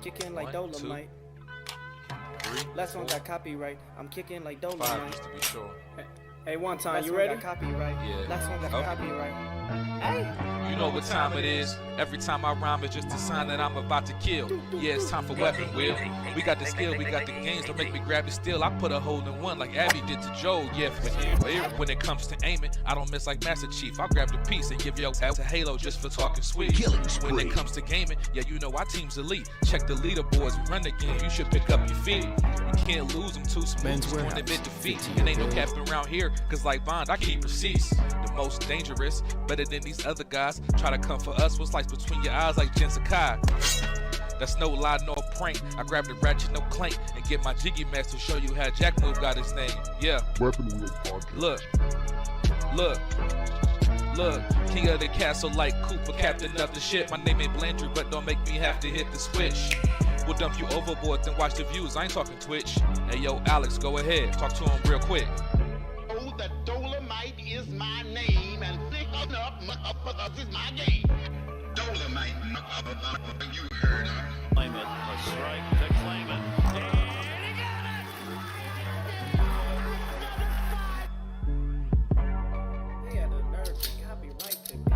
Kicking like Dolomite. 3, Last one 4, got copyright. I'm kicking like 5 Dolomite. just to be sure. Hey, one time, Last you one ready? got Copyright. Yeah. Last one got Okay. copyright. Hey. You know what time it is. Every time I rhyme, it's just a sign that I'm about to kill. Yeah, it's time for weapon wheel. We got the skill, we got the games. Don't make me grab the steel. I put a hole in one like Abby did to Joe. Yeah, when it comes to aiming, I don't miss like Master Chief. I'll grab the piece and give your ass a halo just for talking sweet. When it comes to gaming, yeah, you know our team's elite. Check the leaderboards, we run the game. You should pick up your feet. You can't lose them too smooth. Just want to admit defeat. It ain't no capping around here, cause like Bond, I keep receipts. The most dangerous, better than these other guys. Try to come for us, what's like between your eyes like Jen Sakai. That's no lie, no prank. I grab the ratchet, no clank, and get my jiggy mask to show you how Jack Move got his name. Yeah. Weapon Wheel Podcast. Look. King of the castle like Cooper, captain of the ship. My name ain't Blandry, but don't make me have to hit the switch. We'll dump you overboard, then watch the views. I ain't talking Twitch. Hey yo, Alex, go ahead. Talk to him real quick. Oh, the Dolomite is my name, and thick up is my game. Dolomite, you heard of. Claim it. A strike to claim it. They had the nerve to copyright the game.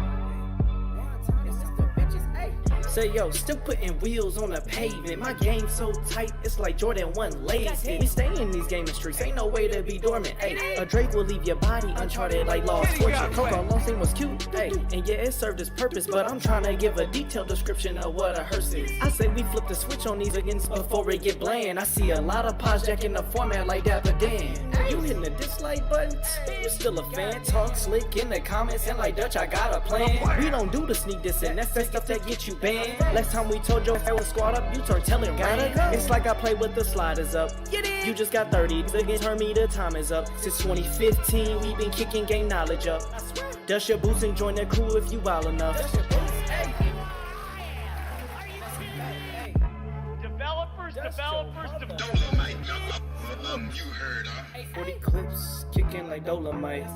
It's just the bitches. Hey. Say yo, still putting wheels on the pavement. My game so tight, it's like Jordan 1 lazy. We stay in these gaming streets, ain't no way to be dormant. Hey, a Drake will leave your body uncharted like Lost Fortune. Coco Long thing was cute, hey, and yeah, it served its purpose. But I'm trying to give a detailed description of what a hearse is. I say we flip the switch on these against before it get bland. I see a lot of pods jacking the format like Dapper Dan. You hitting the dislike button? You still a fan? Talk slick in the comments and like Dutch, I got a plan. We don't do the sneak diss and that's that stuff that get you banned. Last time we told your was squad up, you start telling gotta go. It's like I play with the sliders up. You just got 30 again, turn me, the time is up. Since 2015, we been kicking game knowledge up. Dust your boots and join the crew if you wild enough. Developers. Dolomite, you heard of. 40 clips, kicking like Dolomite.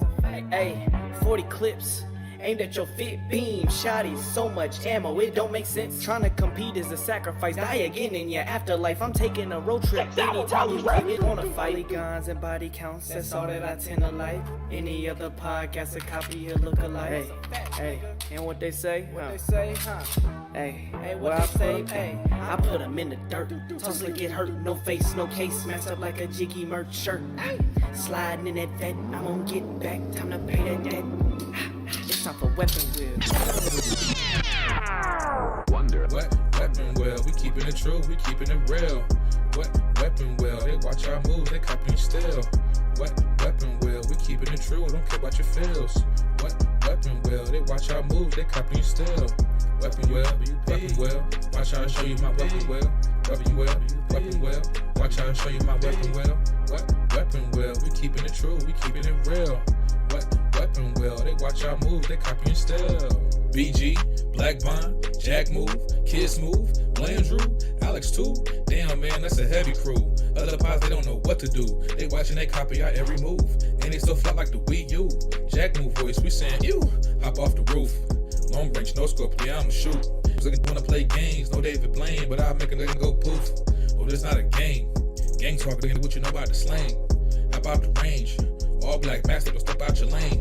Hey, 40 clips. Aimed at your fit beam, shotties, so much ammo, it don't make sense. Trying to compete is a sacrifice, die again in your afterlife. I'm taking a road trip, anytime you right, we wanna fight. Guns and body counts, that's all that I tend to like. Any other podcast, a copy or look alike. Hey, and what they say? Hey, what I say? Hey, I put them in the dirt, tussle get hurt, no face, no case, messed up like a jiggy merch shirt. Sliding in that vet, I'm gonna get back, time to pay that debt. It's time for weapon wheel. What weapon wheel? We keeping it true, we keeping it real. What weapon wheel? They watch our moves, they copying still. What weapon wheel? We keeping it true, don't care about your feels. What weapon wheel? They watch our moves, they copying still. Weapon wheel, watch how I show you my weapon wheel. Weapon wheel, watch how I show you my weapon wheel. What weapon wheel? We keeping it true, we keeping it real. What weapon wheel? They watch our move, they copying still. BG, Black Bond, Jack Move, Kids Move, Blandrew, Alex too. Damn man, that's a heavy crew. Other pods, they don't know what to do. They watching, they copy our every move. And they still fly like the Wii U. Jack Move voice, we saying ew. Hop off the roof. Long range, no scope, yeah, I'ma shoot. Looking wanna play games, no David Blaine, but I'll make a nigga go poof. Oh, this not a game. Gang talk, looking at what you know about the slang. Hop out the range. All black master, don't step out your lane.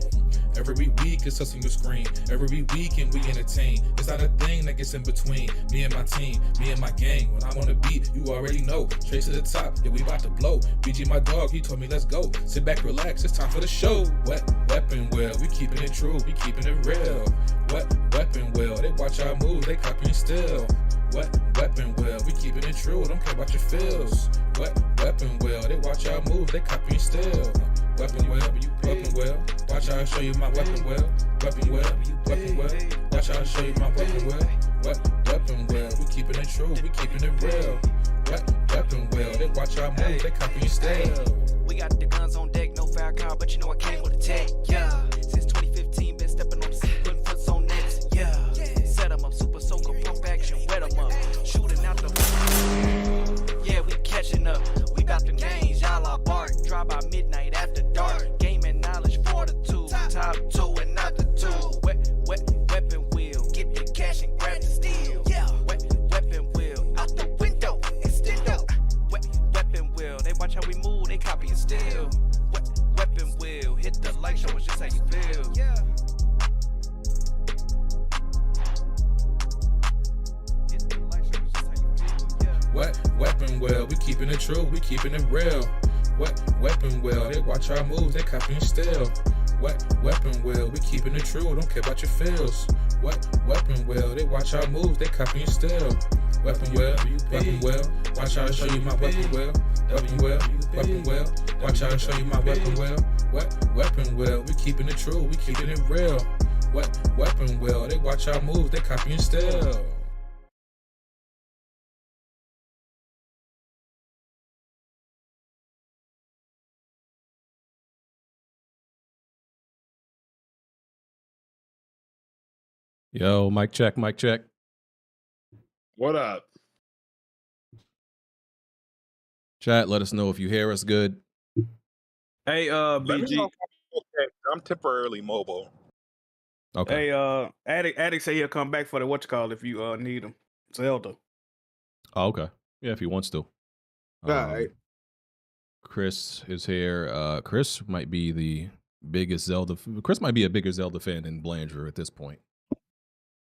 Every week it's us on your screen. Every weekend we entertain. It's not a thing that gets in between me and my team, me and my gang. When I'm on the beat, you already know. Straight to the top, yeah, we about to blow. BG my dog, he told me let's go. Sit back, relax, it's time for the show. What weapon wheel? We keeping it true, we keeping it real. What weapon wheel? They watch our moves, they copying still. What weapon wheel? We keeping it true, don't care about your feels. What weapon wheel? They watch our moves, they copying still. Weapon wheel, watch how I show you my weapon wheel. Weapon wheel, watch how I show you my weapon wheel. What weapon wheel? We keeping it true, we keeping it real. What weapon wheel? They watch our moves, they copying still. We got the guns on deck, no fire car, but you know I came with a tech. Yeah, since 2015, been stepping on the scene, putting foots on nets. Yeah, set 'em up, super soaker, pump action, wet 'em up, shooting out the. Yeah, we catching up. We bout the names, y'all are bark. Drive by midnight after dark. Gaming knowledge, fortitude. Top two and not the two. Weapon wheel. Get the cash and grab the steel. Weapon wheel. Out the window. What weapon well? We keeping it true, we keeping it real. What weapon well? They watch our moves, they copying still. What weapon well? We keeping it true, don't care about your feels. What weapon well? They watch our moves, they copying still. Weapon well, watch how I show you my weapon well. Weapon well, watch how I show you my weapon well. What weapon well? We keeping it true, we keeping it real. What weapon well? They watch our moves, they copying still. Yo, mic check, mic check. What up? Chat, let us know if you hear us good. Hey, Let me BG. know if I'm okay. I'm temporarily mobile. Okay. Hey, Addict say he'll come back for the whatchamacallit if you need him. Zelda. Oh, okay. Yeah, if he wants to. Alright. Chris is here. Chris might be the biggest Zelda. Chris might be a bigger Zelda fan than Blandrew at this point.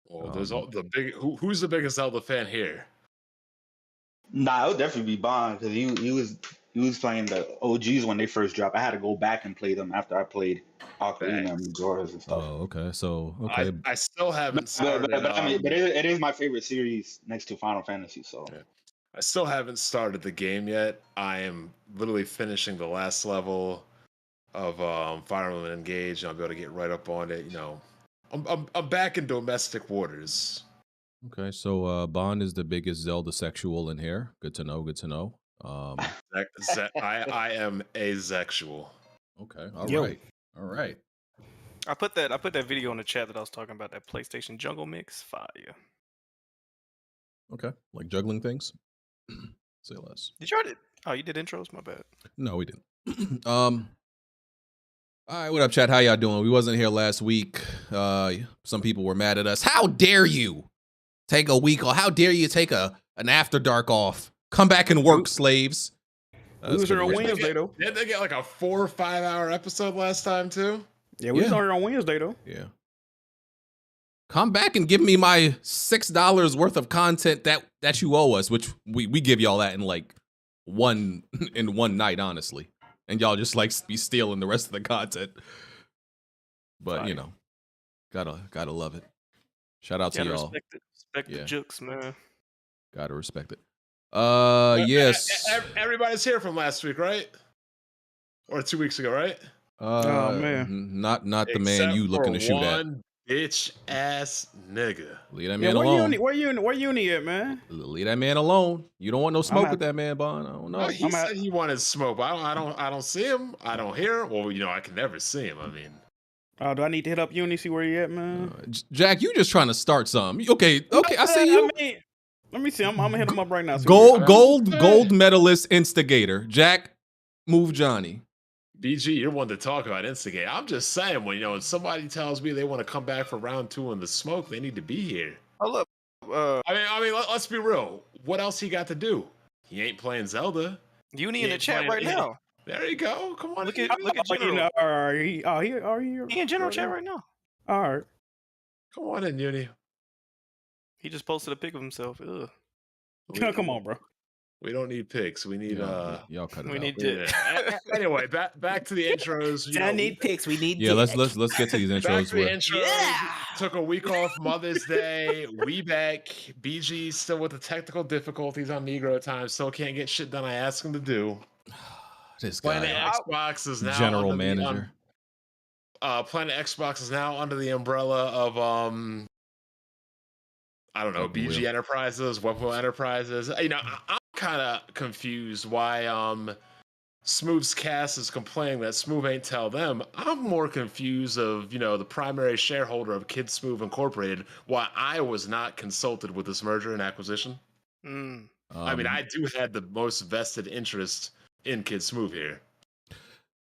Well, there's all the big. Who's the biggest Zelda fan here? Nah, it would definitely be Bond because he was playing the OGs when they first dropped. I had to go back and play them after I played Ocarina and Majora's and stuff. Oh, okay. So, okay. I still haven't started. But I mean, it is my favorite series next to Final Fantasy. So Yeah. I still haven't started the game yet. I am literally finishing the last level of Fire Emblem Engage, and I'll be able to get right up on it. You know, I'm back in domestic waters. Okay, so Bond is the biggest Zelda sexual in here. Good to know, good to know. I am asexual. Okay, Yo. all right. I put that video in the chat that I was talking about, that PlayStation Jungle Mix. Fire. Okay, like juggling things. Say less. Did you already? Oh, you did intros? My bad. No, we didn't. All right, what up, chat? How y'all doing? We wasn't here last week. Some people were mad at us. How dare you take a week off? How dare you take an after dark off? Come back and work, slaves. We was here on Wednesday though. Didn't they get like a 4 or 5 hour episode last time too? Yeah, we was here on Wednesday though. Yeah. Come back and give me my $6 worth of content that you owe us, which we give y'all that in like one night, honestly. And y'all just like be stealing the rest of the content. But you know, gotta love it. Shout out to y'all. Respect the jukes, man. Gotta respect it. Yes. Everybody's here from last week, right? Or 2 weeks ago, right? Oh man. Not the man you looking to shoot at. One bitch ass nigga. Leave that man alone. Where you at, man? Leave that man alone. You don't want no smoke with that man, Bond. I don't know. He said he wanted smoke, but I don't see him. I don't hear him. Well, you know, I can never see him. I mean, do I need to hit up Uni, see where you at, man? Jack, you just trying to start something. Okay, I see you. I mean, let me see. I'm gonna hit him up right now. Gold medalist instigator. Jack, move Johnny. BG, you're one to talk about instigate. I'm just saying, when somebody tells me they want to come back for round 2 in the smoke, they need to be here. Hold up. I mean, let's be real. What else he got to do? He ain't playing Zelda. Uni in the chat right now. There you go. Come on. Look at General. He in General chat right now. All right. Come on in, Uni. He just posted a pic of himself. Ugh. Come on, bro. We don't need pics. We need y'all cut it we out. need to. Anyway, back to the intros. I need pics. We need. Yeah, let's get to these intros. Back to the intros. Took a week off Mother's Day. We back. BG still with the technical difficulties on Negro time. Still can't get shit done I asked him to do. This guy. Planet Xbox is now general manager. Planet Xbox is now under the umbrella of I don't know, BG Enterprises, Weapon Enterprises. You know, I'm kind of confused why Smooth's cast is complaining that Smooth ain't tell them. I'm more confused of, the primary shareholder of Kid Smooth Incorporated, why I was not consulted with this merger and acquisition. I mean, I do have the most vested interest in Kid Smooth here.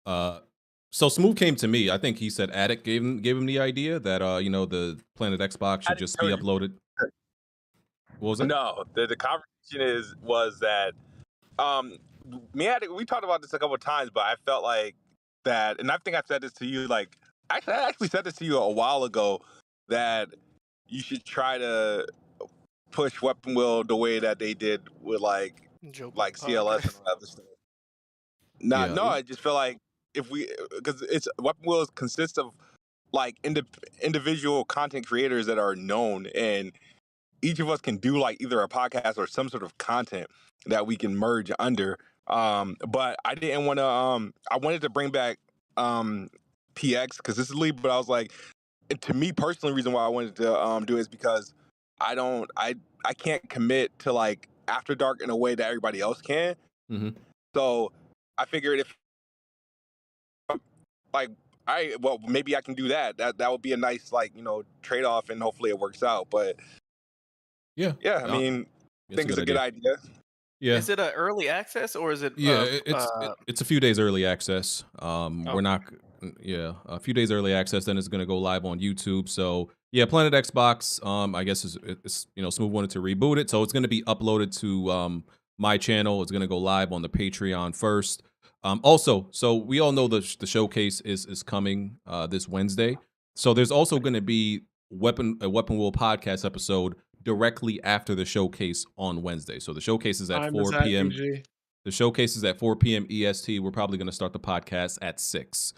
So Smooth came to me. I think he said Addict gave him the idea that the Planet Xbox should just be uploaded. What was it? No, the conversation was that me and Addict, we talked about this a couple of times, but I felt like that, and I think I said this to you, I actually said this to you a while ago, that you should try to push Weapon Wheel the way that they did with like Joe CLS and all that other stuff. Yeah. No, I just feel like if we, because it's Weapon Wheel consists of like individual content creators that are known, and each of us can do like either a podcast or some sort of content that we can merge under. But I didn't want to. I wanted to bring back PX consistently, but I was like, to me personally, the reason why I wanted to do it is because I can't commit to like After Dark in a way that everybody else can. Mm-hmm. So I figured if like well, maybe I can do that. That would be a nice like trade off, and hopefully it works out. But yeah, I mean, I think it's a good idea. Yeah. Is it an early access or is it? Yeah, it's a few days early access. We're not. Yeah, a few days early access. Then it's gonna go live on YouTube. So yeah, Planet Xbox. I guess it's Smooth wanted to reboot it, so it's gonna be uploaded to my channel. It's gonna go live on the Patreon first. Also, so we all know the showcase is coming this Wednesday. So there's also going to be a Weapon Wheel podcast episode directly after the showcase on Wednesday. So the showcase is at 4 p.m. The showcase is at 4 p.m. EST. We're probably going to start the podcast at 6.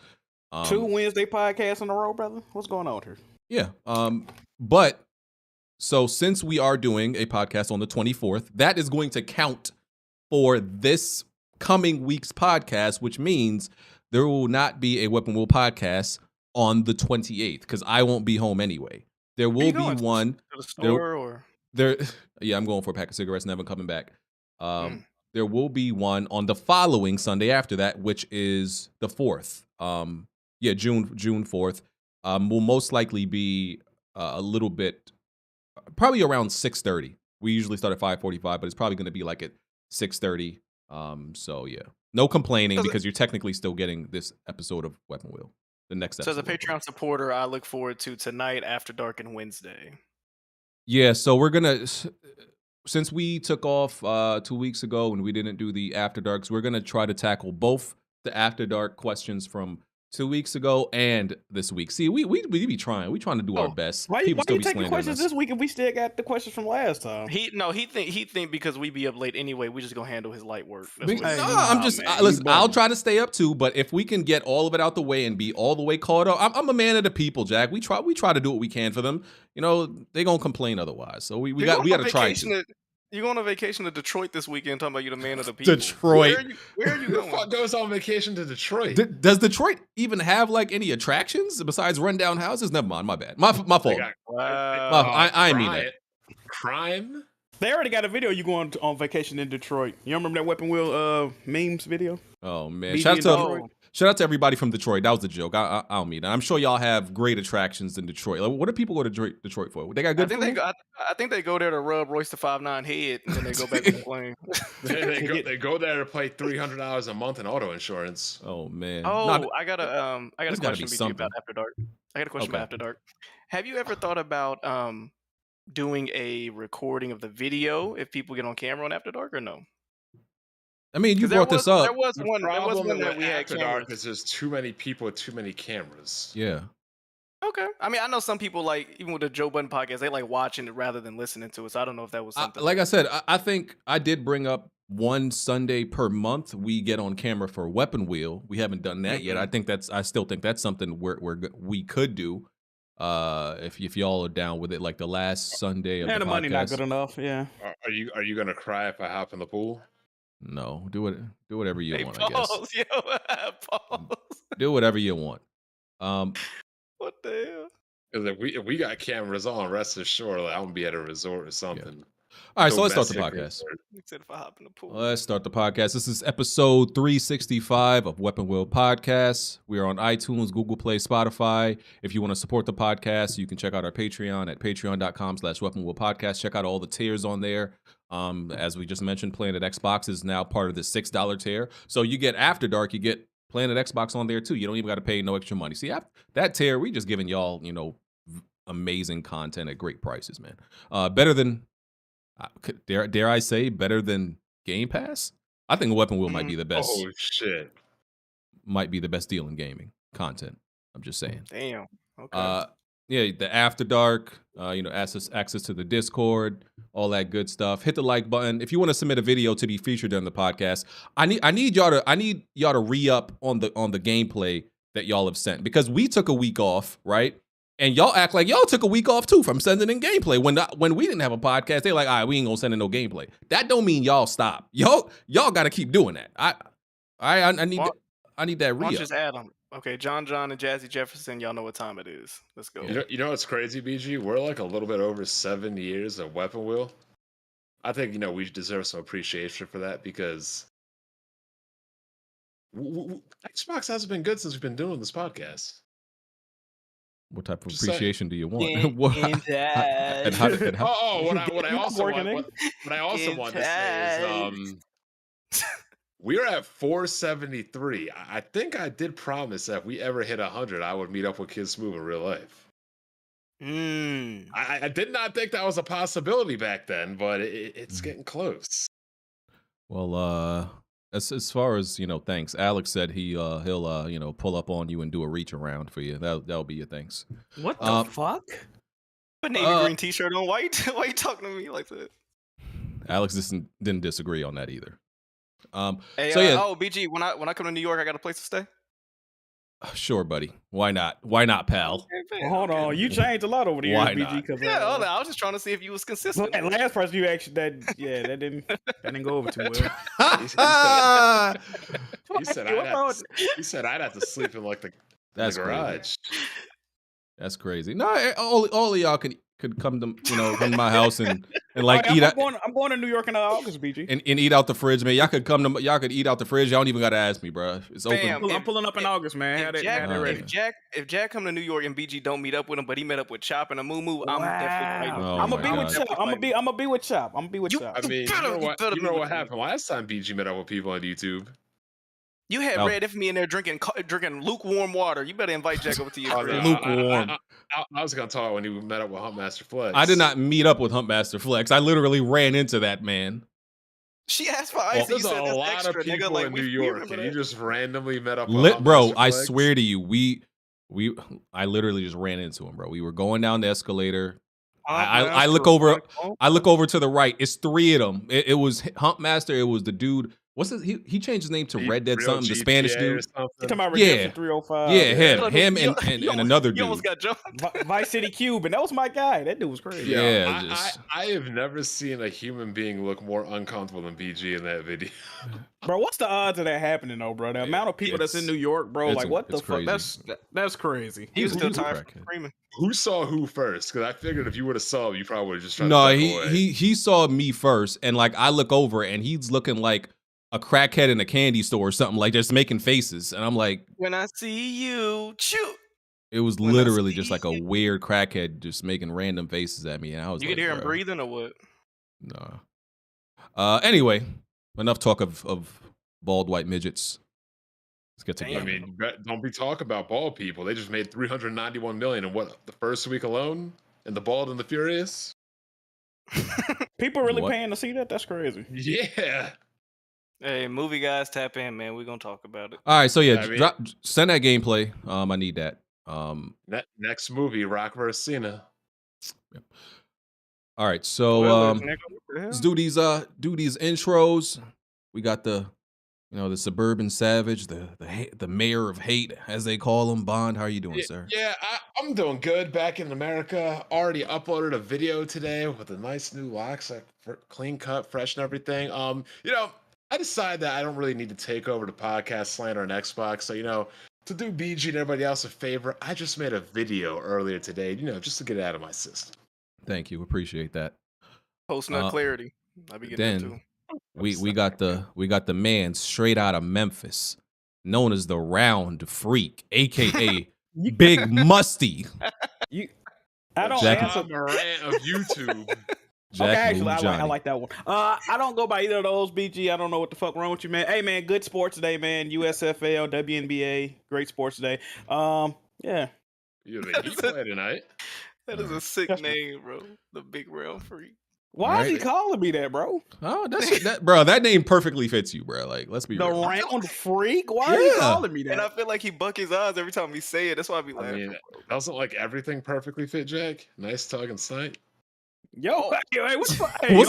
2 Wednesday podcasts in a row, brother. What's going on here? Yeah. But so since we are doing a podcast on the 24th, that is going to count for this coming week's podcast, which means there will not be a Weapon Wheel podcast on the 28th because I won't be home anyway. There will be one. To the store or yeah, I'm going for a pack of cigarettes, never coming back. There will be one on the following Sunday after that, which is the 4th. June 4th. Will most likely be a little bit, probably around 6:30. We usually start at 5:45, but it's probably going to be like at 6:30. So yeah, no complaining because you're technically still getting this episode of Weapon Wheel. The next episode. So as a Patreon supporter, I look forward to tonight, After Dark, and Wednesday. Yeah, so we're gonna, since we took off 2 weeks ago and we didn't do the After Darks, we're gonna try to tackle both the After Dark questions from 2 weeks ago and this week. See, we be trying. We trying to do our best. Why People you still be taking slandering questions us. this week and we still got the questions from last time? He think because we be up late anyway, we just gonna handle his light work. No, I'm just listen. I'll try to stay up too, but if we can get all of it out the way and be all the way caught up, I'm a man of the people, Jack. We try to do what we can for them. They gonna complain otherwise. So we got to try to. You going on vacation to Detroit this weekend? Talking about you the man of the people. Detroit. Where are you Who going? the fuck goes on vacation to Detroit? Does Detroit even have like any attractions besides rundown houses? Never mind. My bad. My fault. I mean it. Crime. They already got a video you going on vacation in Detroit. You remember that Weapon Wheel memes video? Oh man! Shout out to everybody from Detroit. That was a joke. I don't mean that. I'm sure y'all have great attractions in Detroit. Like, what do people go to Detroit for? They got good food? I think they go there to rub Royce the 5'9" head, and then they go back on the plane. they go there to pay $300 a month in auto insurance. Oh man! I got a question for you about After Dark. I got a question about After Dark. Have you ever thought about doing a recording of the video if people get on camera on After Dark or no? I mean, you brought this up. There was one that we had After Dark because there's too many people with too many cameras. Yeah. Okay. I mean, I know some people like, even with the Joe Budden podcast, they like watching it rather than listening to it. So I don't know if that was something. Like I said, I think I did bring up one Sunday per month we get on camera for Weapon Wheel. We haven't done that yet. I still think that's something we could do. If y'all are down with it, like the last Sunday of the podcast. Money not good enough. Yeah. Are you gonna cry if I hop in the pool? No, do whatever you want. Pause, I guess. Pause. Do whatever you want. What the hell? Because if we got cameras on, rest assured, I'm gonna be at a resort or something. Yeah. All right, so let's start the podcast. Except if I hop in the pool. Let's start the podcast. This is episode 365 of Weapon Wheel Podcast. We are on iTunes, Google Play, Spotify. If you want to support the podcast, you can check out our Patreon at patreon.com/Weapon Wheel Podcast. Check out all the tiers on there. As we just mentioned, Planet Xbox is now part of the $6 tier. So you get After Dark, you get Planet Xbox on there too. You don't even got to pay no extra money. See, that tier, we just giving y'all, amazing content at great prices, man. Better than, dare I say, better than Game Pass? I think Weapon Wheel might be the best. Oh, shit. Might be the best deal in gaming content. I'm just saying. Damn. Okay. Yeah, the After Dark, access to the Discord, all that good stuff. Hit the like button. If you want to submit a video to be featured on the podcast, I need y'all to re-up on the gameplay that y'all have sent, because we took a week off, right? And y'all act like y'all took a week off too from sending in gameplay. When we didn't have a podcast, they like, all right, we ain't gonna send in no gameplay. That don't mean y'all stop. Y'all got to keep doing that. I need that re-up. Just add them. Okay, John and Jazzy Jefferson, y'all know what time it is. Let's go. You know what's crazy, BG? We're like a little bit over 7 years of Weapon Wheel. I think, we deserve some appreciation for that, because Xbox hasn't been good since we've been doing this podcast. What type of appreciation do you want? What I also want to say is we're at 473. I think I did promise that if we ever hit 100, I would meet up with Kid Smooth in real life. I did not think that was a possibility back then, but it's getting close. Well, as far as thanks. Alex said he'll pull up on you and do a reach around for you. That'll be your thanks. What the fuck? Put navy green t-shirt on. Why you talking to me like that? Alex didn't disagree on that either. Hey, BG, when I come to New York, I got a place to stay. Sure, buddy. Why not? Why not, pal? Hold on, you changed a lot over the years, Why BG. not? Yeah, hold on. I was just trying to see if you was consistent. That last person you actually that didn't go over too well. He said I'd have to sleep in like the garage. That's crazy. No, all of y'all could come to come to my house and like eat out. I'm going to New York in August, BG. And eat out the fridge, man. Y'all could eat out the fridge. Y'all don't even gotta ask me, bro. It's open. I'm pulling up in August, man. If Jack come to New York and BG don't meet up with him, but he met up with Chop and a Moo, I'm definitely. I'm gonna be with Chop. I'm gonna be with Chop. I mean, you know what happened last time BG met up with people on YouTube? You had Red F me in there drinking lukewarm water. You better invite Jack over to your crib. Lukewarm. I was gonna talk when he met up with Huntmaster Flex. I did not meet up with Huntmaster Flex. I literally ran into that man. She asked for ice. There's a lot of people in New York, and you just randomly met up with bro. Flex? I swear to you, I literally just ran into him, bro. We were going down the escalator. I look over to the right. It's three of them. It was Huntmaster. It was the dude. What's his? He changed his name to Red Dead something. The Spanish dude. You talking about Redemption 305? Yeah, him and another dude. You almost got jumped. Vice City Cuban. That was my guy. That dude was crazy. Yeah, I have never seen a human being look more uncomfortable than BG in that video. Bro, what's the odds of that happening though, bro? The amount of people that's in New York, bro. Like, what the fuck? That's crazy. He was still tired from screaming. Who saw who first? Because I figured if you would have saw him, you probably would have just tried to away. he saw me first, and like I look over and he's looking like a crackhead in a candy store or something, like just making faces, and I'm like, when I see you, shoot. It was literally just like a weird crackhead just making random faces at me, and I was. You could hear him breathing or what? No. Anyway, enough talk of bald white midgets. Let's get to game. I mean, don't be talking about bald people. They just made $391 million in the first week alone, in The Bald and the Furious. People really paying to see that? That's crazy. Yeah. Hey, movie guys, tap in, man. We're gonna talk about it. All right, so yeah, send that gameplay. I need that. Next movie, Rock vs. Cena. Yep. All right, so let's do these intros. We got the suburban savage, the mayor of hate, as they call him. Bond, how are you doing, sir? Yeah, I'm doing good. Back in America, already uploaded a video today with a nice new locks, like clean cut, fresh and everything. I decided that I don't really need to take over the podcast slander on Xbox. So, to do BG and everybody else a favor, I just made a video earlier today, just to get it out of my system. Thank you. Appreciate that. Post nut clarity. I'll be getting then we got the man straight out of Memphis, known as the Round Freak, aka Big Musty. I don't answer Morant of YouTube. I like that one. I don't go by either of those, BG. I don't know what the fuck wrong with you, man. Hey, man, good sports today, man. USFL, WNBA, great sports today. Yeah. Yeah, you play tonight. That is a sick name, bro. The Big Round Freak. Why is he calling me that, bro? Oh, bro. That name perfectly fits you, bro. Like, let's be the real. round freak. Why are you calling me that? And I feel like he buck his eyes every time he say it. That's why I be laughing. I mean, doesn't like everything perfectly fit Jack? Nice talking snipe. Yo, hey, what's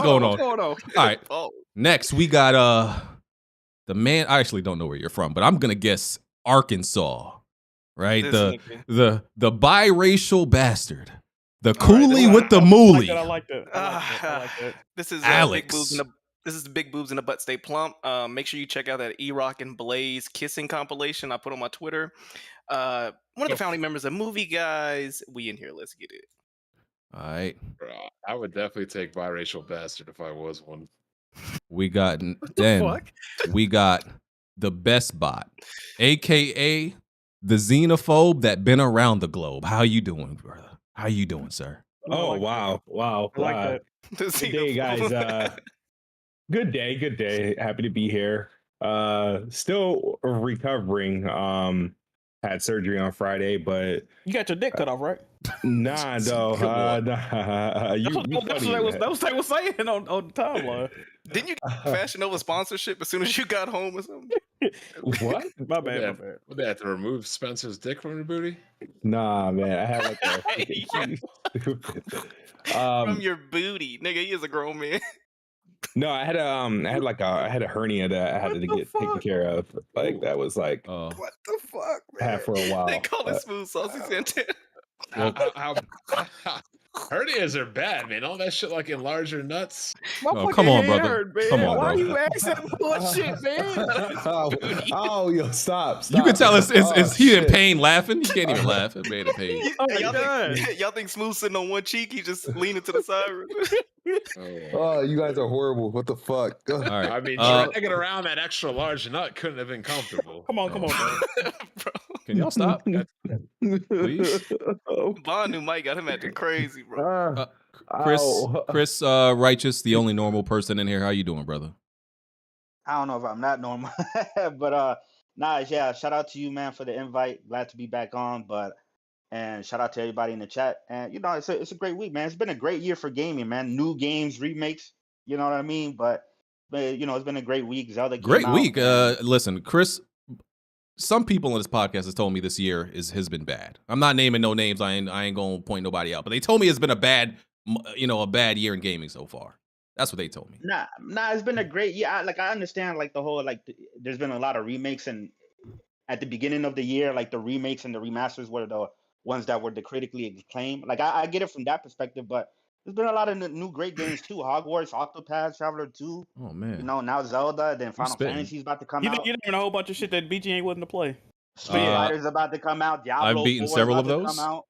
going on? All right. Next, we got the man. I actually don't know where you're from, but I'm gonna guess Arkansas. Right? The biracial bastard. The coolie with the moolie. I like that. This is Alex. This is the Big Boobs in the Butt Stay Plump. Make sure you check out that E-Rock and Blaze kissing compilation I put on my Twitter. One of the founding members of Movie Guys. We in here. Let's get it. All right. I would definitely take biracial bastard if I was one. We got we got the best bot, aka the xenophobe that been around the globe. How you doing, brother? How you doing, sir? Oh, wow. I like that. Good day, guys. Good day. Happy to be here. Still recovering. Had surgery on Friday, but you got your dick cut off, right? Nah, though. Nah. That's what I was saying on the timeline. Didn't you get Fashion Nova sponsorship as soon as you got home or something? What? My bad. Would they have to remove Spencer's dick from your booty? Nah, man. I have from your booty, nigga. He is a grown man. No, I had a hernia that I had to get taken care of. Like that was like what the fuck, man? Had for a while. They call it smooth saucy Santana. Hernias are bad, man. All that shit like enlarge your nuts. No, come on, brother. Come on, Why are bro. you asking bullshit, man? Yo, stop. You can tell is he in pain laughing? He can't even laugh. It made a pain. Y'all think Smooth sitting on one cheek? He just leaning to the side. Oh, you guys are horrible. What the fuck? All right. I mean, dragging around that extra large nut couldn't have been comfortable. Come on, bro. Can y'all stop? Please. Bond new Mike got him acting crazy, bro. Chris, Righteous, the only normal person in here. How you doing, brother? I don't know if I'm not normal, but shout out to you, man, for the invite. Glad to be back on, and shout out to everybody in the chat. And it's a great week, man. It's been a great year for gaming, man. New games, remakes, you know what I mean? But it's been a great week. Zelda came Great out, week. Listen, Chris. Some people on this podcast has told me this year has been bad. I'm not naming no names. I ain't gonna point nobody out. But they told me it's been a bad year in gaming so far. That's what they told me. Nah, it's been a great year. I understand the whole there's been a lot of remakes, and at the beginning of the year, the remakes and the remasters were the ones that were the critically acclaimed. I get it from that perspective, but there's been a lot of new great games too. Hogwarts, Octopath Traveler 2. Oh man. Now Zelda, then Final Fantasy's about to come out. You named a whole bunch of shit that BG ain't willing to play. Street Fighter's about to come out. Diablo I've beaten 4 several is of about to those. come out.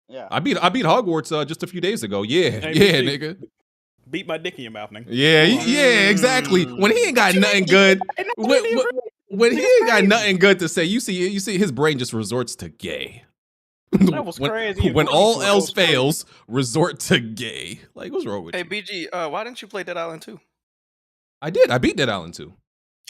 Yeah. I beat Hogwarts just a few days ago. Yeah, Hey, nigga. Beat my dick in your mouth, nigga. Yeah, exactly. When he ain't got nothing good, when he ain't got nothing good to say, you see his brain just resorts to gay. That was crazy. When all else fails, resort to gay. Like, what's wrong with you? Hey, BG, why didn't you play Dead Island 2? I did. I beat Dead Island 2.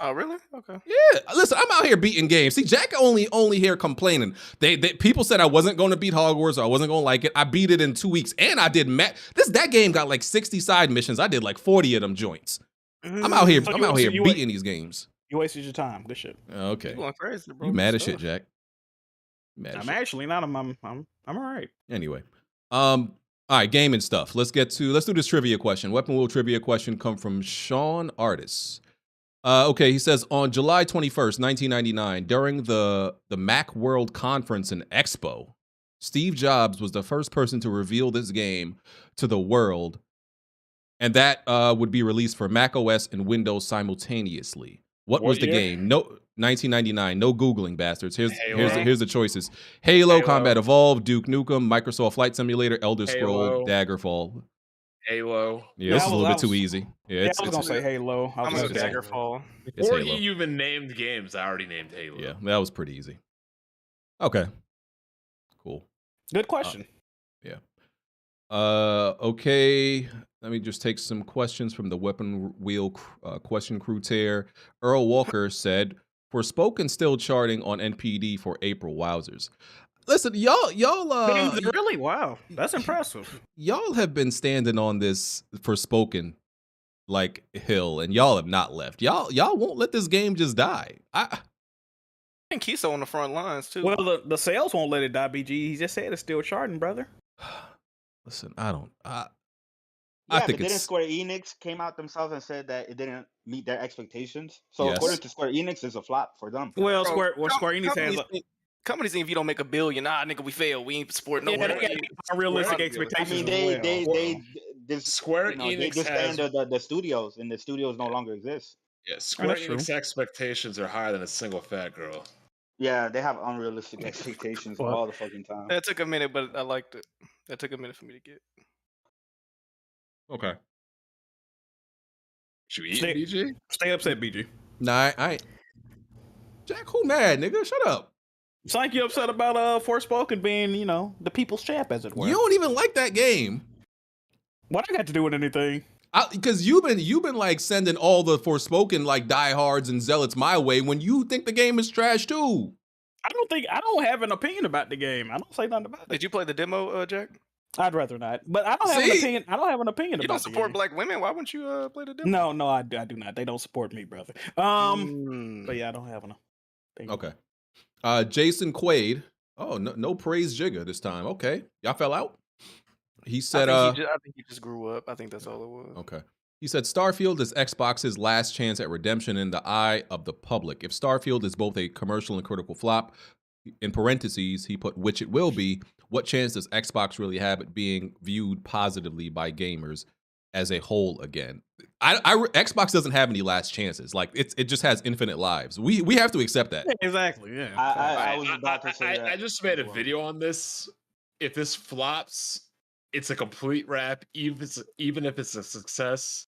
Oh, really? Okay. Yeah. Listen, I'm out here beating games. See, Jack only here complaining. They people said I wasn't going to beat Hogwarts or I wasn't going to like it. I beat it in 2 weeks, and I did that game got 60 side missions. I did 40 of them joints. I'm out here. I'm out here beating these games. You wasted your time. Good shit. Okay. You going crazy, bro. You mad as shit, Jack? I'm actually not. I'm all right. Anyway, all right, gaming stuff. Let's do this trivia question. Weapon Wheel trivia question come from Sean Artis. Okay, he says on July 21st, 1999, during the Mac World Conference and Expo, Steve Jobs was the first person to reveal this game to the world, and that would be released for Mac OS and Windows simultaneously. What was the game? No. 1999. No Googling, bastards. Here's the choices: Halo, Combat Evolved, Duke Nukem, Microsoft Flight Simulator, Elder Scroll, Daggerfall. Halo. Yeah, this is a little bit too easy. Yeah, I was gonna say Halo. I'm gonna say Daggerfall. Before he even named games, I already named Halo. Yeah, that was pretty easy. Okay. Cool. Good question. Yeah. Okay. Let me just take some questions from the Weapon Wheel question crew tier. Earl Walker said, "Forspoken still charting on NPD for April. Wowzers." Listen, y'all, really? Wow, that's impressive. Y'all have been standing on this Forspoken like hill, and y'all have not left. Y'all won't let this game just die. I think he's on the front lines too. Well, the sales won't let it die. BG, he just said it's still charting, brother. Listen, I don't. Yeah, I think but didn't it's Square Enix came out themselves and said that it didn't meet their expectations? So Yes. according to Square Enix, it's a flop for them. Well, Bro, Square Enix has companies think if you don't make $1 billion, nigga, we fail. We ain't supporting no Yeah, one. they got unrealistic I expectations. mean, Square they Enix disbanded has the studios, and the studios no longer exist. yeah, Square that's true. Enix expectations are higher than a single fat girl. Yeah, they have unrealistic expectations all the fucking time. That took a minute, but I liked it. That took a minute for me to get. okay. Should we eat, BG? Stay upset, BG. Nah, I Jack, who mad, nigga? Shut up. It's like you upset about Forspoken being, the people's champ, as it were. You don't even like that game. What I got to do with anything? Because you've been like sending all the Forspoken like diehards and zealots my way when you think the game is trash too. I don't have an opinion about the game. I don't say nothing about it. Did you play the demo, Jack? I'd rather not. But I don't have an opinion. I don't have an opinion You about don't support black women. Why wouldn't you play the demo? No, I do not. They don't support me, brother. But yeah, I don't have an opinion. Okay. Jason Quaid. Oh, no praise Jigga this time. Okay. Y'all fell out? He said I think he just grew up. I think that's all it was. Okay. He said Starfield is Xbox's last chance at redemption in the eye of the public. If Starfield is both a commercial and critical flop, in parentheses, he put which it will be, what chance does Xbox really have at being viewed positively by gamers as a whole again? Xbox doesn't have any last chances. Like it just has infinite lives. We have to accept that. Exactly. Yeah. I was about to say that. I just made a video on this. If this flops, it's a complete wrap. Even if it's a success,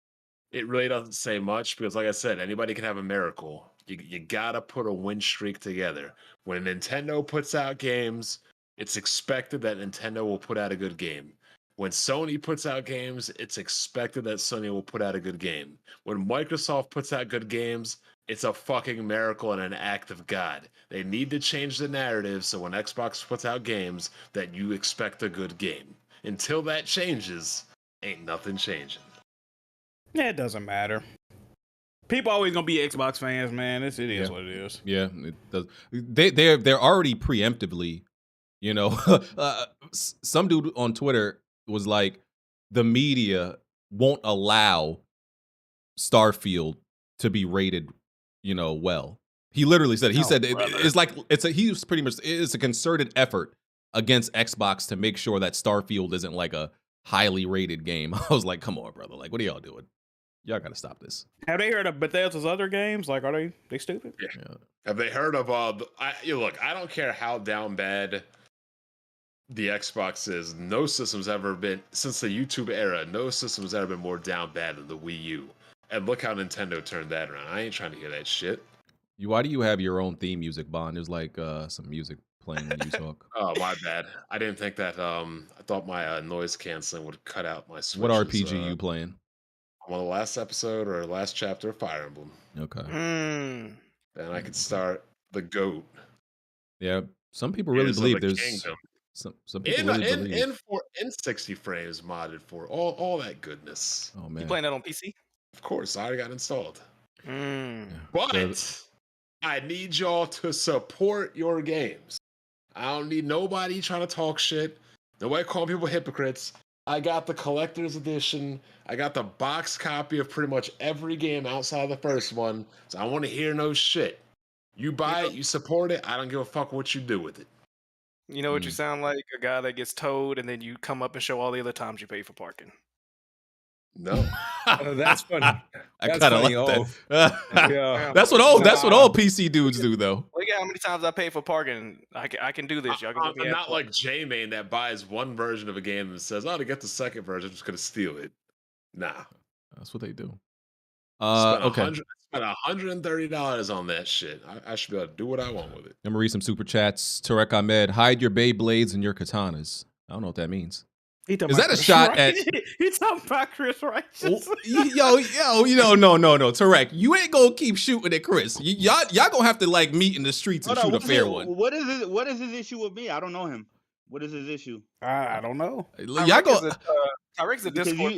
it really doesn't say much because, like I said, anybody can have a miracle. You gotta put a win streak together. When Nintendo puts out games, it's expected that Nintendo will put out a good game. When Sony puts out games, it's expected that Sony will put out a good game. When Microsoft puts out good games, it's a fucking miracle and an act of God. They need to change the narrative so when Xbox puts out games, that you expect a good game. Until that changes, ain't nothing changing. Yeah, it doesn't matter. People always gonna be Xbox fans, man. It is what it is. Yeah, it does. They're already preemptively, some dude on Twitter was like, the media won't allow Starfield to be rated, well. He literally said, it's a concerted effort against Xbox to make sure that Starfield isn't like a highly rated game. I was like, come on, brother. Like, what are y'all doing? Y'all gotta stop this. Have they heard of Bethesda's other games? Like, are they stupid? Yeah. Have they heard of look, I don't care how down bad the Xbox is. No system's ever been, since the YouTube era, no system's ever been more down bad than the Wii U. And look how Nintendo turned that around. I ain't trying to hear that shit. Why do you have your own theme music, Bond? There's like some music playing when you talk. Oh, my bad. I didn't think that. I thought my noise canceling would cut out my switches. What RPG you playing? I'm on the last episode or last chapter of Fire Emblem. Okay. Then I could start the GOAT. Yeah, some people really believe there's Kingdom. some people really believe in 60 frames modded for all that goodness. Oh man, you playing that on PC? Of course, I already got installed. Yeah. But I need y'all to support your games. I don't need nobody trying to talk shit. Nobody calling people hypocrites. I got the collector's edition. I got the box copy of pretty much every game outside of the first one. So I want to hear no shit. You buy it, you support it. I don't give a fuck what you do with it. You know what you sound like? A guy that gets towed and then you come up and show all the other times you pay for parking. No. That's funny. I That's kind of funny. like that. Yeah. That's what all PC dudes do, though. Look at how many times I pay for parking. I can do this. Y'all can I'm not like J-Main that buys one version of a game and says, "Oh, to get the second version, I'm just gonna steal it." Nah, that's what they do. Okay. Spent $130 on that shit. I should be able to do what I want with it. I'm gonna read some super chats. Tarek Ahmed, hide your Beyblades and your katanas. I don't know what that means. He talking Is about that a Chris shot at? Righteous. He talking about Chris Righteous. Yo, no, Tarek, you ain't gonna keep shooting at Chris. Y'all gonna have to like meet in the streets and shoot a fair one. What is his issue with me? I don't know him. What is his issue? I don't know. Y'all go. Tyreek's a Because Discord.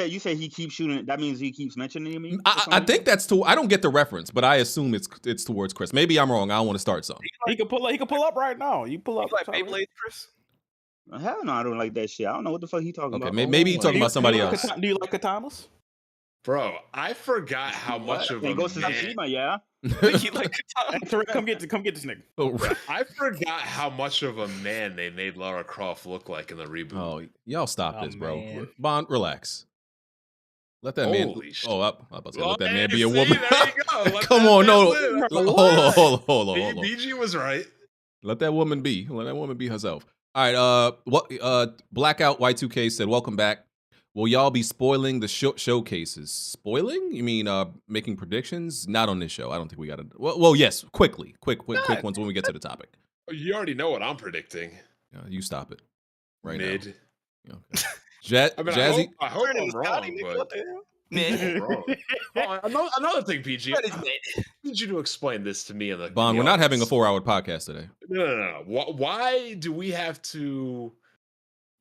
you say he keeps shooting. That means he keeps mentioning me. I think that's I don't get the reference, but I assume it's towards Chris. Maybe I'm wrong. I don't want to start something. He can pull up right now. You pull up. Like Beyblade, Chris. Hell no, I don't like that shit. I don't know what the fuck he talking about. Okay, maybe he talking about somebody else. Do you like katanas? Bro, I forgot how much of a Ghost of man. Tsushima, yeah. He like Tarek, come get this nigga. Oh, I forgot how much of a man they made Lara Croft look like in the reboot. Oh, y'all stop this, bro. Man. Bond, relax. Let that man. Holy shit. Oh, I'm about to say, let that Hey, man be a see, woman. there you go. Let Come that on, man no. live. Hold on. BG was right. Let that woman be. Let that woman be herself. All right. Blackout Y2K said, "Welcome back. Will y'all be spoiling the showcases? Spoiling? You mean making predictions? Not on this show. I don't think we got to. Well, yes. Quick ones when we get to the topic. You already know what I'm predicting. You stop it. Right Mid. now. Okay. Jazzy. I hope I'm wrong, but another thing, PG. I need you to explain this to me in the Bond, we're not having a 4-hour podcast today. No. Why do we have to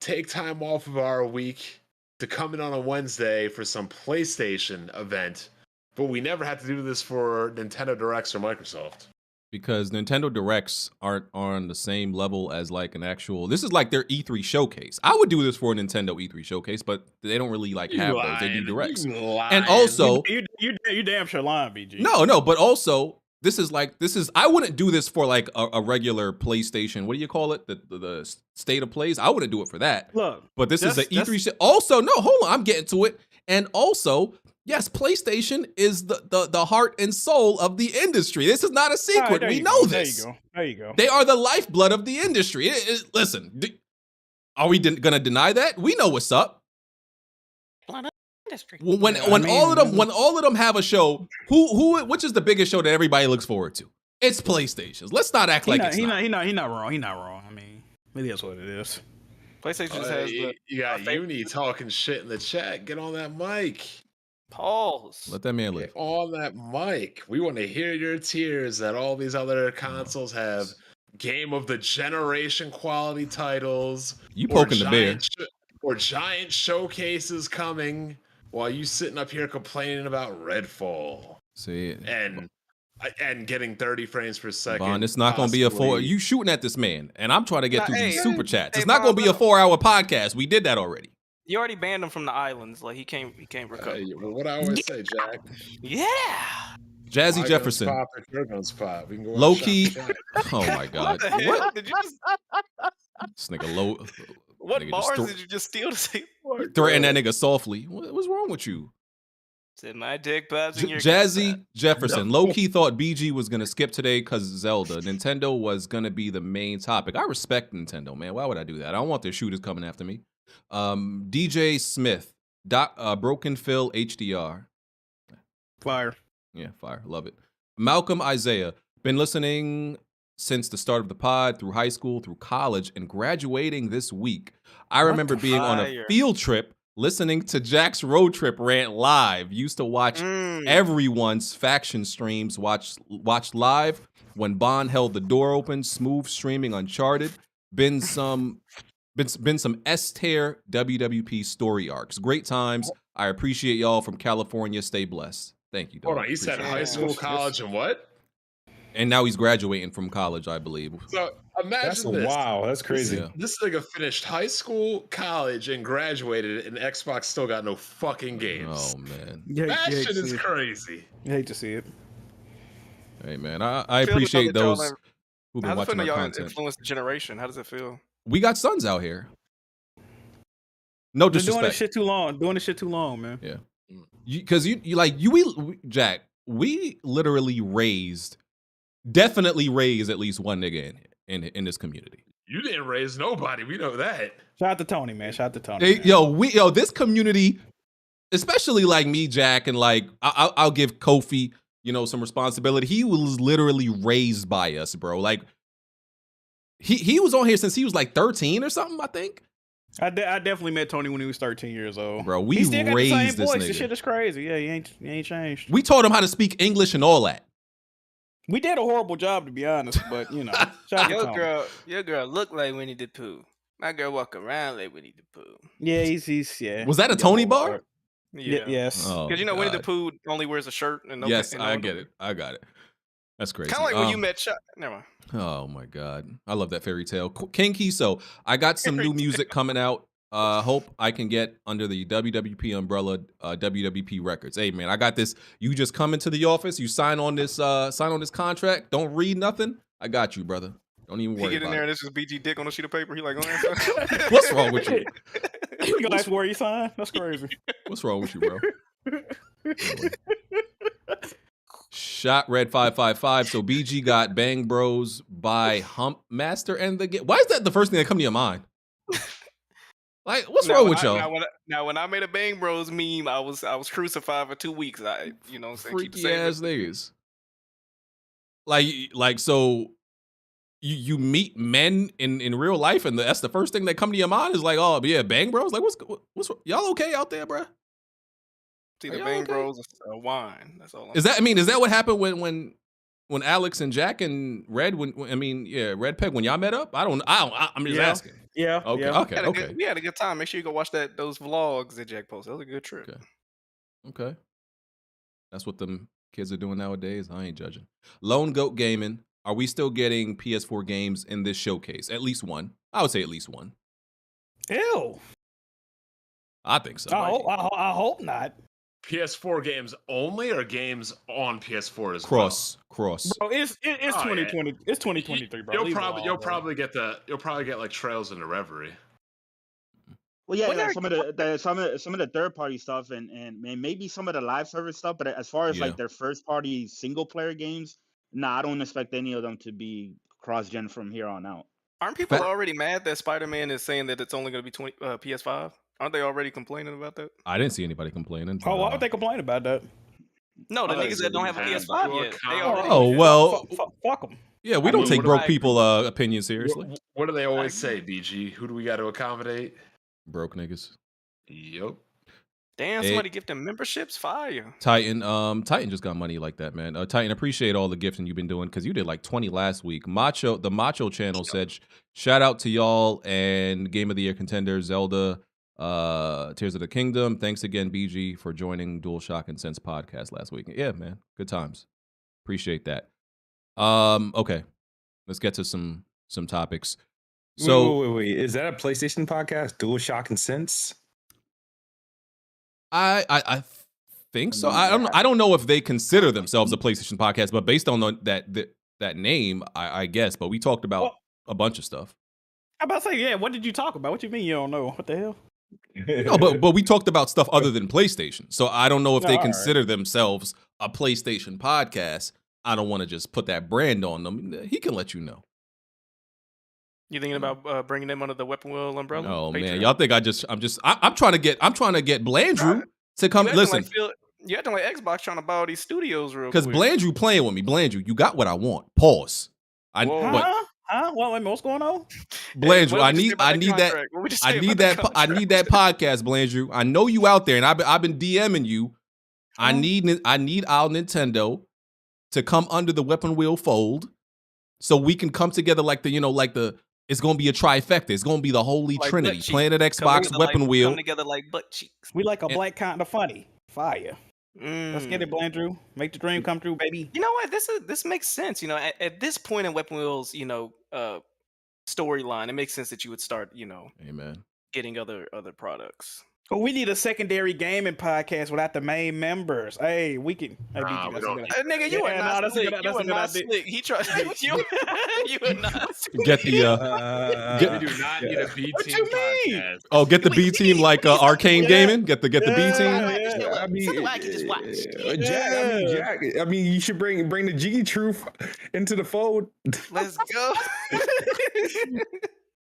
take time off of our week to come in on a Wednesday for some PlayStation event, but we never have to do this for Nintendo Directs or Microsoft? Because Nintendo Directs aren't on the same level as like an actual. This is like their E3 showcase. I would do this for a Nintendo E3 showcase, but they don't really like have those. They do Directs. And also, you damn sure lying, BG. No, but also this is. I wouldn't do this for like a regular PlayStation. What do you call it? The state of plays. I wouldn't do it for that. Look, but this is an E3. Also, no, hold on. I'm getting to it. And also, yes, PlayStation is the heart and soul of the industry. This is not a secret. Right, we know go. this. There you go. They are the lifeblood of the industry. Listen, are we going to deny that? We know what's up. Industry. When all of them have a show, which is the biggest show that everybody looks forward to? It's PlayStation's. Let's not act like it's not. He not wrong. He not wrong. I mean, maybe that's what it is. PlayStation just has you got Uni talking shit in the chat. Get on that mic. Pause. Let that man live. Get on that mic. We want to hear your tears that all these other consoles have game of the generation quality titles. You poking the bear. Or giant showcases coming while you sitting up here complaining about Redfall. See, and getting 30 frames per second. Bond, it's not going to be a 4. You shooting at this man, and I'm trying to get through these super chats. It's hey, not going to be a 4-hour podcast. We did that already. You already banned him from the islands. Like he can't recover. What I always say, Jack. Yeah. Jazzy Jefferson. We can go low key. Oh my God. What? Did you just? This nigga low. What nigga bars did you just steal to say? Threaten that nigga softly. What's wrong with you? Said my dick pads in your Jazzy Jefferson. Low key thought BG was gonna skip today because Zelda. Nintendo was gonna be the main topic. I respect Nintendo, man. Why would I do that? I don't want their shooters coming after me. DJ Smith. Broken Phil HDR. Fire. Yeah, fire. Love it. Malcolm Isaiah. Been listening since the start of the pod, through high school, through college, and graduating this week. I remember being on a field trip, listening to Jack's road trip rant live. Used to watch everyone's faction streams, watched live when Bond held the door open, smooth streaming Uncharted. Been some S-tier WWP story arcs. Great times. I appreciate y'all from California. Stay blessed. Thank you, dog. Hold on, you said high school, college, and what? And now he's graduating from college, I believe. So imagine this. Wow, that's crazy. This nigga finished high school, college, and graduated, and Xbox still got no fucking games. Oh, man. That shit is crazy. You hate to see it. Hey, man, I appreciate those who've been watching our y'all content. Influence the generation. How does it feel? We got sons out here. No disrespect. Doing this shit too long, man. Yeah. Because Jack, we literally definitely raised at least one nigga in this community. You didn't raise nobody. We know that. Shout out to Tony, man. Shout out to Tony. Hey, this community, especially like me, Jack, and like I'll give Kofi, some responsibility. He was literally raised by us, bro. Like he was on here since he was like 13 or something, I think. I definitely met Tony when he was 13 years old. Bro, we he still got the same raised this voice. nigga. This shit is crazy. Yeah, he ain't changed. We taught him how to speak English and all that. We did a horrible job, to be honest, but you know. Shout out to Tony. Your girl look like Winnie the Pooh. My girl walk around like Winnie the Pooh. Yeah, he's yeah. Was that a Tony bar? Yeah. Yes. Oh, Because you know Winnie the God. Pooh only wears a shirt and no. Yes, and no I underwear. get it. I got it. That's crazy. Kind of like when you met Chuck. Never mind. Oh my God, I love that fairy tale. King Kiso, I got some new music coming out. Hope I can get under the WWP umbrella, WWP Records. Hey man, I got this. You just come into the office, you sign on this contract. Don't read nothing. I got you, brother. Don't even worry. He get in about there it. and it's just BG dick on a sheet of paper. He like, oh, What's wrong with you? You gonna ask where you sign? That's crazy. What's wrong with you, bro? Shot Red 555. So BG got Bang Bros by Hump Master and the Why is that the first thing that come to your mind? Like, what's wrong with y'all? Now, when I made a Bang Bros meme, I was crucified for 2 weeks. You know what I'm saying? Keep the Freaky same ass niggas. Like so you meet men in real life and that's the first thing that come to your mind is like, oh yeah, Bang Bros. Like what's y'all okay out there, bro? See the Bang Bros a wine. That's all. Is that what happened when Alex and Jack and Red Red Peg when y'all met up? I'm just asking. Yeah. Okay. Yeah. Okay. We had a good time. Make sure you go watch those vlogs that Jack posted. That was a good trip. Okay. That's what them kids are doing nowadays. I ain't judging. Lone Goat Gaming. Are we still getting PS4 games in this showcase? At least one. I would say at least one. Ew. I think so. I hope not. PS4 games only, or games on PS4 as Cross. Bro, it's 2020. Yeah. It's 2023, bro. You'll probably get like Trails into Reverie. Well, yeah, like some of the third party stuff and maybe some of the live service stuff, but as far as like their first party single player games, I don't expect any of them to be cross gen from here on out. Aren't people already mad that Spider-Man is saying that it's only going to be PS5? Aren't they already complaining about that? I didn't see anybody complaining. Oh, why would they complain about that? No, the niggas that don't have a PS5 yet. They already. Oh well, fuck them. Yeah, we don't take broke people opinion seriously. What do they always say, BG? Who do we got to accommodate? Broke niggas. Yep. Damn, somebody gifting memberships? Fire. Titan just got money like that, man. Titan, appreciate all the gifting you've been doing because you did like 20 last week. The Macho channel said, shout out to y'all and Game of the Year contender Zelda, Tears of the Kingdom. Thanks again, BG, for joining DualShock and Sense podcast last week. Yeah, man, good times. Appreciate that. Okay, let's get to some topics. So wait. Is that a PlayStation podcast? DualShock and Sense? I think so. I don't know if they consider themselves a PlayStation podcast, but based on that name, I guess. But we talked about a bunch of stuff. I'm about to say, yeah. What did you talk about? What you mean you don't know? What the hell? No, but we talked about stuff other than PlayStation. So I don't know if they consider themselves a PlayStation podcast. I don't want to just put that brand on them. He can let you know. You thinking about bringing them under the Weapon Wheel umbrella? Oh Patreon? man, y'all think I'm trying to get Blandrew to come listen. You acting like Xbox trying to buy all these studios real Because quick. Blandrew playing with me. Blandrew, you got what I want. Pause. Huh? What's going on? Blandrew, I need that podcast, Blandrew. I know you out there, and I've been DMing you. I need our Nintendo to come under the Weapon Wheel fold, so we can come together like it's gonna be a trifecta. It's gonna be the holy trinity: Planet Xbox, Weapon Wheel. Come together like butt cheeks. We like a black kind of funny fire. Let's get it, Blandrew. Make the dream come true, baby. You know what? This makes sense. You know, at this point in Weapon Wheel's storyline, it makes sense that you would start Amen. getting other products. But we need a secondary gaming podcast without the main members. Hey, we can. Hey, nigga, you are not slick. You are not slick. He tried. You are not slick. Get the. We do not need a B team podcast. Oh, get the B team like Arcane Gaming. Get the B team. I mean, Jack. I mean, you should bring the Jiggy Truth into the fold. Let's go.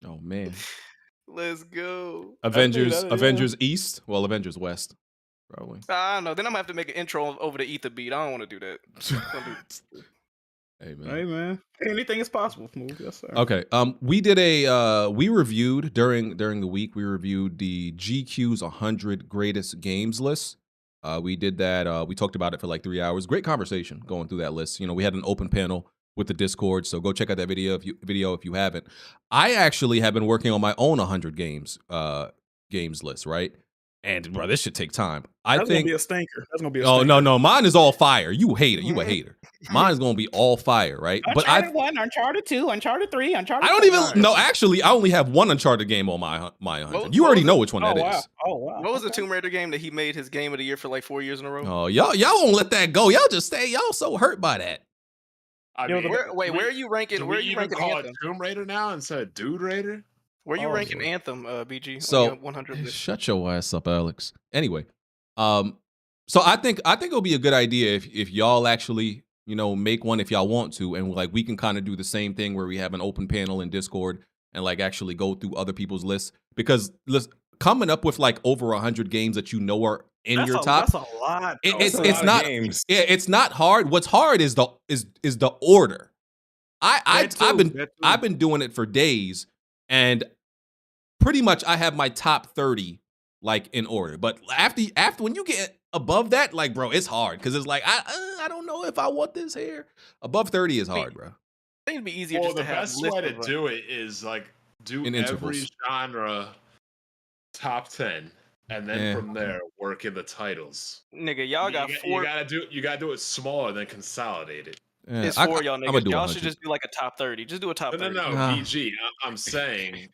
Oh man. Let's go. Avengers East. Well, Avengers West, probably. I don't know. Then I'm gonna have to make an intro over the Ether beat. I don't want to do that. Hey man. Hey man, anything is possible. Smooth. Yes, sir. Okay. We did we reviewed during the week. We reviewed the GQ's 100 greatest games list. We did that. We talked about it for like 3 hours. Great conversation going through that list. We had an open panel with the Discord, so go check out that video if you haven't. I actually have been working on my own 100 games list, right? And bro, this should take time. That's gonna be a stinker. That's gonna be. Oh no, mine is all fire. You a hater. You a hater. Mine is gonna be all fire, right? Uncharted 1, Uncharted 2, Uncharted 3, Uncharted. I don't even know. Actually, I only have one Uncharted game on my 100. You already know which one that is. Oh wow. What was the Tomb Raider game that he made his game of the year for like 4 years in a row? Oh y'all won't let that go. Y'all just stay. Y'all so hurt by that. I mean, where are you ranking? Where are you ranking call Anthem? it Tomb Raider now instead of Dude Raider? Where are you ranking Anthem, BG? So 100 list? shut your ass up, Alex. Anyway, so I think it'll be a good idea if y'all actually make one if y'all want to, and like we can kind of do the same thing where we have an open panel in Discord and like actually go through other people's lists, because coming up with like over 100 games that are in your top. That's a lot. It's not games. Yeah, it's not hard. What's hard is the order. I've been doing it for days, and pretty much I have my top 30 like in order. But after when you get above that, like bro, it's hard because it's like I don't know if I want this here. Above 30 is hard, bro. I think it'd be easier Well, just the to have best way to do it is like do in every intervals. genre top 10, and then from there work in the titles. Nigga, y'all got four. You gotta do it smaller, then consolidate it. Yeah, It's for y'all niggas. Y'all 100. should just do like a top 30. Just do a top 30. No, BG. I'm saying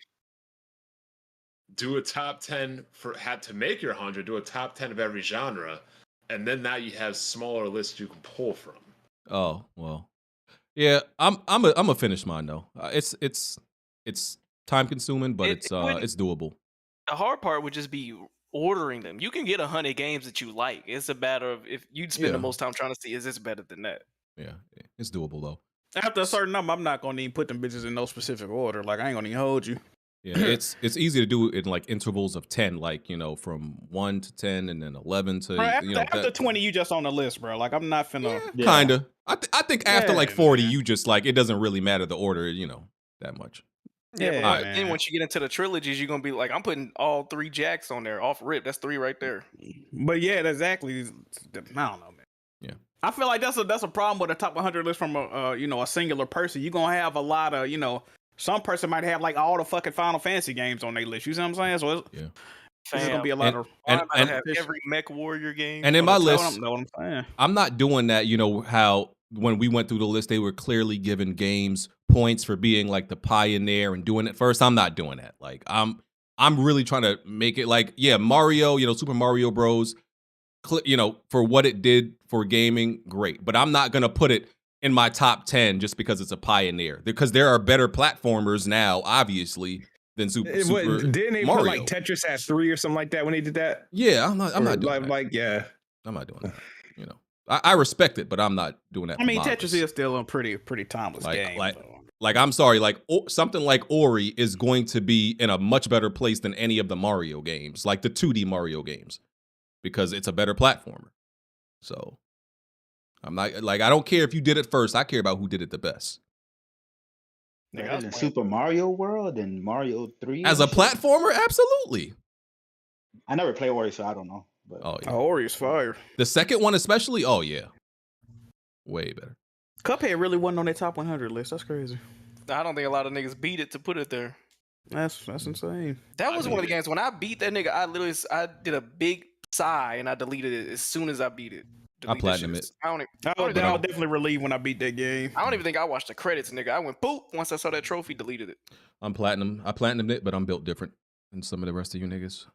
do a top 10 to make your 100. Do a top 10 of every genre, and then now you have smaller lists you can pull from. Oh well, yeah. I'm a finish mine though. It's time consuming, but it's doable. The hard part would just be ordering them. You can get 100 games that you like. It's a matter of if you'd spend the most time trying to see is this better than that. Yeah, it's doable though. After a certain number, I'm not gonna even put them bitches in no specific order. Like I ain't gonna even hold you. Yeah, it's easy to do in like intervals of 10, like from 1 to 10, and then 11 to Bro, after 20, you just on the list, bro. Like I'm not finna. Yeah. Kinda. I think after like 40, you just like it doesn't really matter the order, that much. Yeah, but then once you get into the trilogies, you're gonna be like, I'm putting all 3 jacks on there off rip. That's 3 right there. But yeah, exactly. I don't know, man. Yeah, I feel like that's a problem with a top 100 list from a singular person. You're gonna have a lot of some person might have like all the fucking Final Fantasy games on their list. You see what I'm saying? So it's gonna be a lot of and have every Mech Warrior game. And in my list, know what I'm saying. I'm not doing that. How when we went through the list, they were clearly giving games points for being like the pioneer and doing it first. I'm not doing that. Like I'm really trying to make it like Mario, Super Mario Bros. For what it did for gaming, great. But I'm not gonna put it in my top 10 just because it's a pioneer. Because there are better platformers now, obviously, than Super Didn't they Mario. put like Tetris at 3 or something like that when they did that? Yeah, I'm not doing that. Yeah. I'm not doing that. I respect it, but I'm not doing that. I mean, Tetris is still a pretty timeless game. Like I'm sorry, like something like Ori is going to be in a much better place than any of the Mario games, like the 2D Mario games, because it's a better platformer. So I'm not like I don't care if you did it first. I care about who did it the best. Better than Super Mario World and Mario 3 as a platformer, absolutely. I never played Ori, so I don't know. But oh yeah, Ori is fire. The second one especially. Oh yeah, way better. Cuphead really wasn't on their top 100 list. That's crazy. I don't think a lot of niggas beat it to put it there. That's insane. That was one of the games when I beat that nigga. I did a big sigh and I deleted it as soon as I beat it. I platinum it. I was definitely relieved when I beat that game. I don't even think I watched the credits, nigga. I went boop once I saw that trophy, deleted it. I platinumed it, but I'm built different than some of the rest of you niggas.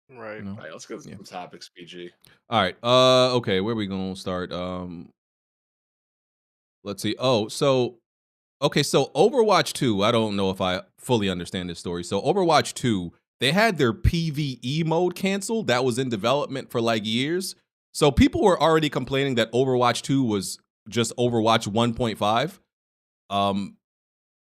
Right. All right, let's go to some topics, BG. All right. Okay, where we gonna start? Let's see. So Overwatch 2, I don't know if I fully understand this story. So Overwatch 2, they had their PvE mode canceled that was in development for like years. So people were already complaining that Overwatch 2 was just Overwatch 1.5.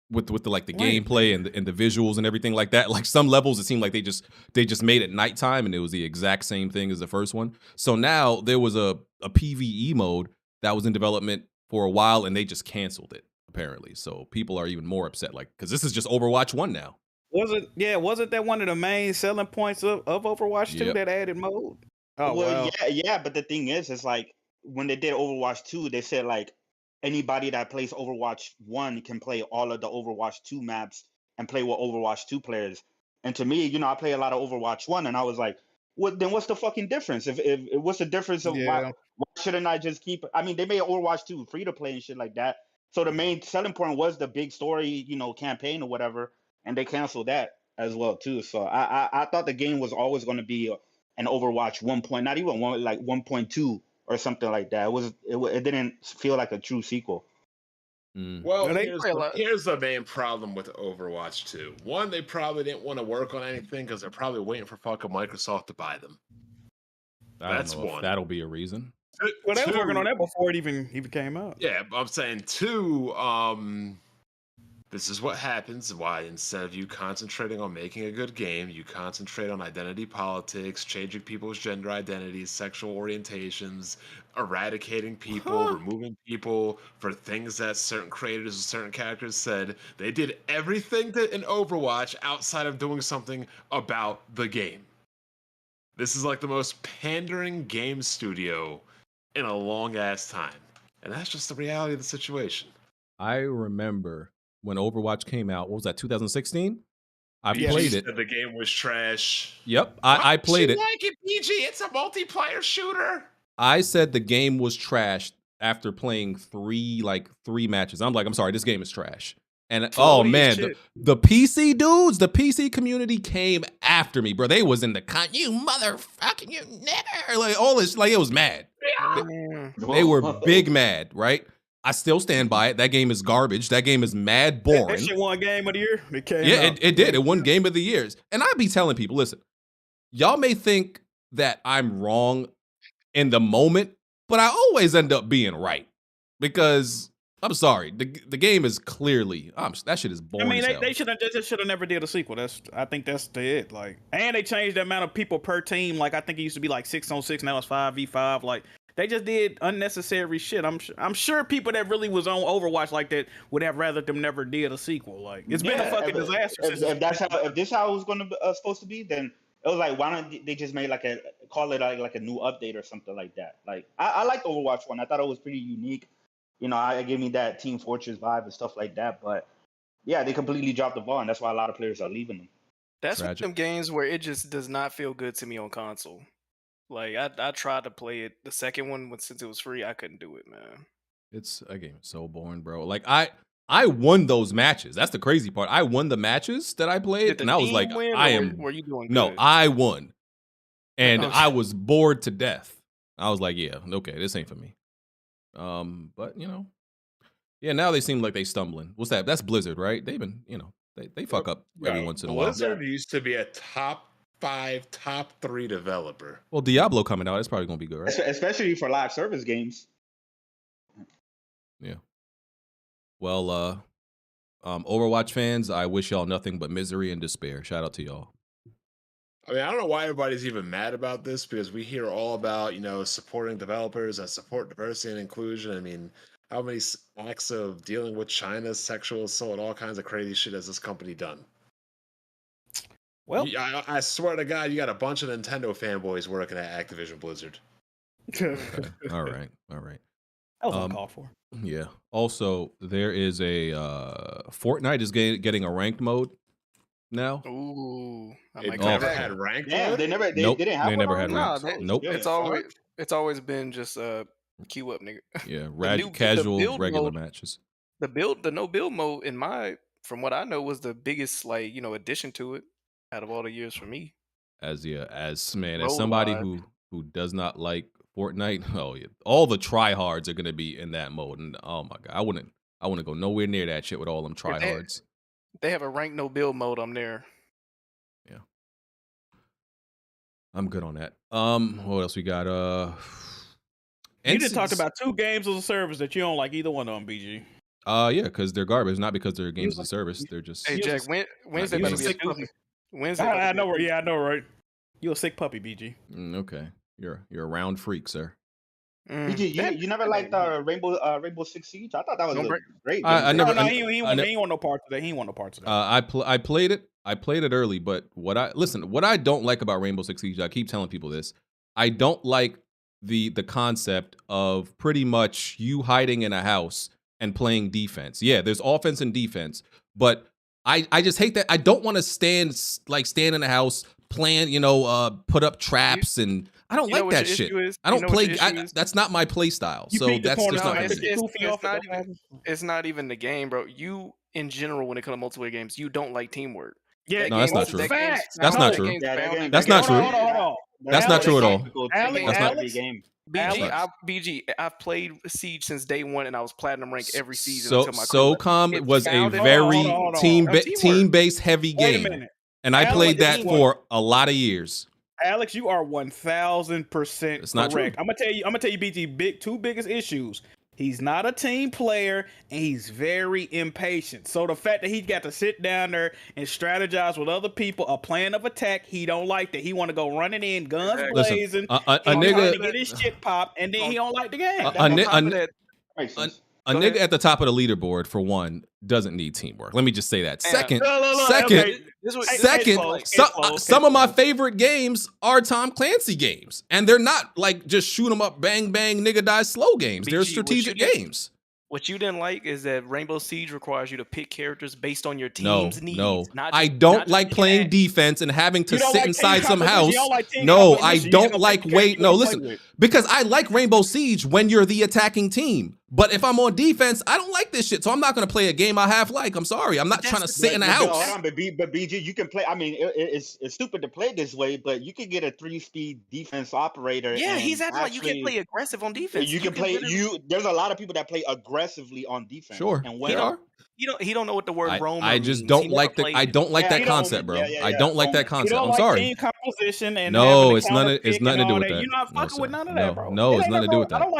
With the like the gameplay and the visuals and everything like that. Like some levels it seemed like they just made it nighttime and it was the exact same thing as the first one. So now there was a PvE mode that was in development for a while, and they just canceled it apparently. So people are even more upset, like because this is just Overwatch 1 now. Wasn't that one of the main selling points of Overwatch 2 that added mode? Oh well, wow. yeah, but the thing is like when they did Overwatch 2, they said like anybody that plays Overwatch 1 can play all of the Overwatch 2 maps and play with Overwatch 2 players. And to me, I play a lot of Overwatch 1, and I was like, then what's the fucking difference? If what's the difference of why shouldn't I just keep? I mean, they made Overwatch 2 free to play and shit like that. So the main selling point was the big story, campaign or whatever, and they canceled that as well too. So I thought the game was always going to be an Overwatch 1 point, not even one like 1.2 or something like that. It didn't feel like a true sequel. Well, here's the main problem with Overwatch 2. One, they probably didn't want to work on anything because they're probably waiting for fucking Microsoft to buy them. That's one. If that'll be a reason. Well, they were working on that before it even came out. Yeah, but I'm saying two, this is what happens why instead of you concentrating on making a good game, you concentrate on identity politics, changing people's gender identities, sexual orientations, eradicating people, removing people for things that certain creators and certain characters said. They did everything in Overwatch outside of doing something about the game. This is like the most pandering game studio in a long ass time. And that's just the reality of the situation. I remember when Overwatch came out, what was that, 2016? I BG played it. said the game was trash. Yep, I played it. Like it, BG. It's a multiplayer shooter. I said the game was trash after playing three matches. I'm sorry, this game is trash. And oh man, the PC dudes, the PC community came after me, bro. They was in the you motherfucking, you nigger, like all this, like it was mad. They were big mad, right? I still stand by it. That game is garbage. That game is mad boring. That shit won Game of the Year. It came out. It did. It won Game of the Years. And I be telling people, listen, y'all may think that I'm wrong in the moment, but I always end up being right because I'm sorry, the game is clearly that shit is boring. I mean, as hell. they should have never did a sequel. I think that's it. Like, and they changed the amount of people per team. Like, I think it used to be like 6-on-6, now it's 5v5. Like, they just did unnecessary shit. I'm sure people that really was on Overwatch like that would have rather them never did a sequel. Like, it's been a fucking disaster. If this how it was supposed to be, then it was like, why don't they just call it like a new update or something like that? Like, I liked Overwatch 1. I thought it was pretty unique. I gave me that Team Fortress vibe and stuff like that. But yeah, they completely dropped the ball, and that's why a lot of players are leaving them. That's one of them games where it just does not feel good to me on console. Like, I tried to play it. The second one, since it was free, I couldn't do it, man. It's a game so boring, bro. Like, I won those matches. That's the crazy part. I won the matches that I played, and I was like, were you doing good? No, I won. And I was bored to death. I was like, yeah, okay, this ain't for me. But yeah, now they seem like they stumbling. What's that? That's Blizzard, right? They've been, they fuck up every once in a while. Blizzard used to be a top 5, top 3 developer. Well, Diablo coming out, it's probably gonna be good, right? Especially for live service games. Yeah. Well, Overwatch fans, I wish y'all nothing but misery and despair. Shout out to y'all. I mean, I don't know why everybody's even mad about this because we hear all about, supporting developers that support diversity and inclusion. I mean, how many acts of dealing with China's sexual assault, all kinds of crazy shit has this company done? Well, I swear to God, you got a bunch of Nintendo fanboys working at Activision Blizzard. Okay. All right. That was uncalled for. Yeah. Also, there is a Fortnite is getting a ranked mode now. Ooh, they never had ranked. Yeah, they never had ranked. Nope. It's always been just queue up, nigga. Yeah, casual, regular matches. The no build mode from what I know was the biggest addition to it out of all the years for me. As somebody who does not like Fortnite, oh yeah, all the tryhards are gonna be in that mode, and oh my god, I wouldn't go nowhere near that shit with all them tryhards. They have a ranked no build mode. I'm there. Yeah, I'm good on that. What else we got? You just talked about 2 games as a service that you don't like either one of them, BG. Yeah, because they're garbage, not because they're games as a service. They're just. Hey Jack, Wednesday better be a doozy. Wednesday. I know, right? Yeah, I know, right? You're a sick puppy, BG. Okay, you're a round freak, sir. BG, you never liked Rainbow Six Siege? I thought that was a great game. I never. No, he ain't want no parts of that. He ain't want no parts of that. I played it. I played it early, but what I don't like about Rainbow Six Siege, I keep telling people this. I don't like the concept of pretty much you hiding in a house and playing defense. Yeah, there's offense and defense, but I just hate that. I don't want to stand in a house, plan, put up traps, and I don't like that shit. I don't play. That's not my play style. So that's just not. It's not even the game, bro. You in general, when it comes to multiplayer games, you don't like teamwork. Yeah, no, that's not true. That's not true. That's not true. That's not true at all. BG, I've played Siege since day one, and I was platinum ranked every season. So SOCOM was a very team-based heavy game, and I played that for a lot of years. Alex, you are 1,000% It's not correct. true. I'm gonna tell you, BG, two biggest issues. He's not a team player, and he's very impatient. So the fact that he got to sit down there and strategize with other people, a plan of attack, he don't like that. He want to go running in, guns blazing, a trying nigga to get his shit popped, and then he don't like the game. A nigga at the top of the leaderboard, for one, doesn't need teamwork. Let me just say that. Second, some of my favorite games are Tom Clancy games, and they're not like just shoot 'em up, bang bang, nigga die slow games. They're strategic games. What you didn't like is that Rainbow Siege requires you to pick characters based on your team's needs. No, I don't like playing defense and having to sit inside some house. No, I don't like listen, because I like Rainbow Siege when you're the attacking team. But if I'm on defense, I don't like this shit. So I'm not going to play a game I half like. I'm sorry. I'm not trying to sit in a house. Hold on, but BG, you can play. I mean, it's stupid to play this way, but you can get a 3-speed defense operator. Yeah, he's acting like you can play aggressive on defense. You can play. There's a lot of people that play aggressively on defense. Sure, and he don't know what the word roam. I just don't like that concept, bro. I don't like that concept. I'm sorry. Team composition and no, it's nothing to do with that. You're not fucking with none of that, bro. No, it's nothing to do with that. I don't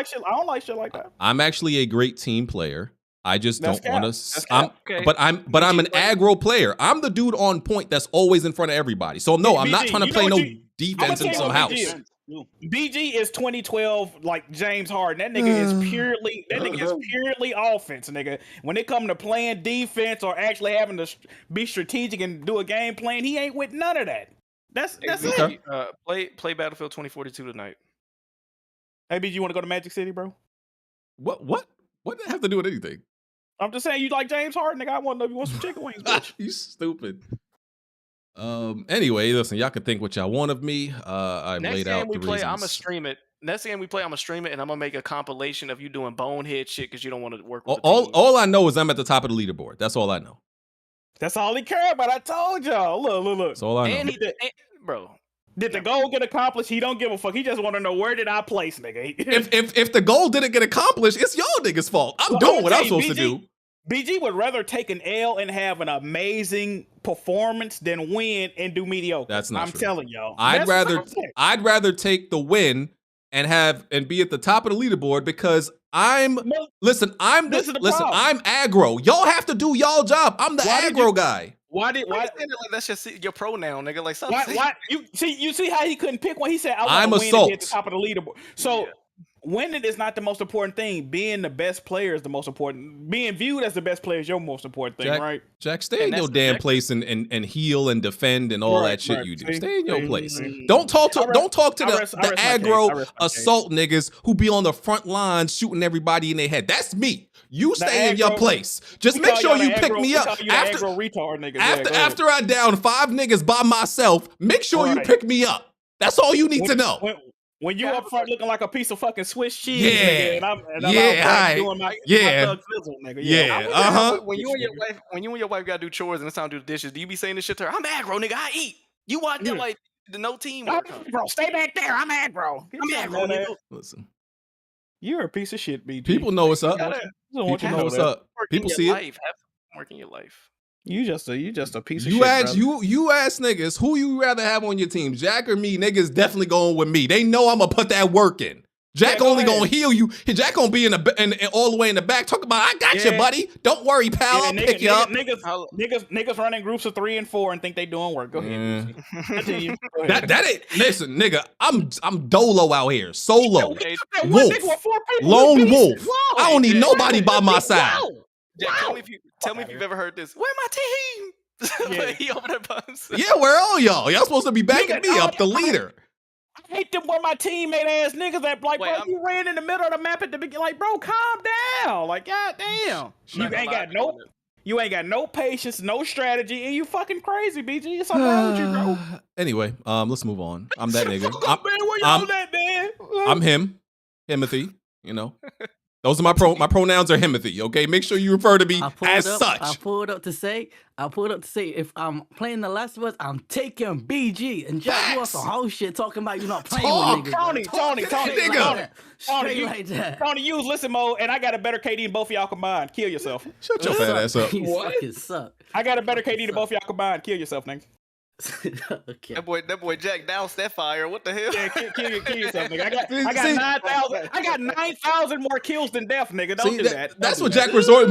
like shit like that. I'm actually a great team player. I just don't want to. But I'm an aggro player. I'm the dude on point that's always in front of everybody. So no, I'm not trying to play no defense in some house. BG is 2012 like James Harden. That nigga is purely offense, nigga. When it come to playing defense or actually having to be strategic and do a game plan, he ain't with none of that. That's it. Play Battlefield 2042 tonight. Hey, BG, you want to go to Magic City, bro? What does that have to do with anything? I'm just saying you like James Harden, nigga. I want to know if you want some chicken wings, bitch. You stupid. Anyway, listen, y'all can think what y'all want of me. I've laid out the reasons. I'm gonna stream it. Next game we play, I'm gonna stream it, and I'm gonna make a compilation of you doing bonehead shit because you don't want to work with all I know is I'm at the top of the leaderboard. That's all I know. That's all he cared about. I told y'all. Look. That's all I know. Bro. Did the goal get accomplished? He don't give a fuck. He just want to know where did I place, nigga. if the goal didn't get accomplished, it's y'all niggas' fault. I'm doing what I'm supposed to do. BG would rather take an L and have an amazing performance than win and do mediocre. That's not I'm true. telling y'all. I'd rather take the win and be at the top of the leaderboard because I'm aggro. Y'all have to do y'all job. I'm the aggro guy. Why that's just your pronoun, nigga? Like something. Why you see how he couldn't pick one? He said I'm win assault at the top of the leaderboard. So winning is not the most important thing. Being the best player is the most important. Being viewed as the best player is your most important thing, right? Jack, stay in your damn place and heal and defend and all that shit you do. Stay in your place. Don't talk to the aggro assault niggas who be on the front lines shooting everybody in their head. That's me. You stay in your place. Just make sure you pick me up after I down 5 niggas by myself. Make sure you pick me up. That's all you need to know. When you up front looking like a piece of fucking Swiss cheese, nigga, and I'm doing my thug fizzle, nigga. When you and your wife gotta do chores and it's time to do the dishes, do you be saying this shit to her? I'm aggro, nigga. I eat. You want that like the no team? Bro, stay back there. I'm aggro. Listen, you're a piece of shit, BG. People know what's up. People know what's up. People see it. Have work in your life. You just a piece of shit. You ask niggas who you rather have on your team, Jack or me. Niggas definitely going with me. They know I'm gonna put that work in. Jack go only ahead. gonna heal you. Jack gonna be in all the way in the back. Talk about, I got you, Yeah. buddy. Don't worry, pal. I'll pick you up. Niggas running groups of 3 and 4 and think they doing work. Go ahead. Continue. Go ahead. That ain't listen, nigga. I'm dolo out here, solo, That one wolf, nigga with 4 people, lone you beast. wolf. Whoa. I don't need nobody by my side. Jack, tell me if you've ever heard this. Where my team? Yeah. He over there by himself. Yeah, where are y'all? Y'all supposed to be backing Nigga, me up, the leader. I hate them where my teammate ass niggas that like, Wait, bro, you ran in the middle of the map at the beginning. Like, bro, calm down. Like, goddamn. You ain't got no patience, no strategy, and you fucking crazy, BG. It's something wrong with you, bro. Anyway, let's move on. I'm that nigga. Man, where y'all at, man? I'm him, Himothy. You know, those are my pronouns are Himothy. Okay, make sure you refer to me as such. I pulled up to say, if I'm playing The Last of Us, I'm taking BG. And Jack, you on some whole shit talking about you not playing with niggas. Tony, nigga. Straight like that. Tony, use listen mode, and I got a better KD than both of y'all combined. Kill yourself. Shut your fat ass up. You fucking suck. I got a better KD than both of y'all combined. Kill yourself, nigga. Okay. That boy Jack doused that fire. What the hell? Yeah, kill yourself, nigga. I got 9,000. I got 9,000 more kills than death, nigga. Don't do that. That's what Jack resorted.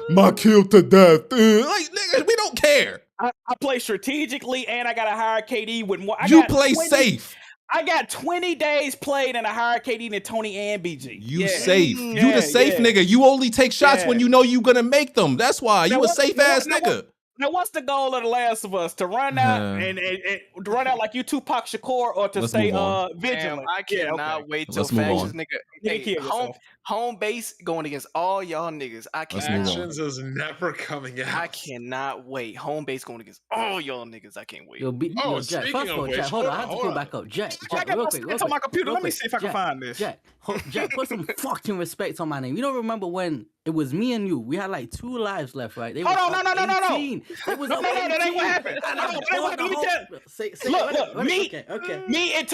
My kill to death. Like nigga, we don't care. I play strategically, and I got a higher KD with more. You play safe. I got 20 days played and a higher KD than Tony and BG. You safe. You the safe nigga. You only take shots when you know you gonna make them. That's why you a safe ass nigga. Now, what's the goal of The Last of Us? To run out and to run out like you Tupac Shakur, or to stay vigilant? Damn, I cannot wait till Let's move Factions, on. nigga. Nigga, kill yourself. Home base going against all y'all niggas. I Let's move on. Factions is never coming out. I cannot wait. Home base going against all y'all niggas. I can't wait. Yo, Jack, speaking first of all, of which, Jack, hold on. I have to pull back up. Jack, I got real my quick. stats on my computer. Let me see if I can Jack, find this. Jack, put some fucking respect on my name. You don't remember when it was me and you? We had like 2 lives left, right? They Hold on, was no. up 18. It was No, up that ain't what 18. happened. Let me tell you. Look, Okay. me and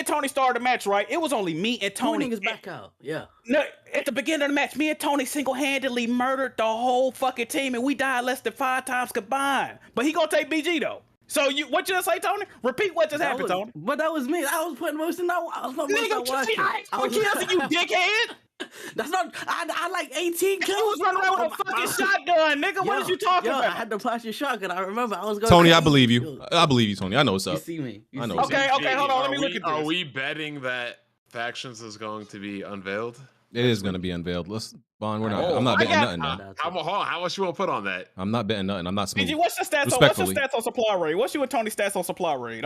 Tony started the match, right? It was only me and Tony. Tony niggas back out. Yeah. No, at the beginning of the match, me and Tony single-handedly murdered the whole fucking team, and we died less than 5 times combined. But he gonna take BG though. So what you just say, Tony? Repeat what just happened, Tony. But that was me. I was putting most in that. I was putting most Nigga, in watching. I was killing you, dickhead. That's not. I like 18 kills. You was running around with a fucking shotgun, nigga. What is you talking about? I had the plastic shotgun. I remember. I was going. Tony, crazy. I believe you. I believe you, Tony. I know what's up. You see me. I know. Okay, hold on. Let me look at this. Are we betting that Factions is going to be unveiled? It is going to be unveiled. Let's, Bond. We're not. I'm not betting nothing. How much you want to put on that? I'm not betting nothing. I'm not smooth. BG, what's your stats on supply rate? What's you and Tony's stats on supply rate?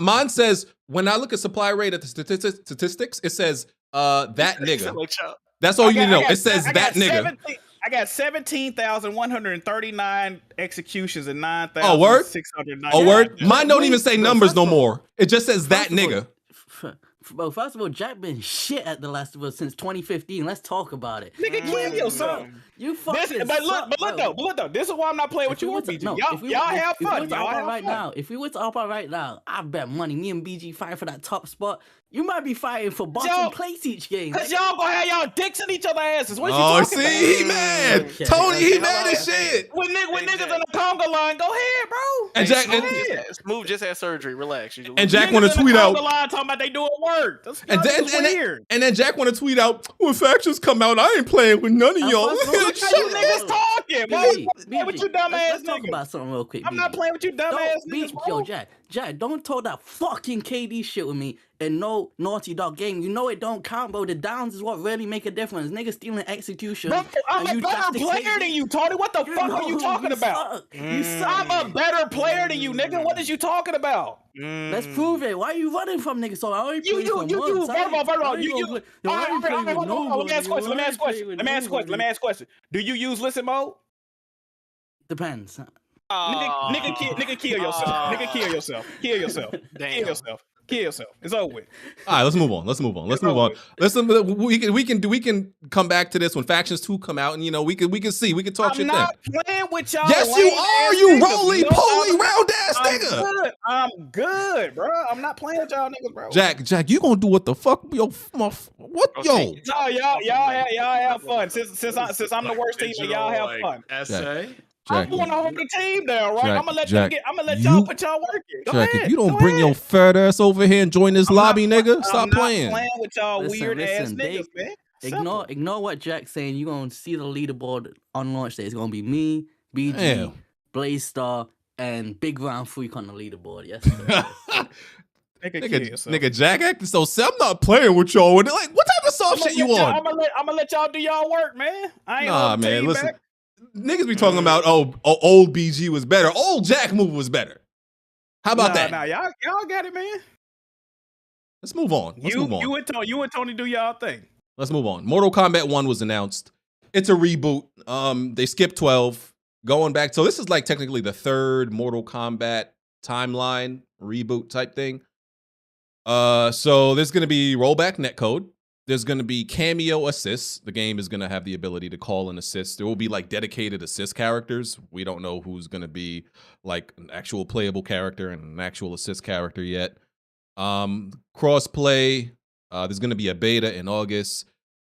Mine says when I look at supply rate at the statistics, it says that nigga. That's all you need to know. It says that nigga. I got 17,139 executions and 9,690. Oh, word? Mine don't even say numbers no more. It just says that nigga. Bro, first of all, Jack been shit at The Last of Us since 2015. Let's talk about it. Nigga, kill yourself. You fucking But look though. This is why I'm not playing with you, BG. Y'all have fun. If we were to up right now, I bet money me and BG fighting for that top spot. You might be fighting for bottom place each game. Cause y'all gonna have y'all dicks in each other's asses. What you talking about? He mad. Okay, Tony, he mad as shit. When niggas in the conga line, go ahead, bro. And Jack, Smooth just had surgery. Relax. And Jack want to tweet out. Line talking about they doing work. And then Jack want to tweet out, when Factions come out, I ain't playing with none of y'all. How you niggas talking? Why with you dumb ass Let's talk about something real quick. I'm not playing with you dumb ass niggas, bro. Yo, Jack, don't talk that fucking KD shit with me and no Naughty Dog game. You know it don't count, bro. The downs is what really make a difference. Niggas stealing execution. Bro, I'm a better player than you, Tony. What the fuck are you talking about? I'm a better player than you, nigga. What is you talking about? Let's prove it. Why are you running from niggas? So I only play for months. Let me ask a question. Do you use listen mode? Depends. Nigga, kill yourself. Nigga, kill yourself. Kill yourself. Kill yourself. Kill yourself. It's over with. All right, let's move on. Listen, we can come back to this when Factions 2 come out, and we can see. We can talk shit then. I'm not playing with y'all. Yes, you are. You roly-poly round ass nigga. I'm good, bro. I'm not playing with y'all niggas, bro. Jack, you gonna do what the fuck? Yo? No, y'all have fun. Since I'm the worst team, y'all have fun. Essay. I'm going to hold the team down, right? I'm gonna let Jack, I'm gonna let y'all put y'all work in. Go Jack, ahead. if you don't Go bring ahead. your fat ass over here and join this lobby, nigga, stop I'm not playing. playing with y'all weird ass niggas, man. Ignore what Jack's saying. You're gonna see the leaderboard on launch day. It's gonna be me, BG, Damn. Blaze Star, and Big Round Freak on the leaderboard. Yes, sir. Nigga, Jack acting so sad. I'm not playing with y'all. Like, what type of soft shit you on? I'm gonna let y'all do y'all work, man. I ain't Nah, holding the man, team listen. back. Niggas be talking about old BG was better. Old Jack move was better. How about that? Nah, y'all got it, man. Let's move on. You and Tony do y'all thing. Let's move on. Mortal Kombat 1 was announced. It's a reboot. They skipped 12. Going back. So this is like technically the third Mortal Kombat timeline reboot type thing. So there's gonna be rollback netcode. There's gonna be cameo assists. The game is gonna have the ability to call an assist. There will be like dedicated assist characters. We don't know who's gonna be like an actual playable character and an actual assist character yet. Crossplay. There's gonna be a beta in August.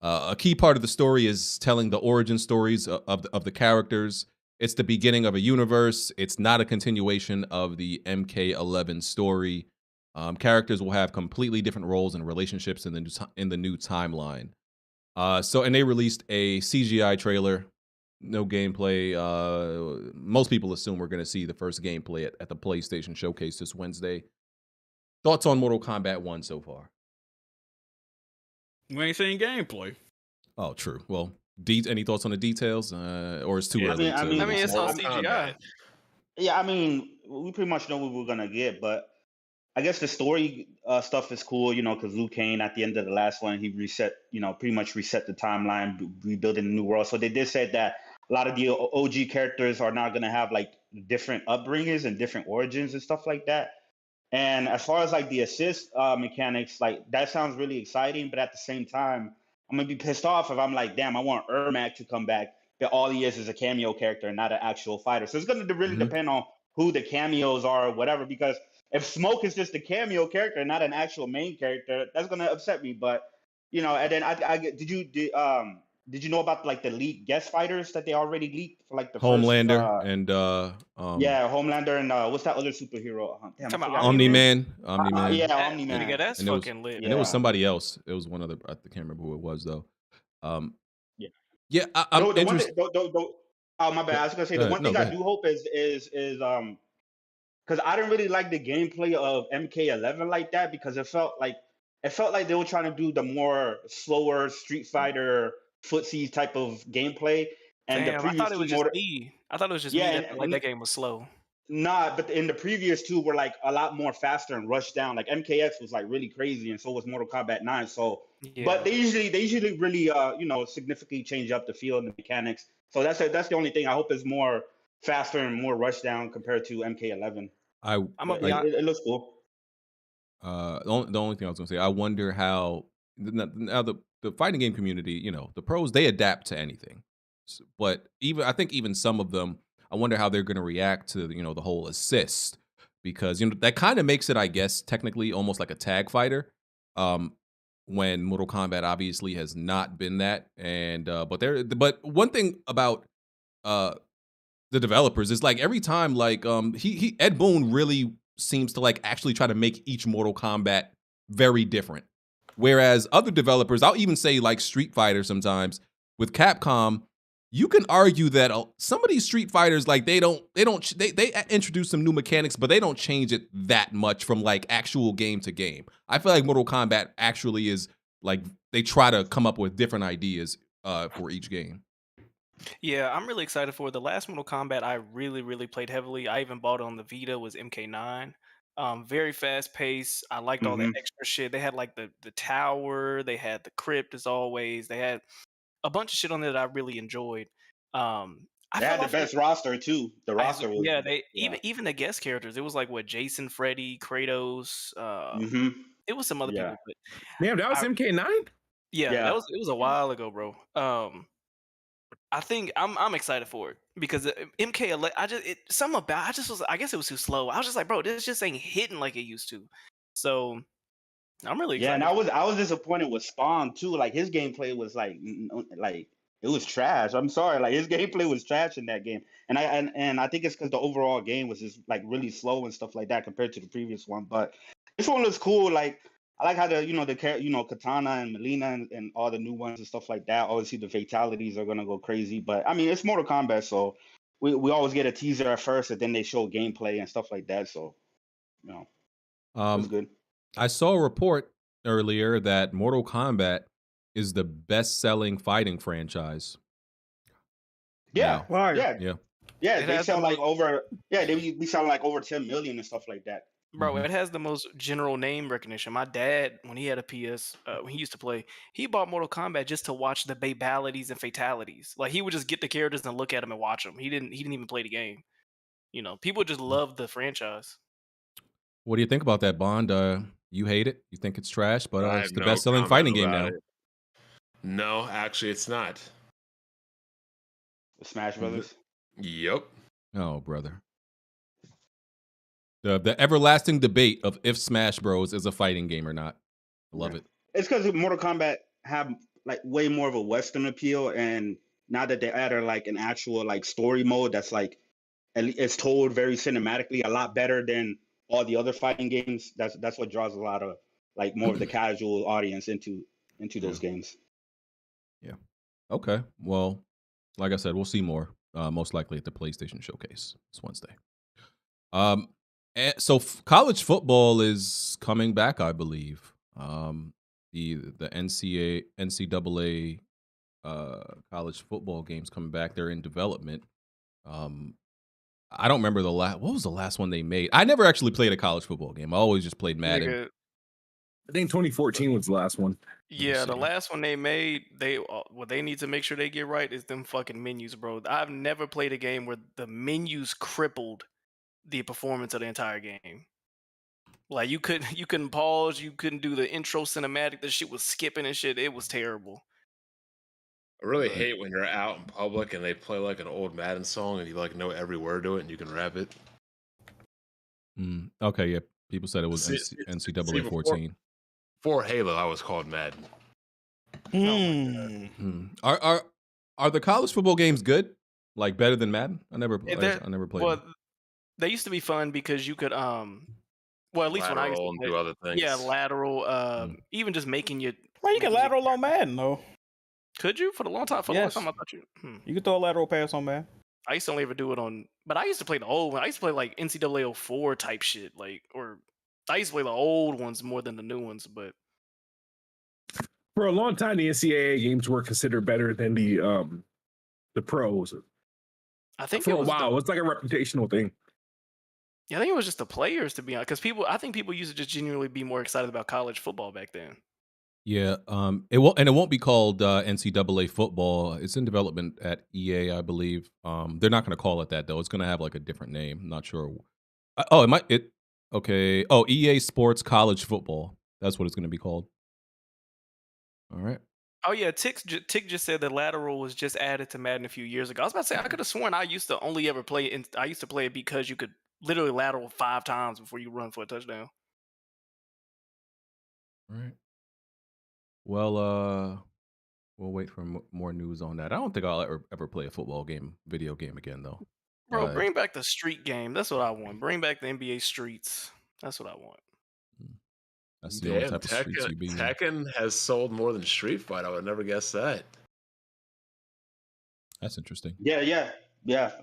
A key part of the story is telling the origin stories of the characters. It's the beginning of a universe. It's not a continuation of the MK11 story. Characters will have completely different roles and relationships in the new timeline. And they released a CGI trailer, no gameplay. Most people assume we're going to see the first gameplay at the PlayStation Showcase this Wednesday. Thoughts on Mortal Kombat 1 so far? We ain't seen gameplay. Oh, true. Well, any thoughts on the details, or it's too early? I mean, it's all CGI. Yeah, I mean, we pretty much know what we're gonna get, but I guess the story stuff is cool, because Liu Kang at the end of the last one, he reset, pretty much reset the timeline, rebuilding a new world. So they did say that a lot of the OG characters are now gonna have like different upbringings and different origins and stuff like that. And as far as like the assist mechanics, like that sounds really exciting, but at the same time, I'm gonna be pissed off if I'm like, damn, I want Ermac to come back, but all he is a cameo character and not an actual fighter. So it's gonna really depend on who the cameos are or whatever, because if Smoke is just a cameo character, not an actual main character, that's gonna upset me. But and then did you know about like the leaked guest fighters that they already leaked for like the Homelander first, and Homelander and what's that other superhero? Damn, I forgot. Omni-Man. Yeah, Omni-Man. Yeah, that's and fucking lit. And it was somebody else. It was one other. I can't remember who it was though. I'm interested. Oh my bad. I was gonna say the one thing I do hope is because I didn't really like the gameplay of MK11 like that, because it felt like they were trying to do the more slower Street Fighter footsie type of gameplay. And Damn, the previous I thought it was just me. I thought it was just me that like that game was slow. Nah, but in the previous two were like a lot more faster and rushed down. Like MKX was like really crazy, and so was Mortal Kombat 9. So, but they usually really significantly change up the feel and the mechanics. So that's the only thing. I hope is more faster and more rushed down compared to MK11. It looks cool. The only thing I was gonna say, I wonder how now the fighting game community, the pros, they adapt to anything, but I think even some of them, I wonder how they're gonna react to the whole assist, because that kind of makes it, I guess, technically almost like a tag fighter. When Mortal Kombat obviously has not been that, and but one thing about the developers is like every time like Ed Boon really seems to like actually try to make each Mortal Kombat very different, whereas other developers, I'll even say like Street Fighter, sometimes with Capcom, you can argue that some of these Street Fighters, like they introduce some new mechanics, but they don't change it that much from like actual game to game. I feel like Mortal Kombat actually is like they try to come up with different ideas for each game. Yeah, I'm really excited for it. The last Mortal Kombat I really, really played heavily. I even bought it on the Vita, was MK9. Very fast paced. I liked all that extra shit. They had like the tower, they had the crypt as always. They had a bunch of shit on there that I really enjoyed. They had the best roster too. The roster was even the guest characters. It was like Jason, Freddy, Kratos. It was some other people. But damn, that was MK9. Yeah, it was a while ago, bro. I think I'm excited for it because MK11. I guess it was too slow. I was just like, bro, this just ain't hitting like it used to. So I'm really excited. Yeah, and I was disappointed with Spawn too. Like his gameplay was like it was trash. I'm sorry, like his gameplay was trash in that game, and I think it's because the overall game was just like really slow and stuff like that compared to the previous one. But this one looks cool. Like I like how the Katana and Melina and all the new ones and stuff like that. Obviously, the fatalities are gonna go crazy, but I mean it's Mortal Kombat, so we always get a teaser at first, and then they show gameplay and stuff like that. So it was good. I saw a report earlier that Mortal Kombat is the best-selling fighting franchise. Yeah, now. yeah. It They has sell the like over. Yeah, they be selling like over 10 million and stuff like that. Bro, it has the most general name recognition. My dad, when he had a PS, when he used to play, he bought Mortal Kombat just to watch the babalities and fatalities. Like he would just get the characters and look at them and watch them. He didn't even play the game. You know, people just love the franchise. What do you think about that, Bond? You hate it? You think it's trash? But I it's have the no best-selling comment fighting game about now. it. No, actually, it's not. Smash Brothers. Yep. Oh, brother. The everlasting debate of if Smash Bros is a fighting game or not. I love it. It's because Mortal Kombat have like way more of a Western appeal, and now that they added like an actual like story mode that's like it's told very cinematically, a lot better than all the other fighting games. That's what draws a lot of like more of the casual audience into those games. Yeah. Okay. Well, like I said, we'll see more. Most likely at the PlayStation Showcase this Wednesday. So college football is coming back, I believe. The NCAA college football games coming back. They're in development. I don't remember what was the last one they made. I never actually played a college football game. I always just played Madden. Nigga, I think 2014 was the last one. yeah, the last one they made, what they need to make sure they get right is them fucking menus, bro. I've never played a game where the menus crippled the performance of the entire game. Like you couldn't pause, you couldn't do the intro cinematic. The shit was skipping and shit. It was terrible. I really hate when you're out in public and they play like an old Madden song and you like know every word to it and you can rap it. Okay, yeah. People said it was NCAA 14. For Halo, I was called Madden. Are the college football games good? Like better than Madden? I never played. Well, they used to be fun because you could well, at least when I used to play, do other things. yeah, lateral, even just making your. Well, you can lateral on Madden though. Could you for the long time? For the long time, I thought you. You could throw a lateral pass on Madden. I used to only ever do it on, but I used to play the old one. I used to play like NCAA 04 type shit, or I used to play the old ones more than the new ones. But for a long time, the NCAA games were considered better than the pros. I think for a while, it's like a reputational thing. Yeah, I think it was just the players, to be honest, because I think people used to just genuinely be more excited about college football back then. Yeah, it won't be called NCAA football. It's in development at EA, I believe. They're not going to call it that though. It's going to have like a different name. I'm not sure. Okay. Oh, EA Sports College Football. That's what it's going to be called. All right. Oh yeah, Tick just said that lateral was just added to Madden a few years ago. I was about to say I could have sworn I used to only ever play it. I used to play it because you could literally lateral 5 times before you run for a touchdown. All right. Well, we'll wait for more news on that. I don't think I'll ever play a video game again, though. Bro, bring back the street game. That's what I want. Bring back the NBA streets. That's what I want. That's the only type of streets you be in. Tekken has sold more than Street Fighter. I would never guess that. That's interesting. Yeah.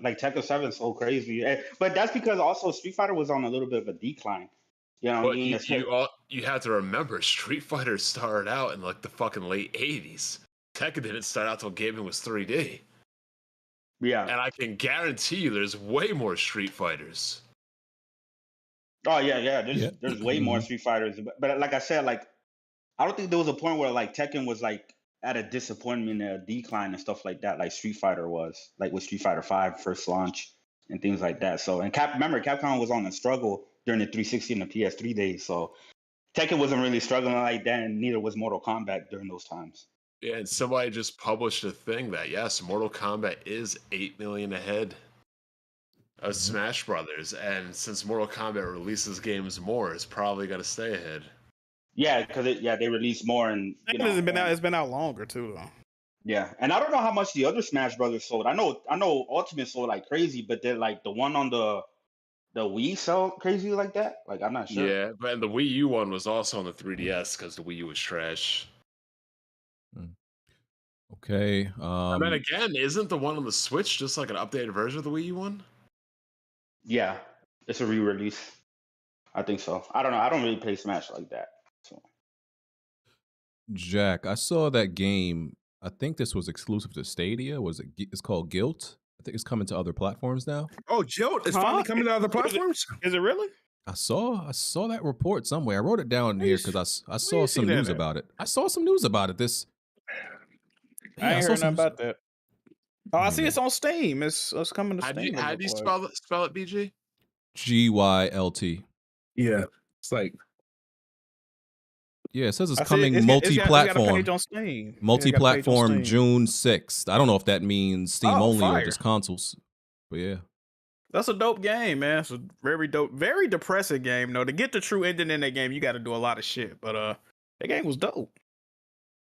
Like Tekken 7 is so crazy, but that's because also Street Fighter was on a little bit of a decline. You know, but you have to remember, Street Fighter started out in like the fucking late 80s. Tekken didn't start out till gaming was 3D. Yeah. And I can guarantee you there's way more Street Fighters. Oh, yeah. There's way more Street Fighters. But like I said, like, I don't think there was a point where like Tekken was like at a disappointment, a decline and stuff like that, like Street Fighter was, like with Street Fighter 5 first launch and things like that. So, and remember, Capcom was on a struggle during the 360 and the PS3 days. So Tekken wasn't really struggling like that, and neither was Mortal Kombat during those times. Yeah, and somebody just published a thing that, yes, Mortal Kombat is 8 million ahead of Smash Brothers. And since Mortal Kombat releases games more, it's probably going to stay ahead. Yeah, because they release more, and it's been out longer too, though. Yeah, and I don't know how much the other Smash Brothers sold. I know Ultimate sold like crazy, but they're like the one on the Wii sell crazy like that. Like I'm not sure. Yeah, but the Wii U one was also on the 3DS because the Wii U was trash. Okay. And then again, isn't the one on the Switch just like an updated version of the Wii U one? Yeah, it's a re-release. I think so. I don't know. I don't really play Smash like that. So. Jack, I saw that game. I think this was exclusive to Stadia. It's called GYLT. I think it's coming to other platforms now. Oh, GYLT is finally coming to other platforms? Is it really? I saw that report somewhere. I wrote it down here because I saw some news about it. I saw some news about it. I ain't heard nothing about that. Oh, I see it's on Steam. It's coming to Steam. How do you spell it, BG? GYLT. Yeah, it's like. Yeah, it says it's coming multi-platform. Multi-platform June 6th. I don't know if that means Steam only or just consoles. But yeah. That's a dope game, man. It's a very dope, very depressing game. To get the true ending in that game, you got to do a lot of shit. But that game was dope.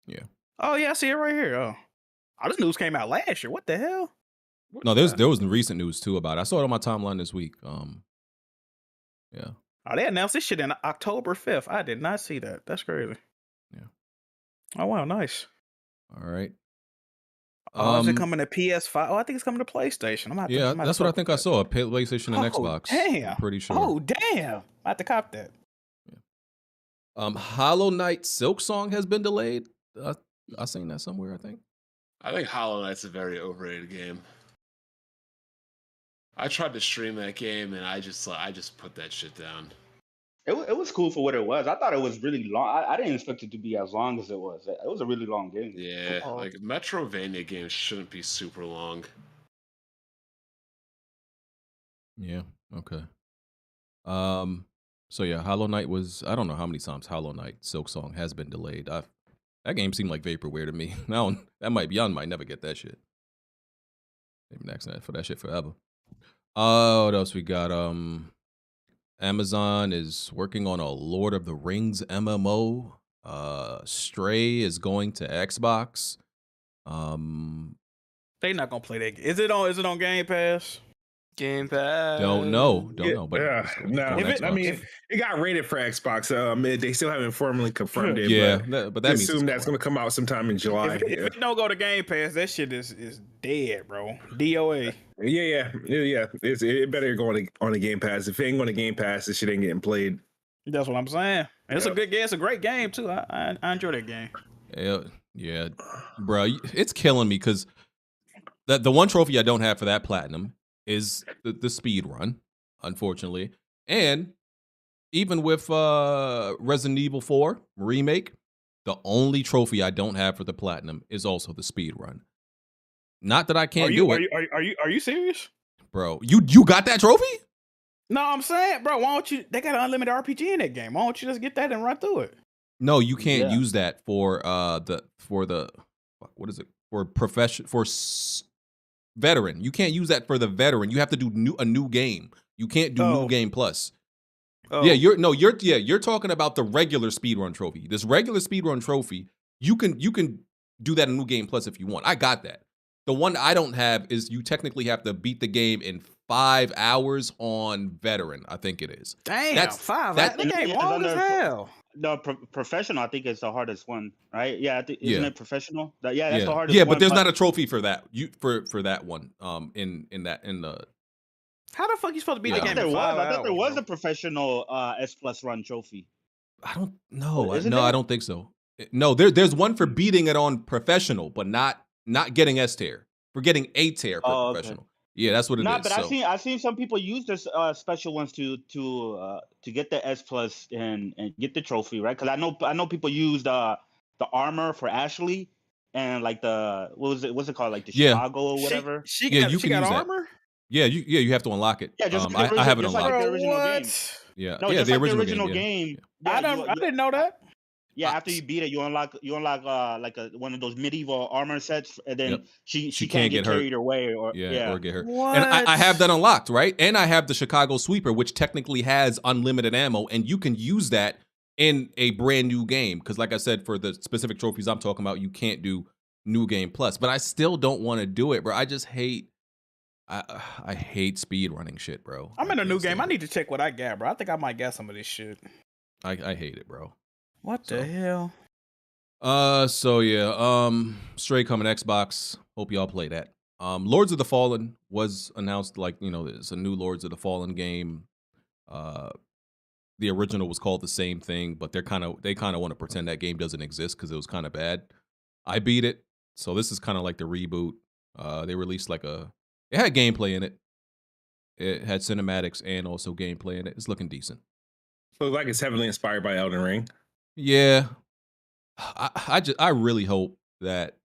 Yeah. Oh yeah, I see it right here. Oh, this news came out last year. What the hell? No, there was recent news too about it. I saw it on my timeline this week. Yeah. Oh, they announced this shit in October 5th. I did not see that. That's crazy. Yeah. Oh wow, nice. All right. Is it coming to PS5? Oh, I think it's coming to PlayStation. That's what I think I saw. PlayStation and Xbox. Damn. I'm pretty sure. Oh damn! I have to cop that. HollowKnight Silksong has been delayed. I seen that somewhere. I think HollowKnight's a very overrated game. I tried to stream that game and I just put that shit down. It was cool for what it was. I thought it was really long. I didn't expect it to be as long as it was. It was a really long game. Yeah, like Metrovania games shouldn't be super long. Yeah. Okay. So yeah, HollowKnight was. I don't know how many times HollowKnight Silksong has been delayed. That game seemed like vaporware to me. Now that might be. I might never get that shit. They've been asking for that shit forever. What else we got? Amazon is working on a Lord of the Rings MMO. Stray is going to Xbox. They not gonna play that game. Is it on Game Pass? Game Pass. Don't know. But it got rated for Xbox. They still haven't formally confirmed it. Yeah, but that means assume that's going to come out sometime in July. If it don't go to Game Pass, that shit is dead, bro. DOA. Yeah. It better go on the Game Pass. If it ain't going to Game Pass, this shit ain't getting played. That's what I'm saying. It's a good game. It's a great game too. I enjoy that game. Yeah, bro, it's killing me because the one trophy I don't have for that platinum is the speed run, unfortunately. And even with Resident Evil 4 remake, the only trophy I don't have for the platinum is also the speed run. Not that I can't do it. Are you serious? Bro, you got that trophy? No, I'm saying, bro, why don't you? They got an unlimited RPG in that game. Why don't you just get that and run through it? No, you can't use that for what is it? For veteran. You can't use that for the veteran. You have to do a new game. You can't do new game plus. Oh. Yeah, you're talking about the regular speedrun trophy. This regular speedrun trophy, you can do that in new game plus if you want. I got that. The one I don't have is you technically have to beat the game in 5 hours on veteran. I think it is. Damn, that's 5 hours. That game long as hell. The professional, I think, is the hardest one, right? Yeah, isn't it professional? That's the hardest. Yeah, one, but there's not a trophy for that. For that one. In the. How the fuck you supposed to beat the game? I thought there was a professional S+ run trophy. I don't know. I don't think so. No, there's one for beating it on professional, but not getting S tier. For getting A tier for professional. Okay. Yeah, that's what it is. But I've seen some people use this special ones to get the S+ and get the trophy, right? Because I know people use the armor for Ashley and like what's it called, like the Chicago or whatever. She got armor. That. Yeah, you have to unlock it. Yeah, just I have it unlocked. Like the original game. Yeah, the original game. Yeah, I didn't know that. Yeah, after you beat it, you unlock like one of those medieval armor sets, and then she can't get carried away or get hurt. What? And I have that unlocked, right? And I have the Chicago Sweeper, which technically has unlimited ammo, and you can use that in a brand new game. Because, like I said, for the specific trophies I'm talking about, you can't do New Game Plus, but I still don't want to do it, bro. I just hate. I hate speed running shit, bro. I'm in a new game. I need to check what I got, bro. I think I might get some of this shit. I hate it, bro. What the hell? So yeah, Stray coming Xbox. Hope y'all play that. Lords of the Fallen was announced, like, you know, there's a new Lords of the Fallen game. The original was called the same thing, but they kind of want to pretend that game doesn't exist because it was kind of bad. I beat it, so this is kind of like the reboot. They released like it had gameplay in it. It had cinematics and also gameplay in it. It's looking decent. So like it's heavily inspired by Elden Ring. Yeah, I really hope that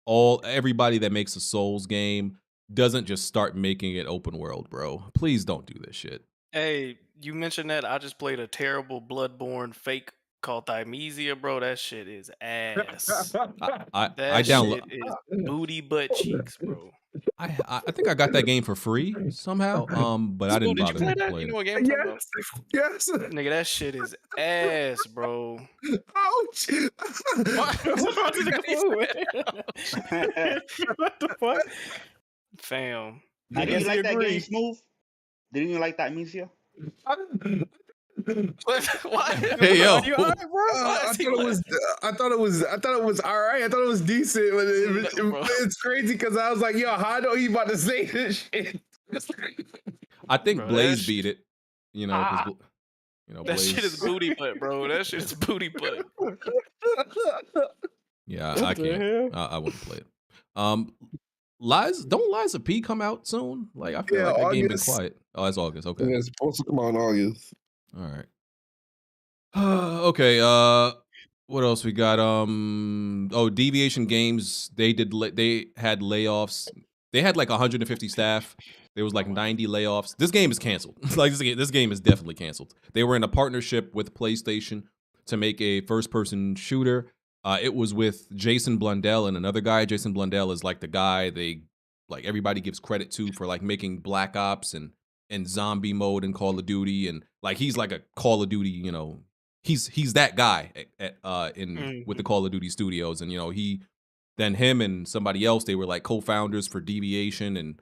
everybody that makes a Souls game doesn't just start making it open world, bro. Please don't do this shit. Hey, you mentioned that. I just played a terrible Bloodborne fake called Thymesia, bro. That shit is ass. I That download. shit is booty butt cheeks, bro. I think I got that game for free somehow. But I didn't Did you bother play to that? play You it. know what game I'm talking about? Yes. Nigga, that shit is ass, bro. Ouch. What? What the fuck? Fam. Didn't you like that game, Smooth? Didn't you like that, Mesia? What? Hey yo, I thought it was all right. I thought it was decent, but it's crazy because I was like, yo, how I know he about to say this shit? I think Bro, Blaze that beat it. You know, 'cause that Blaze. shit is booty butt, bro. That shit is booty butt. Yeah, What I the can't. I wouldn't play it. Don't Liza P come out soon? Like I feel like that game been August. quiet. Oh, that's August. Okay. Yeah, it's supposed to come out in August. All right. Okay. What else we got? Deviation Games. They had layoffs. They had like 150 staff. There was like 90 layoffs. This game is canceled. Like this game is definitely canceled. They were in a partnership with PlayStation to make a first-person shooter. It was with Jason Blundell and another guy. Jason Blundell is like the guy everybody gives credit to for like making Black Ops and zombie mode in Call of Duty, and like he's like a Call of Duty, you know, he's that guy with the Call of Duty studios, and you know him and somebody else, they were like co-founders for Deviation, and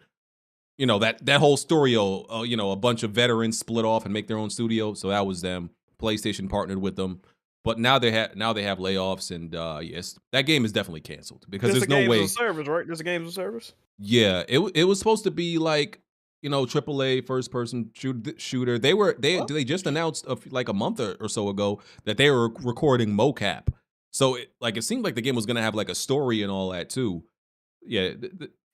you know that whole story, you know, a bunch of veterans split off and make their own studio, so that was them. PlayStation partnered with them, but now they have layoffs, and yes, that game is definitely canceled because there's no way. There's a service, right? There's a games of service. Yeah, it was supposed to be like, you know, AAA first person shooter. They just announced like a month or so ago that they were recording mocap. So it seemed like the game was gonna have like a story and all that too. Yeah,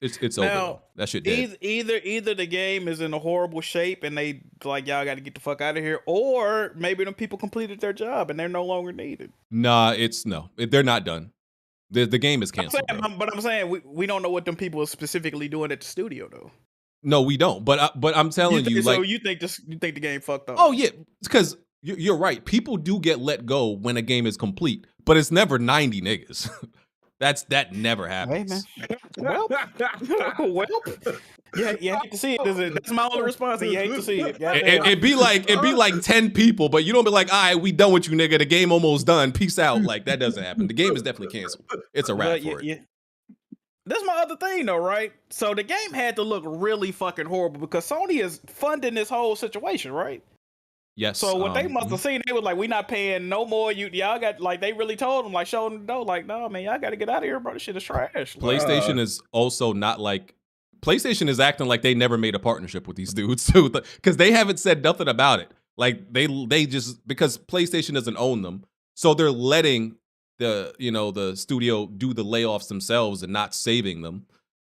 it's over. Now, Though. That shit dead. Either the game is in a horrible shape and they like, y'all got to get the fuck out of here, or maybe them people completed their job and they're no longer needed. Nah, they're not done. The game is canceled. But I'm saying we don't know what them people are specifically doing at the studio though. No, we don't. But I'm telling you, so like, you think the game fucked up? Oh yeah, because you're right. People do get let go when a game is complete, but it's never 90 niggas. That never happens. Hey, man. Well, yeah, you hate to see it. That's my only response. You hate to see it. It'd be like 10 people, but you don't be like, all right, we done with you, nigga. The game almost done. Peace out. Like that doesn't happen. The game is definitely canceled. It's a wrap for it. Yeah. That's my other thing, though, right? So the game had to look really fucking horrible because Sony is funding this whole situation, right? Yes. So what they must have seen, they was like, "We not paying no more. Y'all got like." They really told them, like, showing the door, like, "No, man, y'all got to get out of here, bro. This shit is trash." PlayStation is also not like. PlayStation is acting like they never made a partnership with these dudes too, because they haven't said nothing about it. Like they just, because PlayStation doesn't own them, so they're letting the studio do the layoffs themselves and not saving them.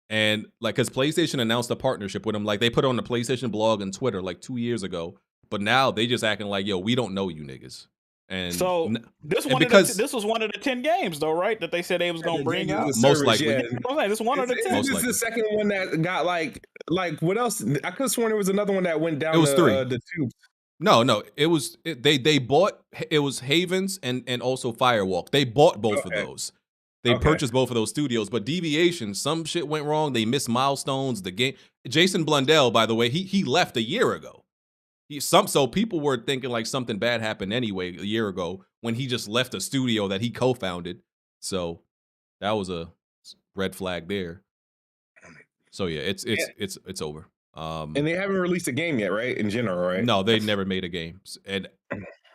And like, because PlayStation announced a partnership with them, like they put on the PlayStation blog and Twitter like 2 years ago, but now they just acting like, yo, we don't know you niggas. And so this was one of the 10 games though, right? That they said they was gonna bring out. Most likely. Yeah. This one of the 10. This is the second one that got like what else? I could have sworn there was another one that went down. It was 3. The tubes. No, they bought, it was Havens and also Firewalk. They bought both of those. They purchased both of those studios, but Deviation, some shit went wrong. They missed milestones. The game, Jason Blundell, by the way, he left a year ago. So people were thinking like something bad happened anyway a year ago when he just left a studio that he co-founded. So That was a red flag there. So yeah, it's over. And they haven't released a game yet, right? In general, right? No, they never made a game, and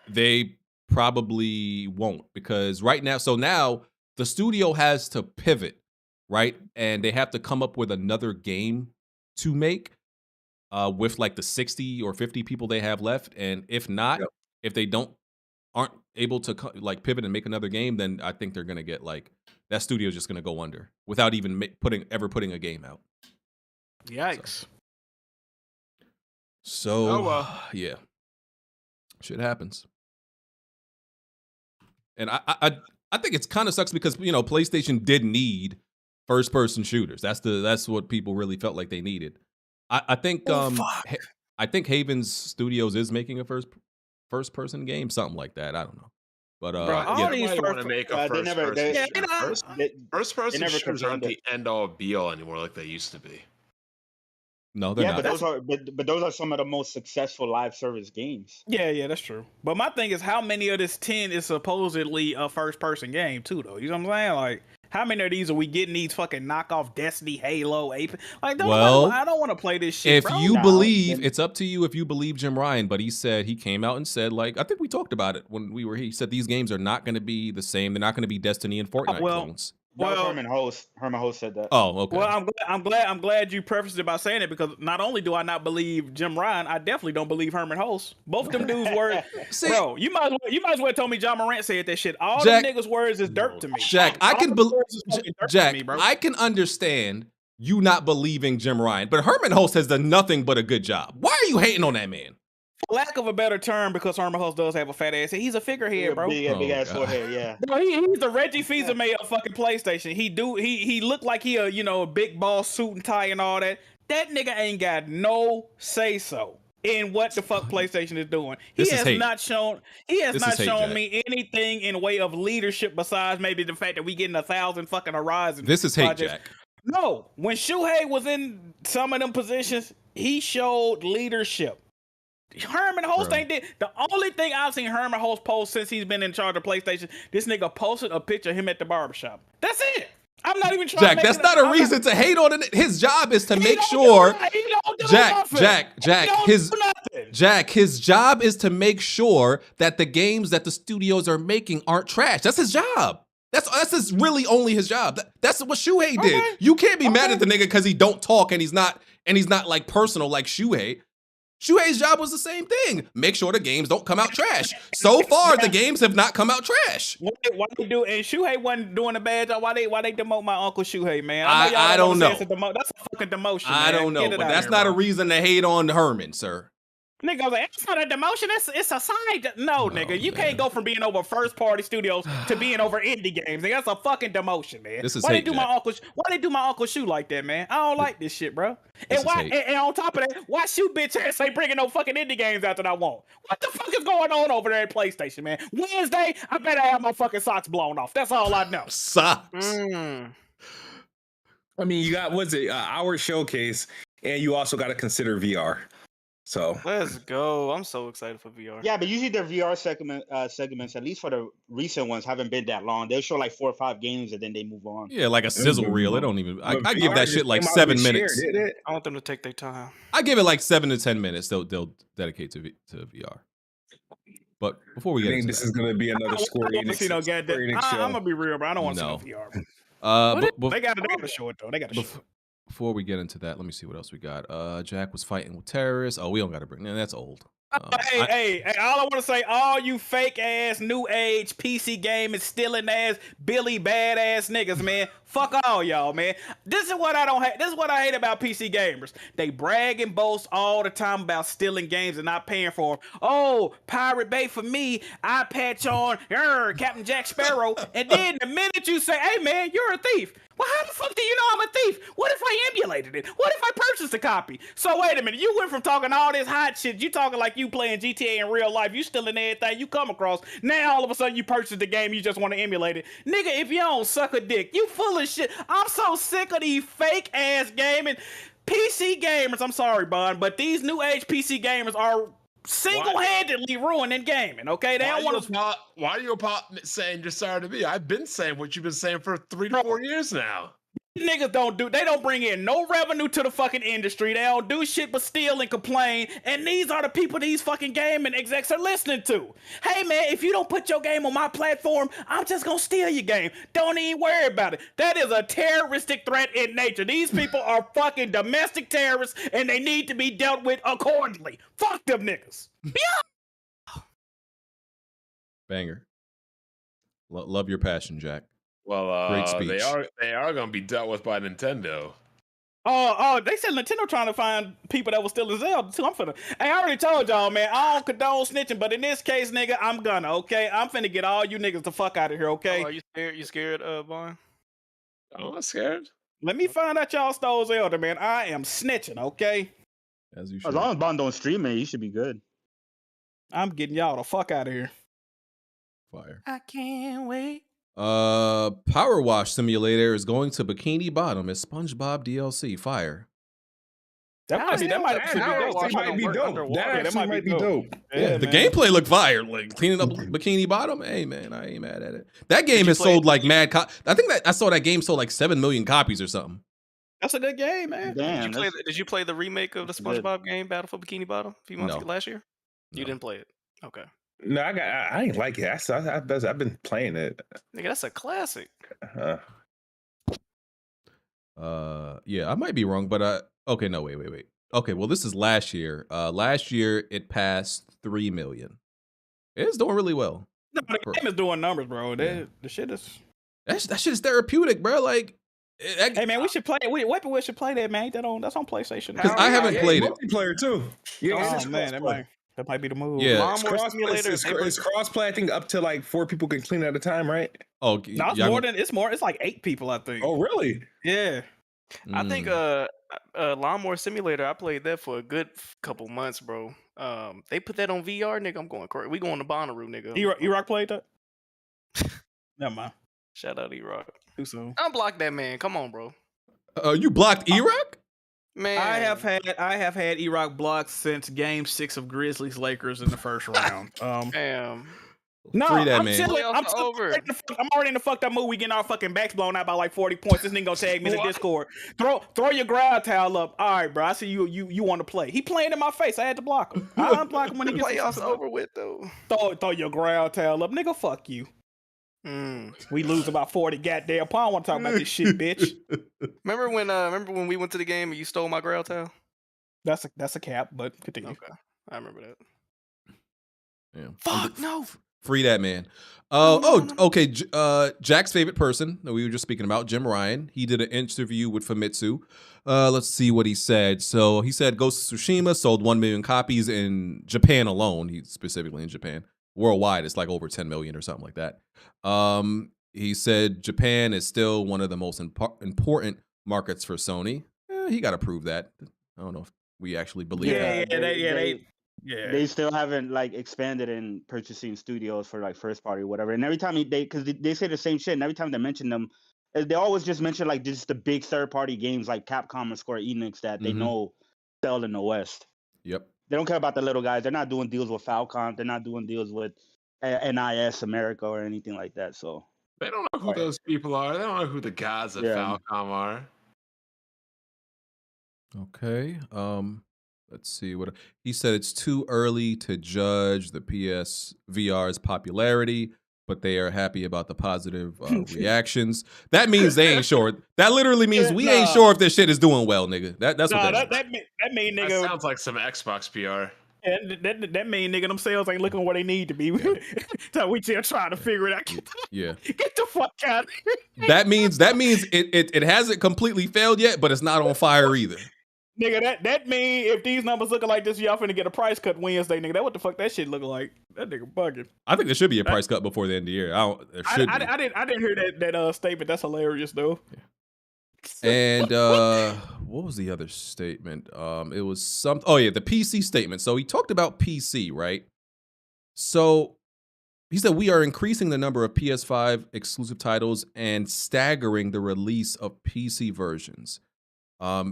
they probably won't, because right now, so now the studio has to pivot, right? And they have to come up with another game to make with like the 60 or 50 people they have left. And if not, if they aren't able to like pivot and make another game, then I think they're gonna get like that studio's just gonna go under without even putting a game out. Yikes. So yeah, shit happens. And I think it's kind of sucks because, you know, PlayStation did need first person shooters. That's what people really felt like they needed. I think I think Haven's Studios is making a first person game, something like that. I don't know. But all these want to make a first person shooters aren't the end all be all anymore like they used to be. No, they're not. But those are some of the most successful live service games. Yeah, that's true. But my thing is, how many of this 10 is supposedly a first person game too, though? You know what I'm saying? Like, how many of these are we getting these fucking knockoff Destiny, Halo, Ape? Like, I don't want to play this shit. If you believe, it's up to you if you believe Jim Ryan. But he came out and said, like, I think we talked about it when we were here. He said these games are not going to be the same. They're not going to be Destiny and Fortnite clones. Herman Host said that. Oh, okay. Well, I'm glad you prefaced it by saying it, because not only do I not believe Jim Ryan, I definitely don't believe Herman Host. Both of them dudes' words, bro. You might as well tell me John Morant said that shit. All them niggas' words is dirt to me. Jack, I can understand you not believing Jim Ryan, but Herman Host has done nothing but a good job. Why are you hating on that man? For lack of a better term, because Herman Host does have a fat ass. He's a figurehead, bro. Big ass forehead, yeah. Bro, he's the Reggie Fils-Aimé of fucking PlayStation. He looked like he a big boss suit and tie and all that. That nigga ain't got no say so in what the fuck PlayStation is doing. He has not shown me anything in way of leadership besides maybe the fact that we getting 1,000 fucking Horizon. This is hate, Jack. No, when Shuhei was in some of them positions, he showed leadership. Herman Host ain't did. The only thing I've seen Herman Host post since he's been in charge of PlayStation, this nigga posted a picture of him at the barbershop. That's it. I'm not even trying Jack, that's not a reason to hate on it. His job is to make sure his job is to make sure that the games that the studios are making aren't trash. That's his job. That's really only his job. That's what Shuhei did. You can't be mad at the nigga because he don't talk and he's not like personal like Shuhei. Shuhei's job was the same thing. Make sure the games don't come out trash. So far, the games have not come out trash. Why they do? And Shuhei wasn't doing a bad job. Why they demote my uncle Shuhei, man? I don't know. That's a fucking demotion. I don't know, but that's not a reason to hate on Herman, sir. Nigga was like, it's not a demotion, it's a side. No, nigga, you can't go from being over first party studios to being over indie games. Nigga, that's a fucking demotion, man. This is why hate, they do my uncle Shoe like that, man? I don't like this shit, bro. And on top of that, why Shoe bitch ass ain't bringing no fucking indie games out that I want? What the fuck is going on over there at PlayStation, man? Wednesday, I better have my fucking socks blown off. That's all I know. Socks. I mean, you got our showcase, and you also got to consider VR. So let's go. I'm so excited for VR. Yeah, but usually their VR segments, at least for the recent ones, haven't been that long. They'll show like 4 or 5 games and then they move on. Yeah, like a sizzle reel. It don't even. I give that shit like 7 minutes. I want them to take their time. I give it like 7 to 10 minutes. They'll dedicate to VR. But before we get into this is going to be another Square Enix show. I'm gonna be real, bro. I don't want to see no VR. They got to show it though. They got to show it. Before we get into that, let me see what else we got. Jack was fighting with terrorists. Oh, we don't got to bring. That's old. Hey, all I want to say, all you fake ass new age PC gaming stealing ass Billy badass niggas, man. Fuck all y'all, man. This is what I don't hate. This is what I hate about PC gamers. They brag and boast all the time about stealing games and not paying for them. Oh, Pirate Bay for me. I patch on Captain Jack Sparrow, and then the minute you say, "Hey, man, you're a thief." Well, how the fuck do you know I'm a thief? What if I emulated it? What if I purchased a copy? So wait a minute, you went from talking all this hot shit, you talking like you playing GTA in real life, you stealing everything you come across. Now all of a sudden you purchase the game, you just want to emulate it. Nigga, if you don't suck a dick, you full of shit. I'm so sick of these fake ass gaming PC gamers. I'm sorry, Bond, but these new age PC gamers are single-handedly ruining gaming. Okay, they don't want to. Why are you saying you're sorry to me? I've been saying what you've been saying for 3 to 4 years now. Niggas they don't bring in no revenue to the fucking industry. They don't do shit but steal and complain. And these are the people these fucking gaming execs are listening to. Hey man, if you don't put your game on my platform, I'm just gonna steal your game. Don't even worry about it. That is a terroristic threat in nature. These people are fucking domestic terrorists and they need to be dealt with accordingly. Fuck them niggas. Banger. Love your passion, Jack. Well, great speech. They are going to be dealt with by Nintendo. Oh, they said Nintendo trying to find people that was still in Zelda too. I already told y'all, man, I don't condone snitching, but in this case, nigga, I'm gonna, okay? I'm finna get all you niggas the fuck out of here, okay? Are you scared? You scared, Vaughn? I'm not scared. Let me find out y'all stole Zelda, man. I am snitching, okay? As you should. As long as Bond don't stream it, you should be good. I'm getting y'all the fuck out of here. Fire. I can't wait. Powerwash Simulator is going to Bikini Bottom as SpongeBob DLC. Fire. That might be dope. That actually might be dope. Yeah, the gameplay looked fire. Like cleaning up Bikini Bottom. Hey man, I ain't mad at it. That game has sold like mad. I think that I saw that game sold like 7 million copies or something. That's a good game, man. Damn, Did you play the remake of the SpongeBob game, Battle for Bikini Bottom, a few months ago last year? You didn't play it. Okay. No, I ain't like it. I've been playing it. Nigga, that's a classic. Yeah, I might be wrong, but okay, no, wait. Okay, well, this is last year. Last year it passed 3 million. It's doing really well. No, the game is doing numbers, bro. The shit is that shit is therapeutic, bro. Like, hey man, we should play it. We should play that, man. That's on PlayStation. Because I haven't played it. Multiplayer too. Yeah, oh man, that might be the move. Yeah, it's cross-play. I think up to like 4 people can clean at a time, right? Oh, no, it's more. It's like 8 people, I think. Oh, really? Yeah. I think Lawnmower Simulator, I played that for a good couple months, bro. They put that on VR, nigga. I'm going crazy. We going to Bonnaroo, nigga. E-Rock played that? Never mind. Shout out E-Rock. Too soon. Unblock that man. Come on, bro. You blocked E-Rock? Man, I have had E-Rock blocked since Game 6 of Grizzlies Lakers in the first round. Damn. No, Free that I'm man. chilling. I'm already in the fucked up mood. We getting our fucking backs blown out by like 40 points. This nigga gonna tag me in the Discord. Throw your ground towel up. All right, bro. I see you want to play. He playing in my face. I had to block him. I unblock him when he gets playoffs over with though. Throw your ground towel up, nigga. Fuck you. We lose about 40 goddamn points. I don't want to talk about this shit, bitch. Remember when we went to the game and you stole my ground towel? That's a cap, but continue. Okay, I remember that. Yeah. Fuck no. Free that man. Okay. Jack's favorite person that we were just speaking about, Jim Ryan. He did an interview with Famitsu. Let's see what he said. So he said Ghost of Tsushima sold 1 million copies in Japan alone. He's specifically in Japan. Worldwide, it's like over 10 million or something like that. He said Japan is still one of the most important markets for Sony. He got to prove that. I don't know if we actually believe that. They still haven't like expanded in purchasing studios for like first party or whatever. And every time because they say the same shit, and every time they mention them, they always just mention like just the big third party games like Capcom or Square Enix that they know sell in the West. Yep. They don't care about the little guys. They're not doing deals with Falcon. They're not doing deals with NIS America or anything like that. So they don't know who those people are. They don't know who the guys at Falcom are. Okay. Let's see what he said. It's too early to judge the PSVR's popularity, but they are happy about the positive reactions. That means they ain't sure. That literally means we ain't sure if this shit is doing well, nigga. That's what that means. That mean nigga. That sounds like some Xbox PR. And that mean nigga, them sales ain't looking where they need to be. So we still trying to figure it out. Get the fuck out of here. That means it hasn't completely failed yet, but it's not on fire either. Nigga, that mean if these numbers looking like this, y'all finna get a price cut Wednesday, nigga. That what the fuck that shit look like? That nigga bugging. I think there should be a price cut before the end of the year. I didn't hear that statement. That's hilarious though. And what was the other statement? It was the PC statement. So he talked about PC, right? So he said we are increasing the number of PS5 exclusive titles and staggering the release of PC versions.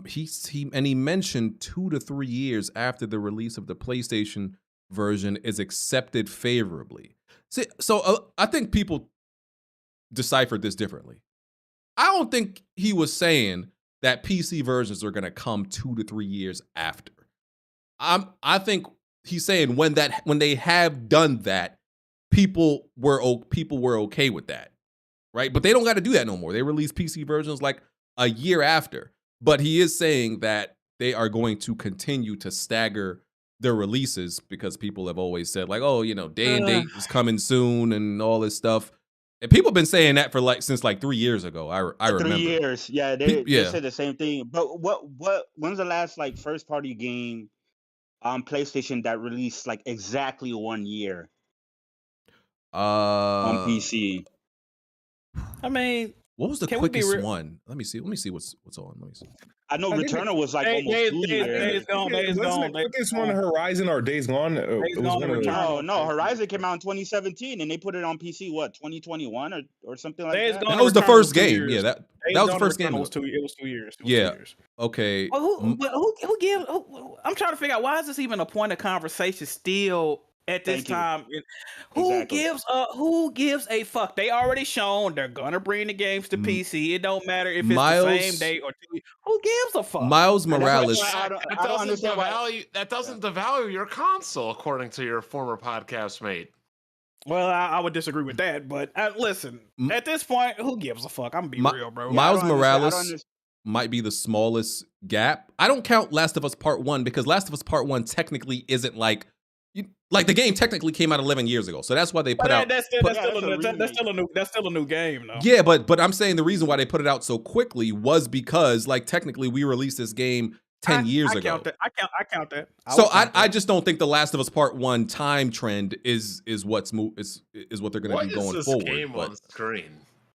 He mentioned 2 to 3 years after the release of the PlayStation version is accepted favorably. See, so I think people deciphered this differently. I don't think he was saying that PC versions are going to come 2 to 3 years after. I think he's saying when they have done that, people were okay with that, right? But they don't got to do that no more. They release PC versions like a year after. But he is saying that they are going to continue to stagger their releases because people have always said like, oh, day and date is coming soon and all this stuff. And people have been saying that for since 3 years ago. I remember 3 years. Yeah, they said the same thing. But when's the last first party game on PlayStation that released exactly 1 year on PC? I mean, what was the quickest one? Let me see what's on. Let me see. I know Returnal was almost 2 years. Days Gone. The quickest one, Horizon or Days Gone? No, Horizon came out in 2017 and they put it on PC 2021 or something like that. That was the first game. Yeah, that was the first game. It was 2 years. Yeah. Okay. Who gives? I'm trying to figure out why is this even a point of conversation still at this time? Who gives a fuck? They already shown they're gonna bring the games to PC. It don't matter if it's the same day or 2 years. Who gives a fuck? Miles Morales. That doesn't devalue your console, according to your former podcast mate. Well, I would disagree with that, but listen, at this point, who gives a fuck? I'm gonna be real, bro. Miles Morales might be the smallest gap. I don't count Last of Us Part 1 because Last of Us Part 1 technically isn't the game technically came out 11 years ago, so that's why they put out. That's still a new game, though. Yeah, but I'm saying the reason why they put it out so quickly was because technically we released this game 10 years ago. I count that. I just don't think the Last of Us Part 1 time trend is what they're going to be going forward. What is this game on screen?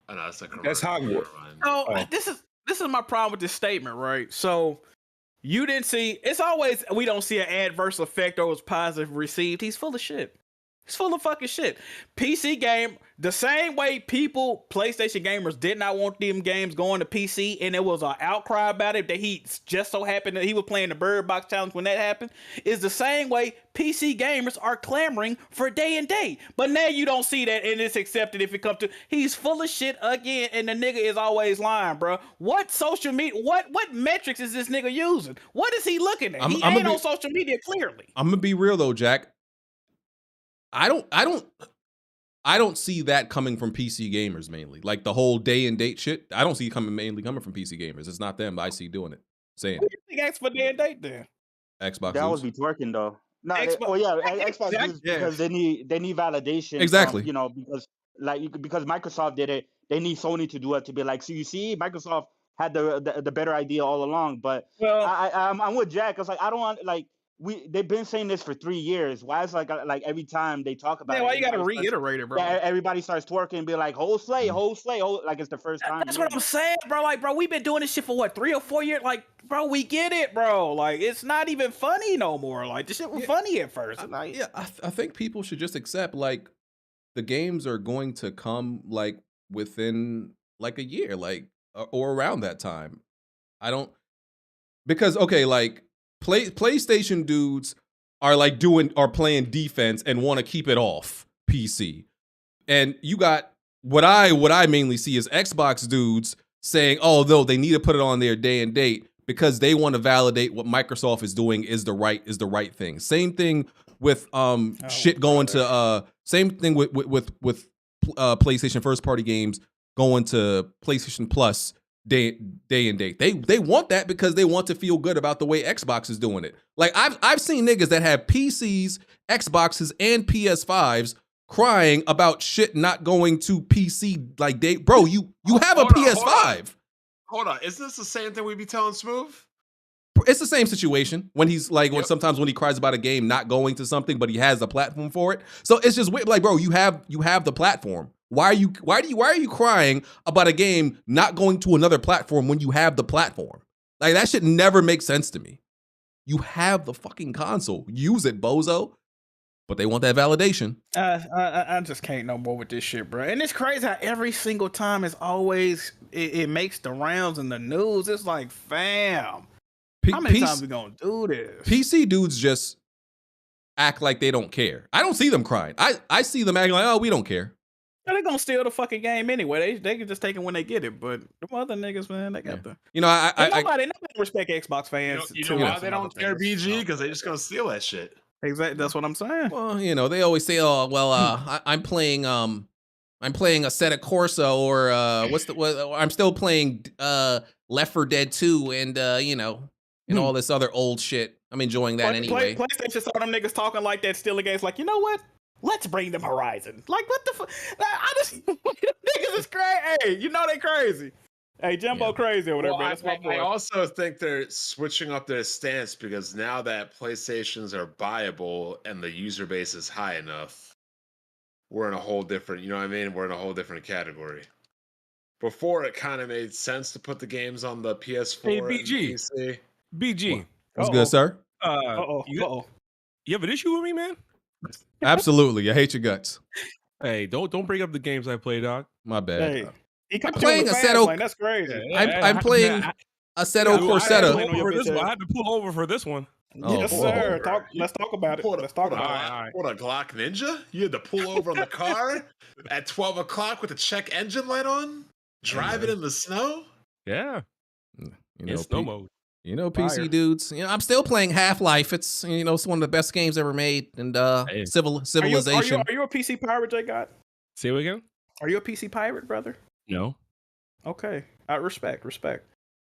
Oh, no, that's Hogwarts. This is my problem with this statement, right? So. You didn't see. It's always we don't see an adverse effect or was positive received. He's full of shit. He's full of fucking shit. PC game the same way PlayStation gamers did not want them games going to PC, and there was an outcry about it that he just so happened that he was playing the Bird Box Challenge when that happened. Is the same way PC gamers are clamoring for day and date. But now you don't see that, and it's accepted if it comes to. He's full of shit again, and the nigga is always lying, bro. What social media? What metrics is this nigga using? What is he looking at? He ain't on social media clearly. I'm gonna be real though, Jack. I don't see that coming from PC gamers mainly. Like the whole day and date shit. I don't see it mainly coming from PC gamers. It's not them I see doing it. Saying Who do you think asks for day and date then? Xbox. That would be twerking though. No, Xbox because they need validation. Exactly. Because Microsoft did it, they need Sony to do it to be like, so you see, Microsoft had the better idea all along. But I'm with Jack. It's I don't want they've been saying this for 3 years. Why is every time they talk about it? Why you gotta reiterate it, bro? Everybody starts twerking and be like, whole slay, like it's the first time. That's what I'm saying, bro. Bro, we've been doing this shit for what, 3 or 4 years? Bro, we get it, bro. It's not even funny no more. This shit was funny at first. I think people should just accept the games are going to come within a year, or around that time. I don't because PlayStation dudes are playing defense and want to keep it off PC. And you got what I mainly see is Xbox dudes saying, oh, no, they need to put it on their day and date because they want to validate what Microsoft is doing is the right thing. Same thing with shit going to same thing with PlayStation first party games going to PlayStation Plus day and date. They want that because they want to feel good about the way Xbox is doing it. I've seen niggas that have PCs, Xboxes, and PS5s crying about shit not going to PC. Bro, you have a PS5. Hold on. Is this the same thing we be telling Smooth? It's the same situation when he's sometimes when he cries about a game not going to something, but he has a platform for it. So it's just weird. Bro, you have the platform. Why are you crying about a game not going to another platform when you have the platform? That shit never makes sense to me. You have the fucking console. Use it, bozo. But they want that validation. I just can't no more with this shit, bro. And it's crazy how every single time it's always it makes the rounds in the news. It's fam. How many times we gonna do this? PC dudes just act like they don't care. I don't see them crying. I see them acting like, oh, we don't care. They're gonna steal the fucking game anyway. They can just take it when they get it. But the other niggas, man, they got the. You know, nobody respect Xbox fans. You know why they don't care, BG? Because they just gonna steal that shit. Exactly. That's what I'm saying. Well, you know, they always say, oh, well, I'm playing a set of Corsa or I'm still playing Left 4 Dead 2 and you know, and all this other old shit. I'm enjoying that anyway. PlayStation saw them niggas talking like that, stealing games. Like, you know what? Let's bring them Horizon. Like, what the fuck? I just niggas is crazy. Hey, you know they crazy. Hey, Jumbo crazy or whatever. Well, That's my boy. I also think they're switching up their stance because now that PlayStations are buyable and the user base is high enough, we're in a whole different, you know what I mean? We're in a whole different category. Before, it kind of made sense to put the games on the PS4 Hey, and BG. PC. BG. What's good, sir? You have an issue with me, man? Absolutely. I hate your guts. Hey, don't bring up the games I play, dog. My bad. Hey, I'm playing Assetto. That's crazy. I'm playing Assetto Corsetta. I had to pull over for this one. Yes, sir. Let's talk about it. Let's talk about it. What, a Glock Ninja? You had to pull over on the car at 12 o'clock with the check engine light on? Drive it in the snow? Yeah. You know, in snow mode. You know, PC dudes. You know, I'm still playing Half-Life. It's, you know, it's one of the best games ever made. And Civilization. Are you a PC pirate, J God? Say it again? Are you a PC pirate, brother? No. Okay. Respect.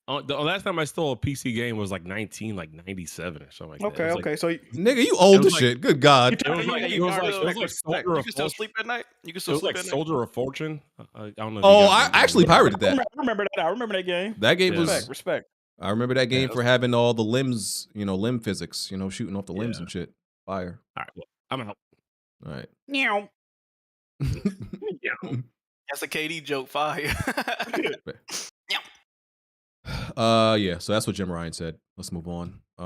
The last time I stole a PC game was like 97 or something like that. Okay. So nigga, you old as shit. Good God. It was like Soldier You of can still sleep at night. You can It still was sleep like at night. Soldier of Fortune. I don't know. Oh, I actually pirated that. I remember that. I remember that game. That game was respect. I remember that game for having all the limbs, you know, limb physics, you know, shooting off the limbs and shit. Fire. All right, well, I'm out. All right. Meow. That's a KD joke. Fire. Yeah, so that's what Jim Ryan said. Let's move on. I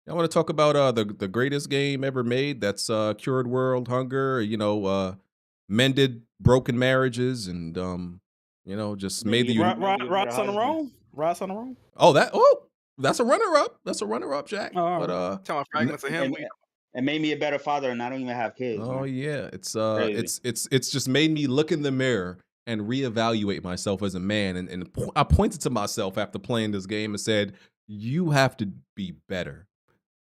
want to talk about the greatest game ever made. That's cured world hunger, you know, mended broken marriages and you know, just made the Ross on the roll. Ross on the roll. Oh, that's a runner up. That's a runner up, Jack. But tell my fragments of him. It made me a better father, and I don't even have kids. Oh man. yeah, it's Crazy. it's just made me look in the mirror and reevaluate myself as a man. And I pointed to myself after playing this game and said, "You have to be better.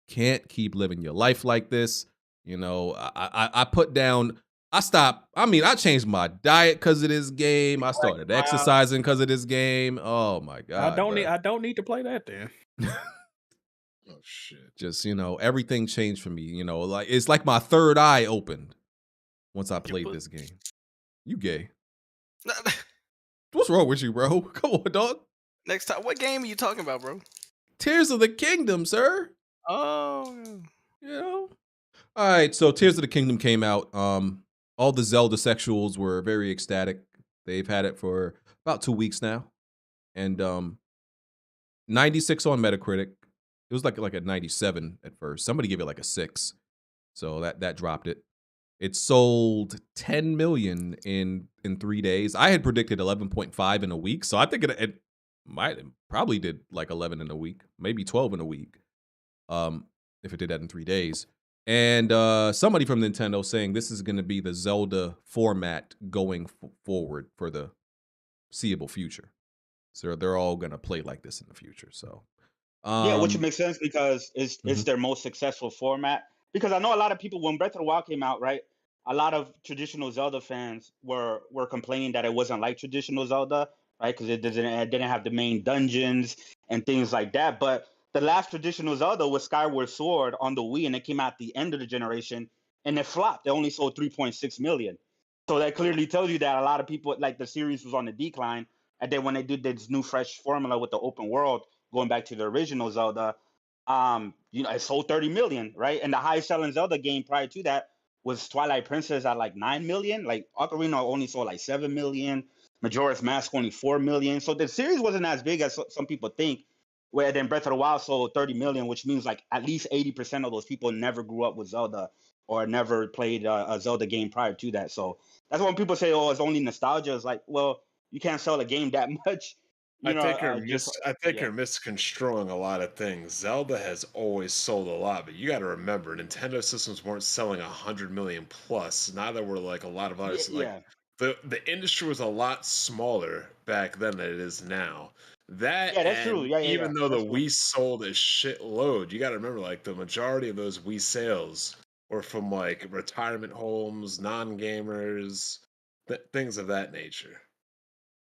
Can't keep living your life like this." You know, I put down. I stopped. I mean, I changed my diet because of this game. I started exercising because of this game. Oh my god! I don't need to play that then. Oh shit! Just, you know, everything changed for me. You know, like it's like my third eye opened once I played this game. You gay? What's wrong with you, bro? Come on, dog. Next time, what game are you talking about, bro? Tears of the Kingdom, sir. Oh, you know. All right, so Tears of the Kingdom came out. All the Zelda sexuals were very ecstatic. They've had it for about 2 weeks now, and 96 on Metacritic. It was like a 97 at first. Somebody gave it like a 6, so that dropped it. It sold 10 million in 3 days. I had predicted 11.5 in a week, so I think it probably did like 11 in a week, maybe 12 in a week, if it did that in 3 days. And somebody from Nintendo saying this is going to be the Zelda format going forward for the seeable future. So they're all going to play like this in the future. So yeah, which makes sense because it's their most successful format. Because I know a lot of people, when Breath of the Wild came out, right? A lot of traditional Zelda fans were complaining that it wasn't like traditional Zelda, right? Because it didn't have the main dungeons and things like that. But the last traditional Zelda was Skyward Sword on the Wii, and it came out at the end of the generation, and it flopped. It only sold 3.6 million. So that clearly tells you that a lot of people, like, the series was on the decline. And then when they did this new fresh formula with the open world, going back to the original Zelda, you know, it sold 30 million, right? And the highest selling Zelda game prior to that was Twilight Princess at like 9 million. Like Ocarina only sold like 7 million. Majora's Mask only 4 million. So the series wasn't as big as some people think. Where then Breath of the Wild sold 30 million, which means like at least 80% of those people never grew up with Zelda or never played a Zelda game prior to that. So that's when people say, oh, it's only nostalgia. It's like, well, you can't sell a game that much you know, I think you're misconstruing a lot of things. Zelda has always sold a lot, but you got to remember, Nintendo systems weren't selling 100 million plus. Neither were like a lot of others. Like the industry was a lot smaller back then than it is now. That that's true. and Yeah, even though that's the true. Wii sold a shitload, you got to remember like the majority of those Wii sales were from like retirement homes, non-gamers, things of that nature.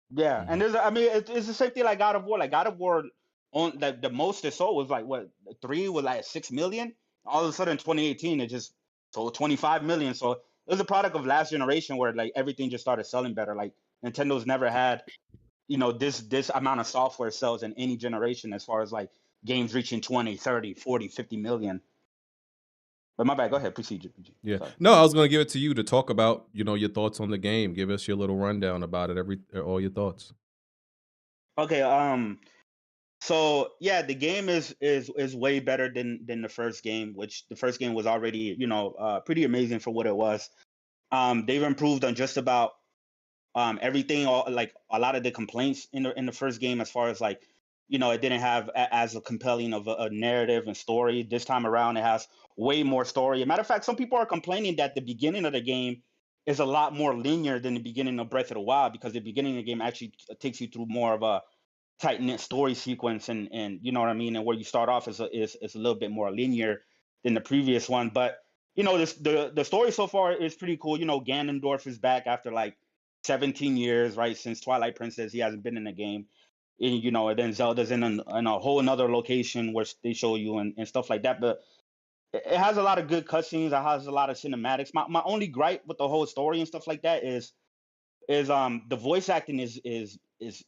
Yeah, and there's, I mean, it's the same thing like God of War. Like God of War, on the most it sold was like what 3 was like 6 million. All of a sudden, 2018 it just sold 25 million. So it was a product of last generation where like everything just started selling better. Like Nintendo's never had, you know, this amount of software sales in any generation as far as like games reaching 20, 30, 40, 50 million. But my bad, go ahead, proceed. Yeah. Sorry. No, I was gonna give it to you to talk about, you know, your thoughts on the game. Give us your little rundown about it. All your thoughts. Okay. So yeah, the game is way better than the first game, which the first game was already, you know, pretty amazing for what it was. They've improved on just about everything. All, like a lot of the complaints in the first game, as far as like, you know, it didn't have as a compelling of a narrative and story. This time around, it has way more story. As a matter of fact, some people are complaining that the beginning of the game is a lot more linear than the beginning of Breath of the Wild, because the beginning of the game actually takes you through more of a tight knit story sequence, and you know what I mean, and where you start off is a little bit more linear than the previous one. But you know, the story so far is pretty cool. You know, Ganondorf is back after like 17 years, right, since Twilight Princess. He hasn't been in the game. And, you know, and then Zelda's in a whole another location where they show you and stuff like that. But it has a lot of good cutscenes. It has a lot of cinematics. My only gripe with the whole story and stuff like that is the voice acting is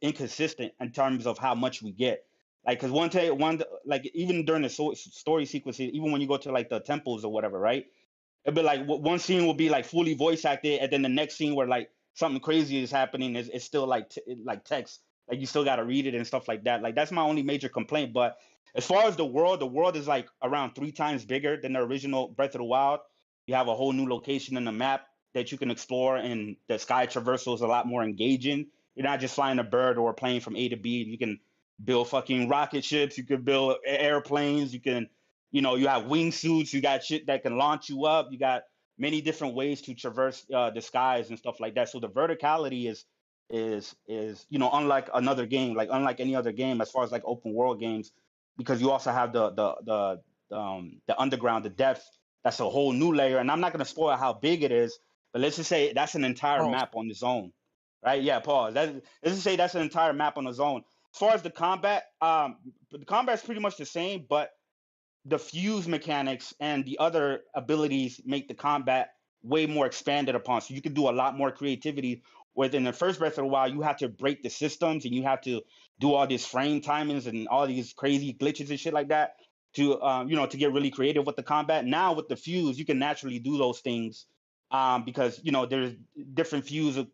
inconsistent in terms of how much we get. Like, cause one like even during the story sequences, even when you go to like the temples or whatever, right? It'd be like one scene will be like fully voice acted, and then the next scene where like something crazy is happening is still like like text. Like you still got to read it and stuff like that. Like that's my only major complaint. But as far as the world is like around 3 times bigger than the original Breath of the Wild. You have a whole new location in the map that you can explore, and the sky traversal is a lot more engaging. You're not just flying a bird or a plane from A to B. You can build fucking rocket ships. You can build airplanes. You can, you know, you have wingsuits. You got shit that can launch you up. You got many different ways to traverse the skies and stuff like that. So the verticality is you know, unlike another game, like unlike any other game as far as like open world games, because you also have the underground, the depth. That's a whole new layer, and I'm not going to spoil how big it is, but let's just say that's an entire map on its own, right? Yeah, pause. Let's just say that's an entire map on its own. As far as the combat's pretty much the same, but the fuse mechanics and the other abilities make the combat way more expanded upon. So you can do a lot more creativity. Within the first Breath of the Wild, you have to break the systems and you have to do all these frame timings and all these crazy glitches and shit like that to you know, to get really creative with the combat. Now with the fuse, you can naturally do those things because you know there's different fuse will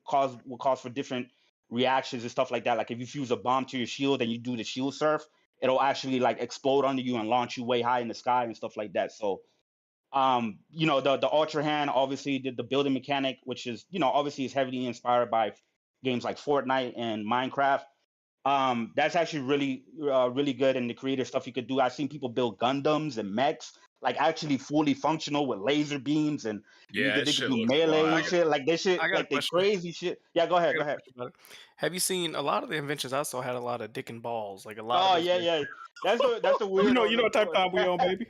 cause for different reactions and stuff like that. Like if you fuse a bomb to your shield and you do the shield surf, it'll actually like explode under you and launch you way high in the sky and stuff like that. So you know, the ultra hand, obviously the building mechanic, which is, you know, obviously is heavily inspired by games like Fortnite and Minecraft. That's actually really good, and the creative stuff you could do. I've seen people build Gundams and mechs like actually fully functional with laser beams, and Yeah, they that could shit do looks melee wild. and shit. Like this shit, I got a like the question. crazy shit. Yeah, go ahead, I got go a ahead. question about it. Have you seen a lot of the inventions I saw had a lot of dick and balls? Like a lot of Oh those. yeah. That's the You know, weirdos. what type of time we on, baby?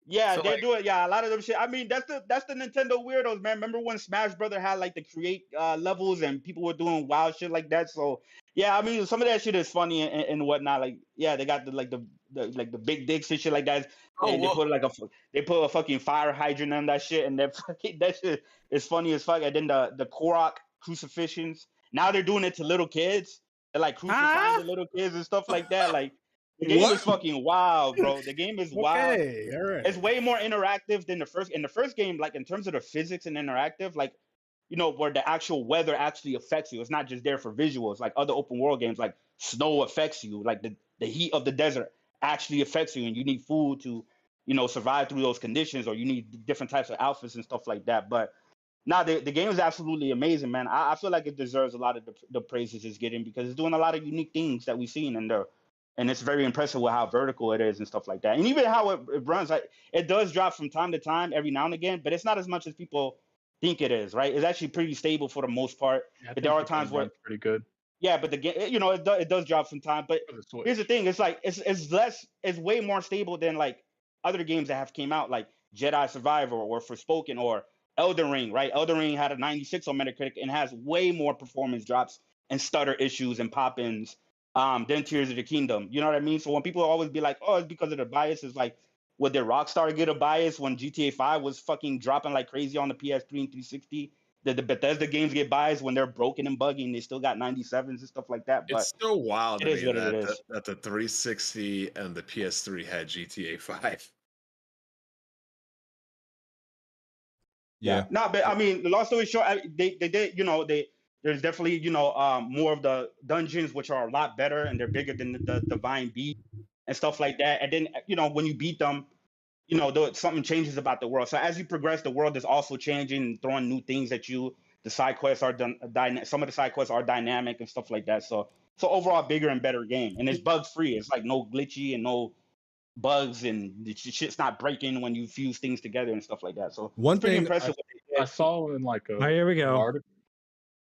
Yeah, So they like, do it. Yeah, a lot of them shit. I mean, that's the Nintendo weirdos, man. Remember when Smash Brother had like the create levels and people were doing wild shit like that? So yeah, I mean, some of that shit is funny and whatnot. Like, yeah, they got the big dicks and shit like that. And they well, put they put a fucking fire hydrant on that shit, and that shit is funny as fuck. And then the Korok crucifixions. Now they're doing it to little kids. They're like crucifying the little kids and stuff like that. Like the game is fucking wild, bro. The game is wild. Okay, all right. It's way more interactive than the first. In the first game, like in terms of the physics and interactive, like, you know, where the actual weather actually affects you. It's not just there for visuals. Like other open world games, like snow affects you. Like the heat of the desert actually affects you, and you need food to, you know, survive through those conditions, or you need different types of outfits and stuff like that. But Nah, the game is absolutely amazing, man. I feel like it deserves a lot of the praises it's getting because it's doing a lot of unique things that we've seen in there. And it's very impressive with how vertical it is and stuff like that. And even how it runs, like it does drop from time to time, every now and again, but it's not as much as people think it is, right? It's actually pretty stable for the most part. Yeah, I But think there are the game times where runs pretty good. yeah, but the game, it does drop from time. But For the Switch. here's the thing: it's like it's way more stable than like other games that have came out, like Jedi Survivor or Forspoken or Elden Ring. Right? Elden Ring had a 96 on Metacritic and has way more performance drops and stutter issues and pop-ins than Tears of the Kingdom. You know what I mean? So when people always be like, "Oh, it's because of the bias," it's like, would did Rockstar get a bias when GTA 5 was fucking dropping like crazy on the PS3 and 360? Did the Bethesda games get biased when they're broken and buggy and they still got 97s and stuff like that? But It's still wild it to is me what it that is. that the 360 and the PS3 had GTA 5. Yeah. No, but I mean, the long story short, they did, there's definitely, more of the dungeons, which are a lot better and they're bigger than the Divine Beast and stuff like that. And then, when you beat them, something changes about the world. So as you progress, the world is also changing and throwing new things at you. The side quests are some of the side quests are dynamic and stuff like that. So overall, bigger and better game, and it's bug free. It's like no glitchy and no bugs, and the shit's not breaking when you fuse things together and stuff like that. So One it's pretty thing impressive. what they did. I saw in like a here we go. an article.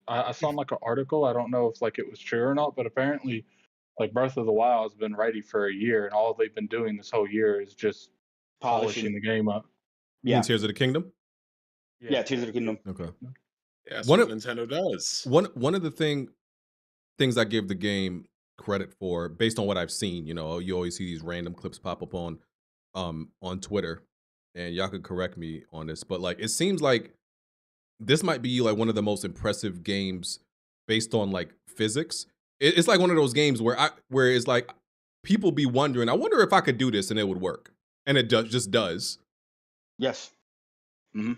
I saw in like an article. I don't know if like it was true or not, but apparently, like Breath of the Wild has been ready for a year, and all they've been doing this whole year is just polishing the game up. You mean Tears of the Kingdom? Yeah, Tears of the Kingdom. Okay. Yeah, that's One what of- Nintendo does. One of the things I give the game credit for, based on what I've seen, you always see these random clips pop up on Twitter, and y'all could correct me on this, but like it seems like this might be like one of the most impressive games based on like physics. It's like one of those games where it's like people be wondering, I wonder if I could do this and it would work, and it just does. Yes. Mm-hmm.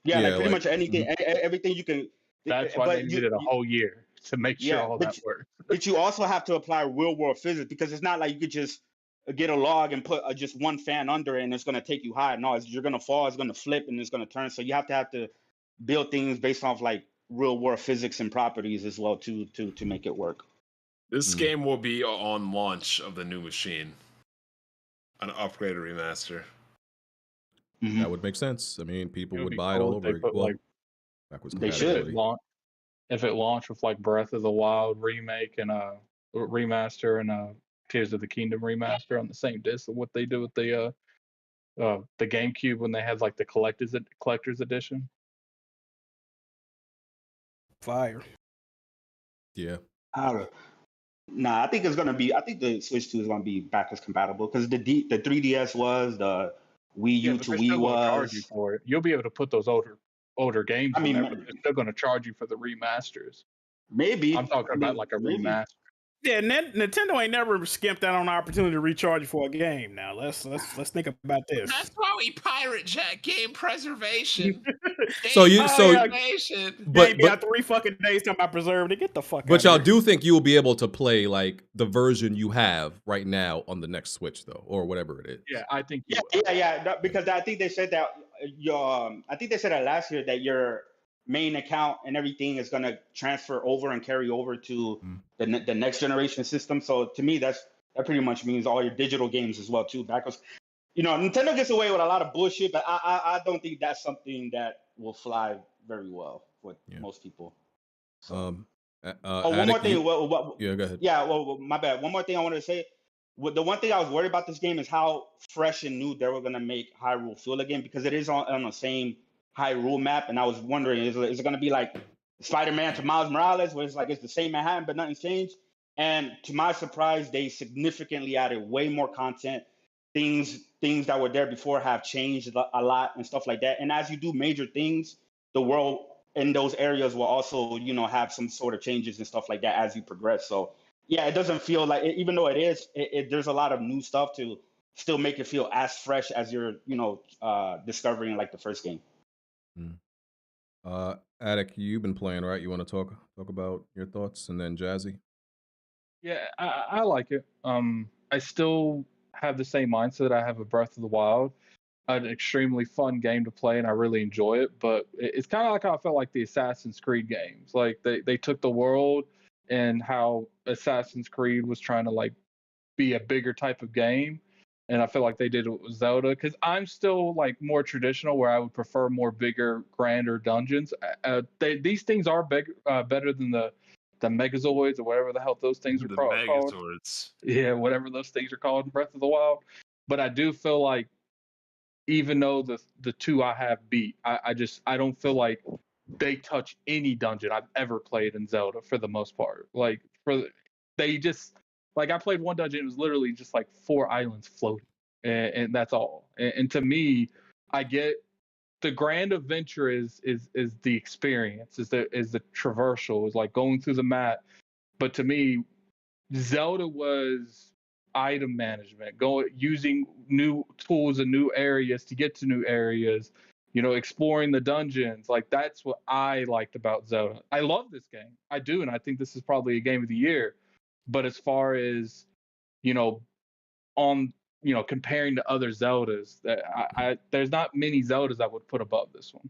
Yeah, like pretty much anything, everything you can. That's why they needed a whole year to make sure all that but works. But you also have to apply real world physics because it's not like you could just get a log and put just one fan under it and it's going to take you high. No, you're going to fall, it's going to flip, and it's going to turn. So you have to build things based off like real world physics and properties as well to make it work. This game will be on launch of the new machine, an upgraded remaster. That would make sense. I mean, people would be buy it cool all if they over. put, Well, like, backwards They should. compatibility. If it launched with like Breath of the Wild remake and a remaster and a Tears of the Kingdom remaster on the same disc, what they do with the GameCube when they had like the collector's edition. Fire. Yeah. Nah, I think it's gonna be. I think the Switch 2 is gonna be backwards compatible because the 3DS was, the Wii U but to they're Wii still gonna charge you was. for it. You'll be able to put those older games I mean, in there, but they're still gonna charge you for the remasters. Maybe. I'm talking about like a maybe. remaster. Yeah, Nintendo ain't never skimped out on the opportunity to recharge you for a game. Now let's think about this. That's why we pirate jack game preservation. So you- so- preservation. But- Maybe out 3 fucking days talking about preserved it. Get the fuck But out y'all of here. do think you will be able to play like the version you have right now on the next Switch, though, or whatever it is. Yeah, I think. Because I think they said that I think they said that last year that your main account and everything is gonna transfer over and carry over to the next generation system. So to me, that pretty much means all your digital games as well too. Backwards, Nintendo gets away with a lot of bullshit, but I don't think that's something that will fly very well with most people. One One more thing. Yeah, go ahead. Yeah, well, my bad. One more thing I wanted to say. The one thing I was worried about this game is how fresh and new they were gonna make Hyrule feel again, because it is on the same Hyrule map, and I was wondering, is it gonna be like Spider-Man to Miles Morales, where it's like it's the same Manhattan but nothing's changed? And to my surprise, they significantly added way more content. Things that were there before have changed a lot and stuff like that. And as you do major things, the world in those areas will also, have some sort of changes and stuff like that as you progress. So yeah, it doesn't feel like, even though it is, there's a lot of new stuff to still make it feel as fresh as you're, discovering like the first game. Attic, you've been playing, right? You want to talk about your thoughts, and then Jazzy? Yeah, I like it. I still have the same mindset I have with Breath of the Wild. an extremely fun game to play, and I really enjoy it. But it's kind of like how I felt like the Assassin's Creed games. Like they took the world and how Assassin's Creed was trying to like be a bigger type of game, and I feel like they did it with Zelda. Because I'm still like more traditional, where I would prefer more bigger, grander dungeons. These things are better than the Megazords or whatever the hell those things are The called. Megazords. Yeah, whatever those things are called in Breath of the Wild. But I do feel like, even though the two I have beat, I don't feel like they touch any dungeon I've ever played in Zelda for the most part. Like they just like I played one dungeon, it was literally just like 4 islands floating, and that's all. And to me, I get the grand adventure is the experience, is the traversal, is like going through the map. But to me, Zelda was item management, using new tools and new areas to get to new areas, exploring the dungeons. Like that's what I liked about Zelda. I love this game, I do, and I think this is probably a game of the year. But as far as comparing to other Zeldas, that there's not many Zeldas I would put above this one.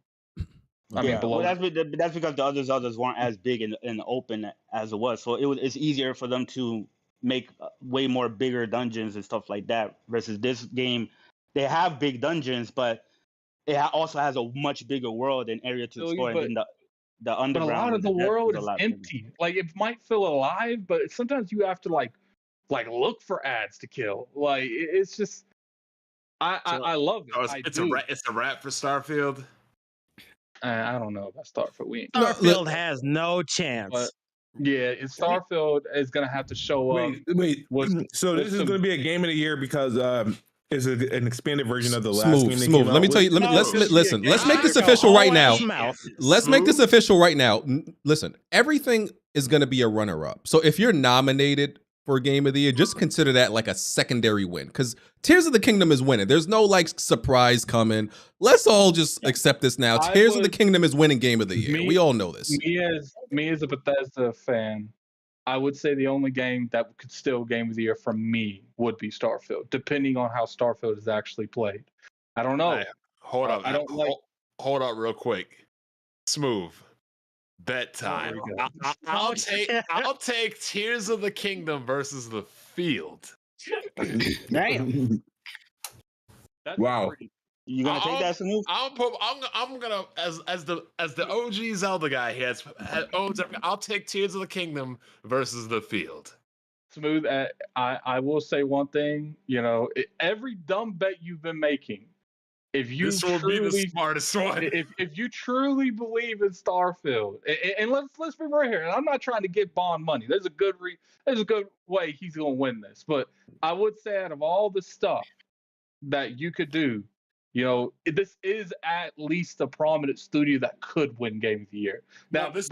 Well, that's because the other Zeldas weren't as big in the open as it was, so it's easier for them to make way more bigger dungeons and stuff like that. Versus this game, they have big dungeons, but it also has a much bigger world and area to explore. And then the underground. But a lot of the world is empty. Like it might feel alive, but sometimes you have to like look for ads to kill. Like it's just, I love it. It's a wrap for Starfield. I don't know about Starfield. Starfield has no chance. But yeah, Starfield is gonna have to show up. Wait. So this is going to be a game of the year because it's an expanded version of the last game. Smooth. Let me tell you. Let's listen. Let's make this official right now. Let's make this official right now. Listen, everything is going to be a runner-up. So if you're nominated for Game of the Year, just consider that like a secondary win, because Tears of the Kingdom is winning. There's no like surprise coming. Let's all just accept this now. Tears of the Kingdom is winning Game of the Year. We all know this. Me as a Bethesda fan, I would say the only game that could still Game of the Year for me would be Starfield, depending on how Starfield is actually played. I don't know. Right. Hold up. Hold up real quick. Smooth. Bet time. I'll take Tears of the Kingdom versus the Field. Damn. Wow. You gonna take that, Smooth? I'm gonna as the OG Zelda guy here. I'll take Tears of the Kingdom versus the Field. Smooth. I will say one thing. Every dumb bet you've been making, this will be the smartest one. If you truly believe in Starfield, and let's be right here, and I'm not trying to get Bond money. There's a good way he's gonna win this, but I would say out of all the stuff that you could do, this is at least a prominent studio that could win Game of the Year. Now, this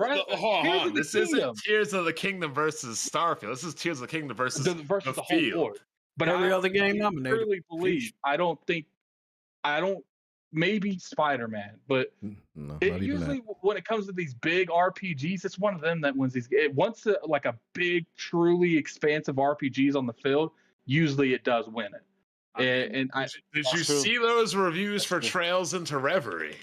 isn't Tears of the Kingdom versus Starfield. This is Tears of the Kingdom versus the whole Field. board. But every other game nominated. I truly believe. I don't. Maybe Spider-Man, but usually when it comes to these big RPGs, it's one of them that wins these. Once like a big, truly expansive RPGs on the field, usually it does win it. Did you see those reviews for Trails into Reverie?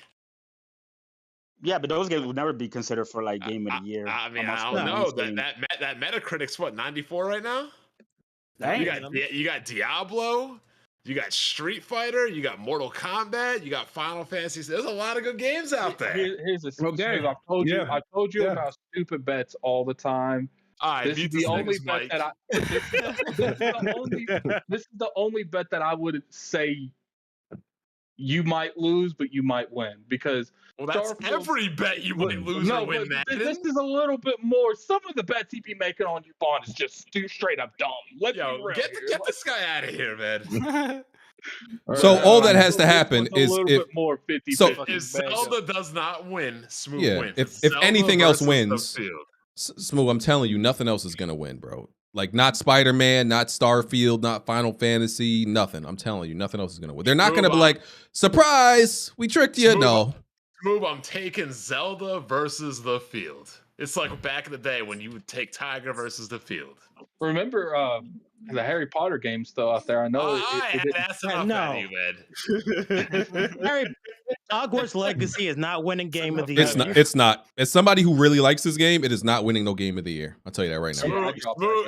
Yeah, but those games would never be considered for like Game of the Year. I don't know. That Metacritic's what, 94 right now? You got Diablo. You got Street Fighter, you got Mortal Kombat, you got Final Fantasy. There's a lot of good games out there. Here's the thing. I told you about stupid bets all the time. This is the only bet that this is the only bet that I would say you might lose, but you might win, because that's every bet you might lose or win. This is a little bit more. Some of the bets he be making on you, Bond, is just straight up dumb. Let's be real. Get this guy out of here, man. So all that has to happen is if Zelda does not win, Smooth wins. If anything else wins, Smooth, I'm telling you, nothing else is gonna win, bro. Like, not Spider-Man, not Starfield, not Final Fantasy, nothing. I'm telling you, nothing else is gonna win. They're not gonna be like, surprise, we tricked you. No. Smooth, I'm taking Zelda versus the Field. It's like back in the day when you would take Tiger versus the Field. Remember the Harry Potter game's still out there. I know that's enough no. out of you, Ed. Harry Hogwarts Legacy is not winning Game of the It's Year. not. It's not. As somebody who really likes this game, it is not winning no Game of the Year. I'll tell you that right now.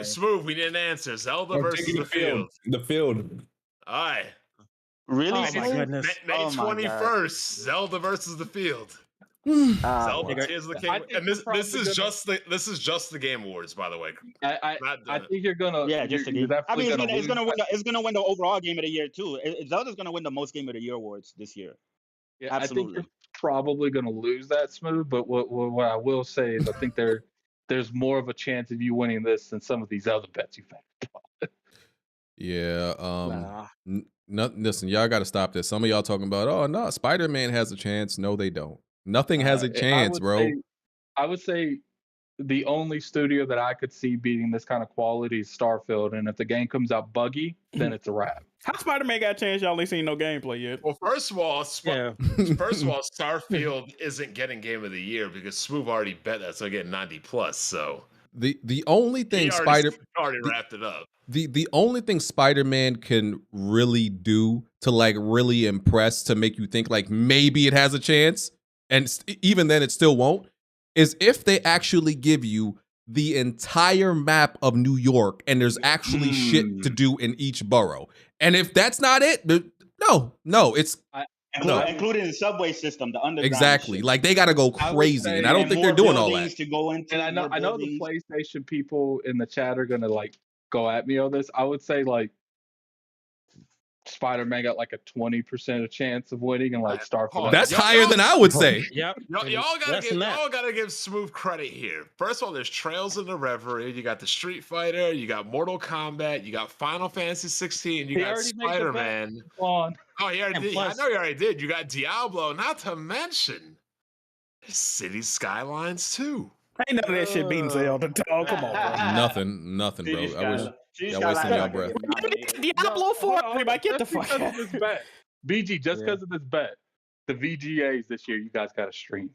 Smooth. We need an answer. Zelda I'm versus taking the field. The field. All right. Really? Oh my goodness. May Oh my 21st. Zelda versus the field. Zelda Tears of the King. And this is just the Game Awards, by the way. I think you're gonna. Yeah, just a game. I mean, it's gonna lose. win. It's gonna win the overall Game of the Year too. Zelda's gonna win the most Game of the Year awards this year. Yeah, absolutely. I think you're probably gonna lose that, Smooth. But what I will say is, I think there's more of a chance of you winning this than some of these other bets you've had. Yeah. Listen, y'all got to stop this. Some of y'all talking about, oh no, Spider-Man has a chance. No, they don't. Nothing has a chance, bro. I would say the only studio that I could see beating this kind of quality is Starfield, and if the game comes out buggy, then it's a wrap. How Spider-Man got a chance? Y'all ain't seen no gameplay yet. Well, first of all, Starfield isn't getting Game of the Year because Smooth already bet that's gonna get 90 plus. So the only thing already wrapped it up. The only thing Spider-Man can really do to like really impress, to make you think like maybe it has a chance, and even then it still won't, is if they actually give you the entire map of New York and there's actually shit to do in each borough. And if that's not it, no, it's including the subway system, the underground. Exactly. Shit. Like they got to go crazy, and I don't think they're doing all that. To go into, and I know the PlayStation people in the chat are gonna like go at me on this. I would say like Spider-Man got like a 20% of chance of winning, and like Starfield. That's higher than I would say. Y'all gotta give Smooth credit here. First of all, there's Trails in the Reverie. You got the Street Fighter. You got Mortal Kombat. You got Final Fantasy 16. You got Spider-Man. Oh, he already did. I know you already did. You got Diablo. Not to mention City Skylines 2. Ain't none of that shit beating Zelda. Dog, come on, bro. Nothing, bro. I wish y'all wasting y'all breath. Diablo 4, everybody get the fuck out. BG, just because of this bet, the VGAs this year, you guys got to stream.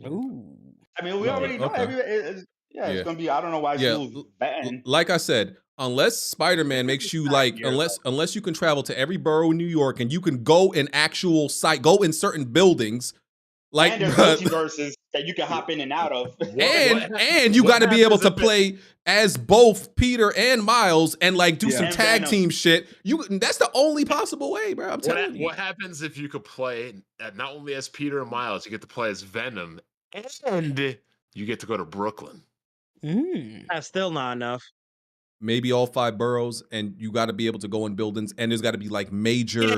Ooh. I mean, we already know. Okay. It's gonna be. I don't know why Smooth betting. Like I said, unless Spider-Man makes you like, unless you can travel to every borough in New York and you can go in actual site, go in certain buildings. Like, and there's multiverses that you can hop in and out of. and you got to be able to play as both Peter and Miles and like do some tag team shit. That's the only possible way, bro. I'm telling you. What happens if you could play not only as Peter and Miles, you get to play as Venom, and you get to go to Brooklyn? That's still not enough. Maybe all 5 boroughs, and you got to be able to go in buildings, and there's got to be like major. Yeah,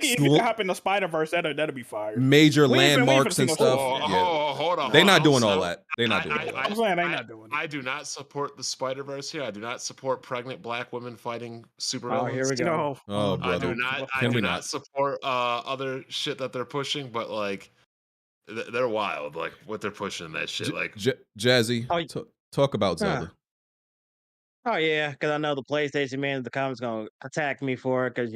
if you can hop in the Spider-Verse, that'd be fire. Major landmarks and stuff. Hold on. They're not doing all that. They're not doing all that. I'm saying they're not doing it. I do not support the Spider-Verse here. I do not support pregnant black women fighting super Oh, here we go. Oh, brother. I do not support other shit that they're pushing, but like they're wild, like what they're pushing that shit. Like Jazzy, talk about Zelda. Oh yeah, because I know the PlayStation man in the comments gonna attack me for it, because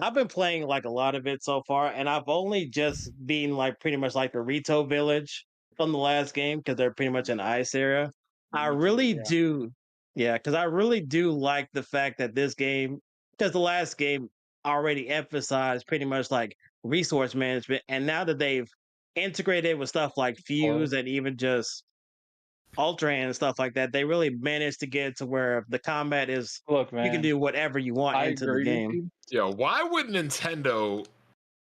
I've been playing like a lot of it so far, and I've only just been like pretty much like the Rito Village from the last game, because they're pretty much in the ice area. I really do, because I really do like the fact that this game, because the last game already emphasized pretty much like resource management, and now that they've integrated with stuff like Fuse and even just Ultra and stuff like that, they really managed to get to where the combat is, you can do whatever you want into the game. Yeah, why would Nintendo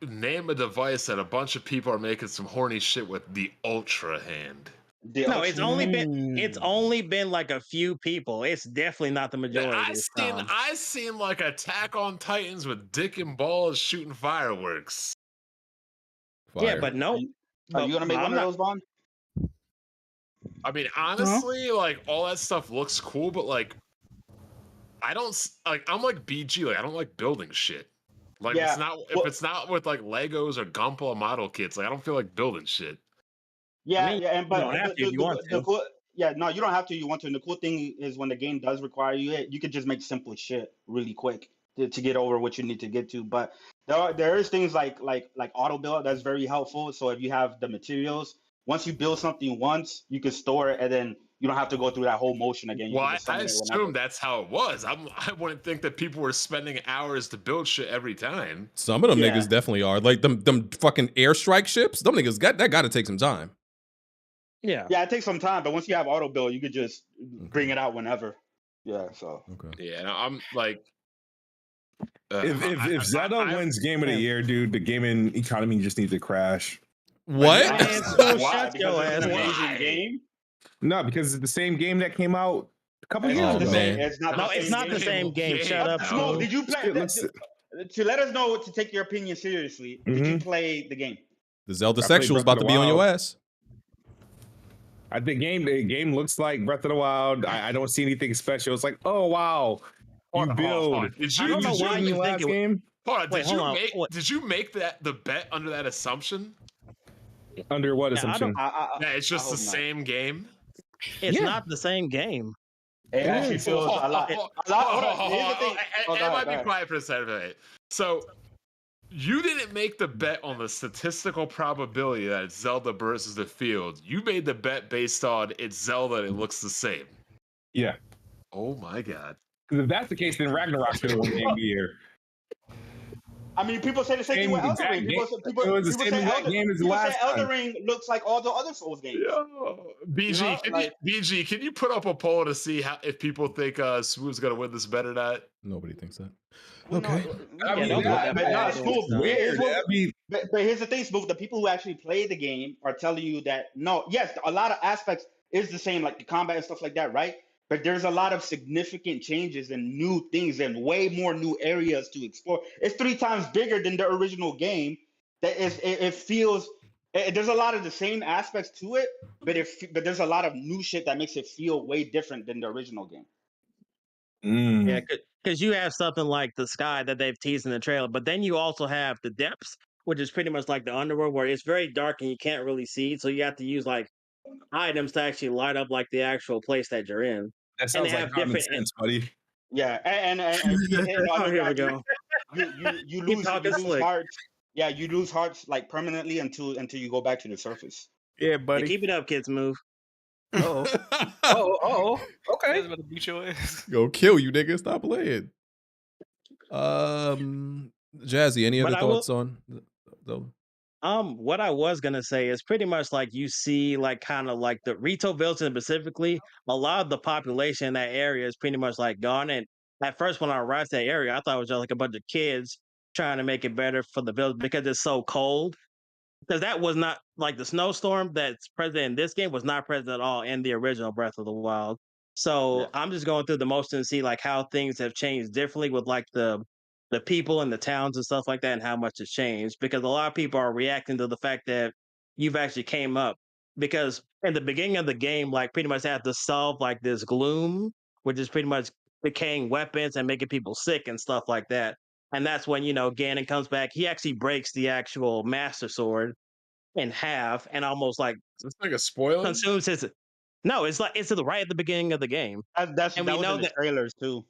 name a device that a bunch of people are making some horny shit with the Ultra Hand? No, it's only been like a few people. It's definitely not the majority. I seen like Attack on Titans with dick and balls shooting fireworks. Yeah, but no. Are you gonna make one of those, Vaughn? I mean, honestly, like all that stuff looks cool, but like, I don't like. I'm like BG. Like, I don't like building shit. Like, it's not if it's not with like Legos or Gunpla model kits. Like, I don't feel like building shit. But you don't have to if you want to. No, you don't have to. You want to. And the cool thing is when the game does require you can just make simple shit really quick to get over what you need to get to. But there is things like auto build that's very helpful. So if you have the materials, once you build something once, you can store it, and then You don't have to go through that whole motion again. You Well, can just I summon it whenever. assume that's how it was. I wouldn't think that people were spending hours to build shit every time. Some of them Yeah. niggas definitely are. Like them fucking airstrike ships. Them niggas got to take some time. Yeah. Yeah, it takes some time, but once you have auto build, you could just bring it out whenever. Yeah, so. Okay. Yeah, and I'm like, If Zelda wins Game of the Year, dude, the gaming economy just needs to crash. What? Why? Because it's an amazing game. No, because it's the same game that came out a couple years ago. It's not the same game. Shut up. Smoke, did you play? Let's- To let us know to take your opinion seriously, did you play the game? The Zelda I played sexual's Breath about of to the be on your Wild. ass. I think the game looks like Breath of the Wild. I don't see anything special. It's like, oh wow, Hold on. Did I don't know why you think it would- game? Hold on, Wait, hold on. did you make the bet under that assumption? Under what assumption? Yeah, it's just the same game. It's not the same game. It actually feels a lot. Hold on. Here's the thing. Oh, go Everybody ahead. be quiet for a second. So, you didn't make the bet on the statistical probability that it's Zelda versus the field. You made the bet based on it's Zelda and it looks the same. Yeah. Oh my god. Because if that's the case, then Ragnarok should have won Game of the Year. I mean, people say the same thing with Elden Ring. It was the same exact game as the last Elden time. Ring looks like all the other Souls games. BG, can you put up a poll to see if people think Smooth's gonna win this bet or not? Nobody thinks that. Okay. But here's the thing, Smooth. The people who actually play the game are telling you that no, yes, a lot of aspects is the same, like the combat and stuff like that, right? But there's a lot of significant changes and new things and way more new areas to explore. It's 3 times bigger than the original game. It feels there's a lot of the same aspects to it, but there's a lot of new shit that makes it feel way different than the original game. Yeah, because you have something like the sky that they've teased in the trailer, but then you also have the depths, which is pretty much like the underworld, where it's very dark and you can't really see. So you have to use like items to actually light up like the actual place that you're in. That sounds like common sense, buddy. Yeah, and if you hit Oh, here we go. You Keep lose talking slick. hearts. Yeah, you lose hearts like permanently until you go back to the surface. Yeah, Hey, buddy. keep it up, kids. Move. Oh, okay. About to beat your ass. Go kill you, nigga. Stop playing. Jazzy, any other But I will- thoughts on Zelda? What I was gonna say is pretty much like you see, like kind of like the Rito Village specifically, a lot of the population in that area is pretty much like gone. And at first, when I arrived at that area, I thought it was just like a bunch of kids trying to make it better for the village because it's so cold. Because that was not like the snowstorm that's present in this game was not present at all in the original Breath of the Wild. So I'm just going through the motion to see like how things have changed differently with like the people and the towns and stuff like that and how much has changed because a lot of people are reacting to the fact that you've actually came up because in the beginning of the game like pretty much have to solve like this gloom which is pretty much decaying weapons and making people sick and stuff like that and that's when Ganon comes back. He actually breaks the actual master sword in half and almost like it's like a spoiler consumes his no it's right at the beginning of the game and we know in the trailers too.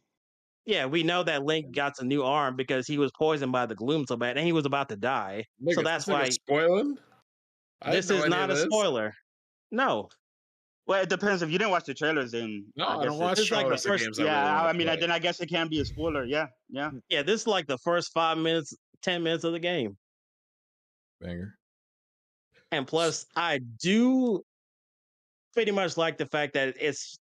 Yeah, we know that Link got a new arm because he was poisoned by the gloom so bad, and he was about to die. So that's why spoiling. This is not a spoiler. No. Well, it depends. If you didn't watch the trailers, then I don't watch trailers of games. I mean, then I guess it can be a spoiler. Yeah. Yeah, this is like the first 5 minutes, 10 minutes of the game. Banger. And plus, I do pretty much like the fact that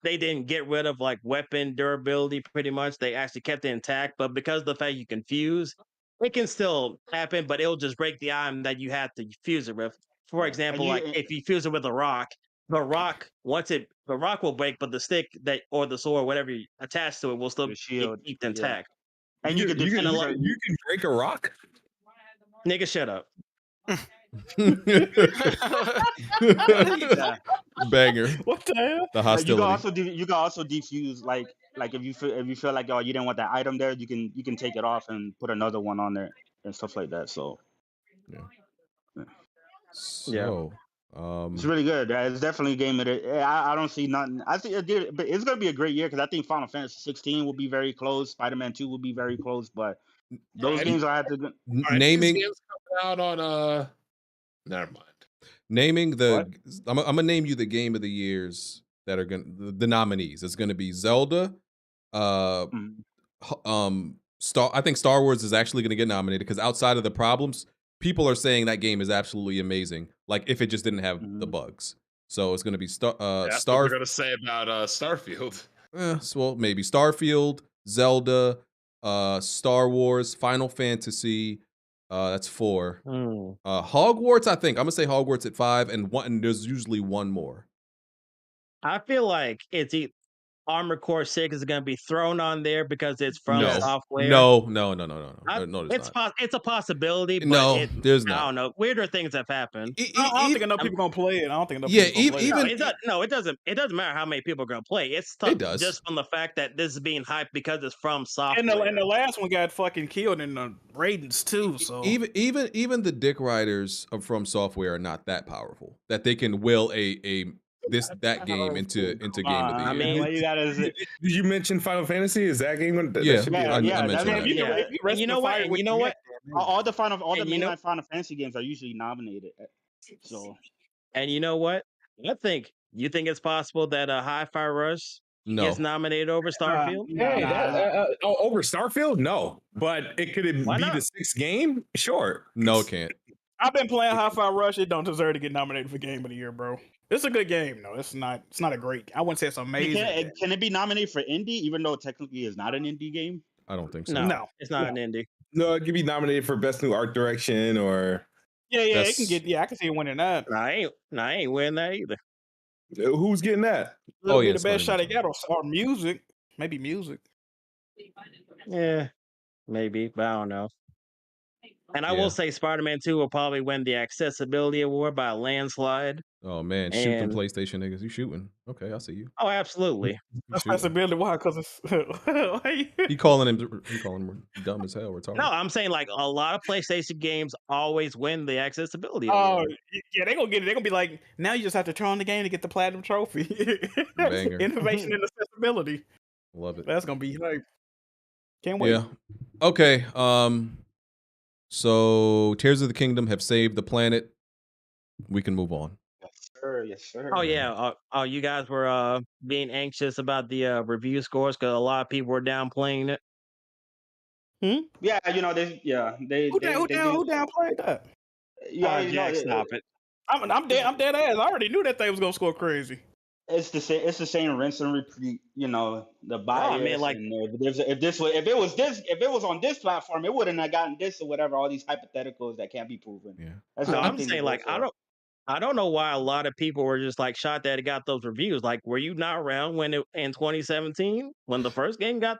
they didn't get rid of like weapon durability pretty much. They actually kept it intact, but because of the fact you can fuse, it can still happen, but it'll just break the item that you have to fuse it with. For example, like if you fuse it with a rock, the rock will break, but the stick or the sword, whatever you attach to it, will still keep intact. And you can break a rock? Nigga, shut up. Banger. What the hell? The hostility. You can also defuse like if you feel like you didn't want that item there, you can take it off and put another one on there and stuff like that. So it's really good. It's definitely a game that I don't see nothing. I think but it's gonna be a great year because I think Final Fantasy 16 will be very close. Spider-Man 2 will be very close, but those games I have to naming games coming out on never mind. Naming I'm gonna name you the game of the years that are the nominees. It's gonna be Zelda, uh, I think Star Wars is actually gonna get nominated because outside of the problems, people are saying that game is absolutely amazing. Like if it just didn't have the bugs. So it's gonna be That's what they're gonna say about Starfield. well, maybe Starfield, Zelda, Star Wars, Final Fantasy. That's 4. Hogwarts, I think I'm gonna say Hogwarts at 5, and there's usually one more. I feel like it's Armored Core 6 is going to be thrown on there because it's from software. No, It's a possibility, but no, there's I not. don't know. Weirder things have happened. I don't think enough people gonna play it. I don't think enough people gonna play it. It doesn't. It doesn't matter how many people are gonna play. It's tough just from the fact that this is being hyped because it's from software. And the last one got fucking killed in the ratings too. So even the dick riders from software are not that powerful that they can will that game into game of the year. I mean, did you mention Final Fantasy? Is that game? I mentioned that. You know what? You know what? All the mainline Final Fantasy games are usually nominated. So, and you know what? You think it's possible that Hi-Fi Rush gets nominated over Starfield? Over Starfield? No, but it could be the 6th game. Sure, no, it can't. I've been playing Hi-Fi Rush. It don't deserve to get nominated for Game of the Year, bro. It's a good game, though. It's not a great. I wouldn't say it's amazing. Can it be nominated for indie, even though technically it's not an indie game? I don't think so. No, it's not an indie. No, it could be nominated for best new art direction or. Yeah, it can get. Yeah, I can see it winning that. I ain't winning that either. Who's getting that? It'll be the best shot it got, or music, maybe music. Yeah, maybe, but I don't know. And I will say Spider-Man 2 will probably win the Accessibility Award by a landslide. Oh man, shooting PlayStation niggas. You shooting? Okay, I see you. Oh, absolutely. Accessibility. Why? Because it's. He calling him dumb as hell. Retarded. No, I'm saying like a lot of PlayStation games always win the Accessibility Award. Award. Yeah, they're gonna get it. They're gonna be like, now you just have to turn on the game to get the platinum trophy. Banger. Innovation and accessibility. Love it. That's gonna be hype. Can't wait. Yeah. Okay. So Tears of the Kingdom have saved the planet. We can move on. Yes, sir. Oh yeah. You guys were being anxious about the review scores because a lot of people were downplaying it. Yeah, who downplayed that? Yeah, Jack, stop it. I'm dead ass. I already knew that thing was gonna score crazy. It's the same rinse and repeat. The bias. I mean, like, if it was on this platform, it wouldn't have gotten this or whatever. All these hypotheticals that can't be proven. Yeah. That's No, what I'm saying like I don't know why a lot of people were just like shocked that it got those reviews. Like, were you not around when in 2017 when the first game got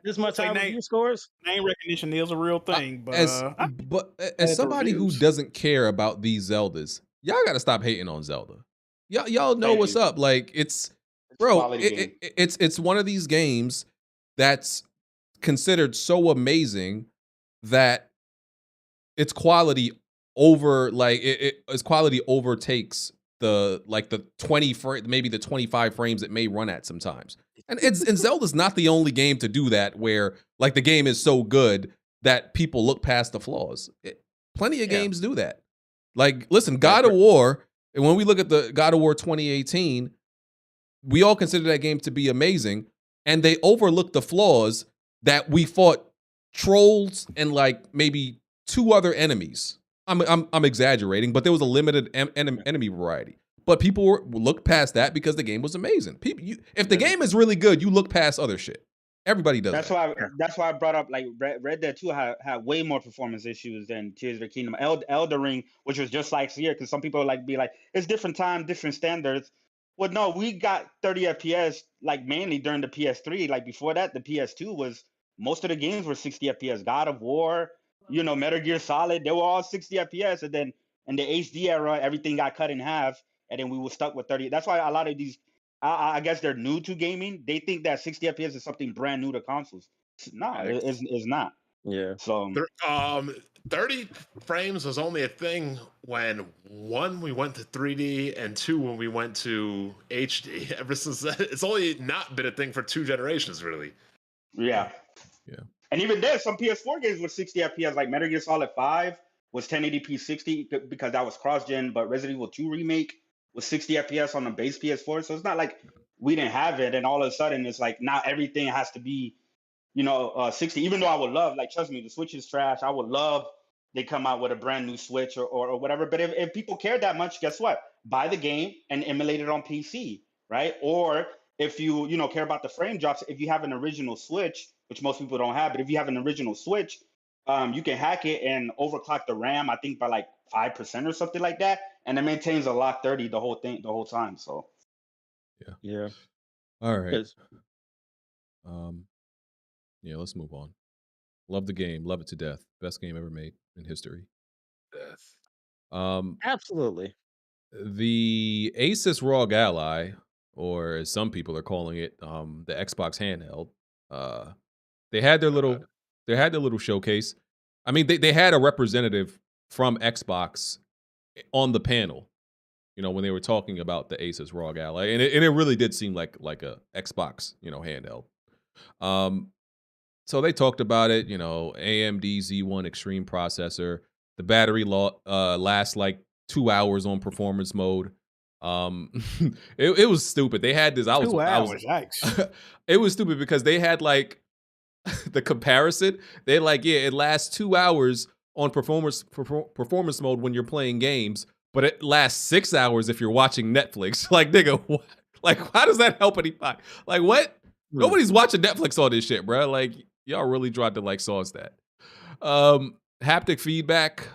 this much high review scores? Name recognition is a real thing, but as somebody who doesn't care about these Zeldas, y'all got to stop hating on Zelda. Y'all know what's up. Like it's one of these games that's considered so amazing that its quality its quality overtakes the 20 maybe the 25 frames it may run at sometimes. And Zelda's not the only game to do that where like the game is so good that people look past the flaws. Plenty of games do that. Like listen, God of War. And when we look at the God of War 2018, we all consider that game to be amazing, and they overlooked the flaws that we fought trolls and like maybe 2 other enemies. I'm exaggerating, but there was a limited enemy variety. But people looked past that because the game was amazing. If the game is really good, you look past other shit. Everybody does. That's why I brought up like Red Dead 2 had way more performance issues than Tears of the Kingdom. Elden Ring, which was just like here, because some people be like, it's different time, different standards. Well, no, we got 30 FPS like mainly during the PS3. Like before that, the PS2 was most of the games were 60 FPS. God of War, Metal Gear Solid, they were all 60 FPS, and then in the HD era, everything got cut in half, and then we were stuck with 30. That's why a lot of these. I guess they're new to gaming. They think that 60 FPS is something brand new to consoles. No, it's not. Yeah. So 30 frames was only a thing when 1 we went to 3D and 2 when we went to HD. Ever since that, it's only not been a thing for 2 generations, really. Yeah. And even then, some PS4 games with 60 FPS, like Metal Gear Solid 5 was 1080p 60 because that was cross-gen, but Resident Evil 2 Remake was 60 FPS on the base PS4. So it's not like we didn't have it, and all of a sudden it's like now everything has to be, 60. Even though I would love, like, trust me, the Switch is trash. I would love they come out with a brand new Switch or whatever. But if people care that much, guess what? Buy the game and emulate it on PC, right? Or if you care about the frame drops, if you have an original Switch, which most people don't have, but if you have an original Switch, you can hack it and overclock the RAM, I think by like 5% or something like that, and it maintains a lock 30 the whole time. So Yeah. All right. Yes. Yeah, let's move on. Love the game, love it to death. Best game ever made in history. Absolutely. The Asus Rog Ally, or as some people are calling it, the Xbox handheld. They had their little showcase. I mean, they had a representative from Xbox on the panel, when they were talking about the Asus Rog Ally, and it really did seem like a Xbox, handheld. So they talked about it, AMD Z1 Extreme processor. The battery lasts like 2 hours on performance mode. It was stupid. They had this. 2 hours, yikes. It was stupid because they had like the comparison. They're like, yeah, it lasts 2 hours on performance mode when you're playing games, but it lasts 6 hours if you're watching Netflix. Like, nigga, what? Like, how does that help anybody? Like, what? Nobody's watching Netflix on this shit, bro. Like, y'all really tried to like sauce that. Haptic feedback,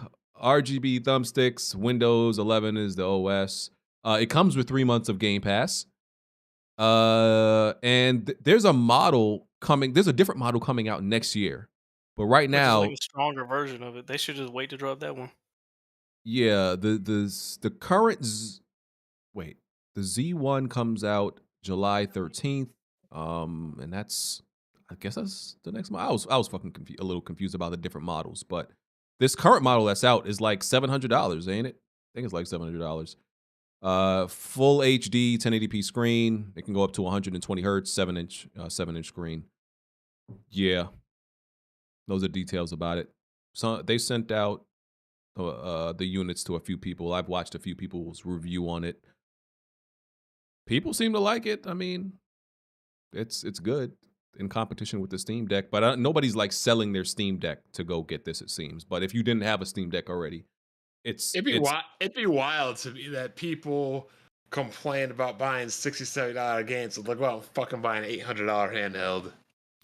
RGB thumbsticks, Windows 11 is the OS. It comes with 3 months of Game Pass. And there's a model coming. There's a different model coming out next year. But right now, like a stronger version of it. They should just wait to drop that one. yeah, the current the Z1 comes out July 13th. And I guess that's the next model. I was fucking a little confused about the different models, but this current model that's out is like $700, ain't it? I think it's like $700. Full HD 1080p screen. It can go up to 120 hertz, 7-inch screen. Yeah, those are details about it. So they sent out the units to a few people. I've watched a few people's review on it. People seem to like it. I mean, it's good in competition with the Steam Deck, but nobody's like selling their Steam Deck to go get this, it seems. But if you didn't have a Steam Deck already, it'd be wild to me that people complain about buying $60-$70 games, so they'll go out and fucking buy an $800 handheld.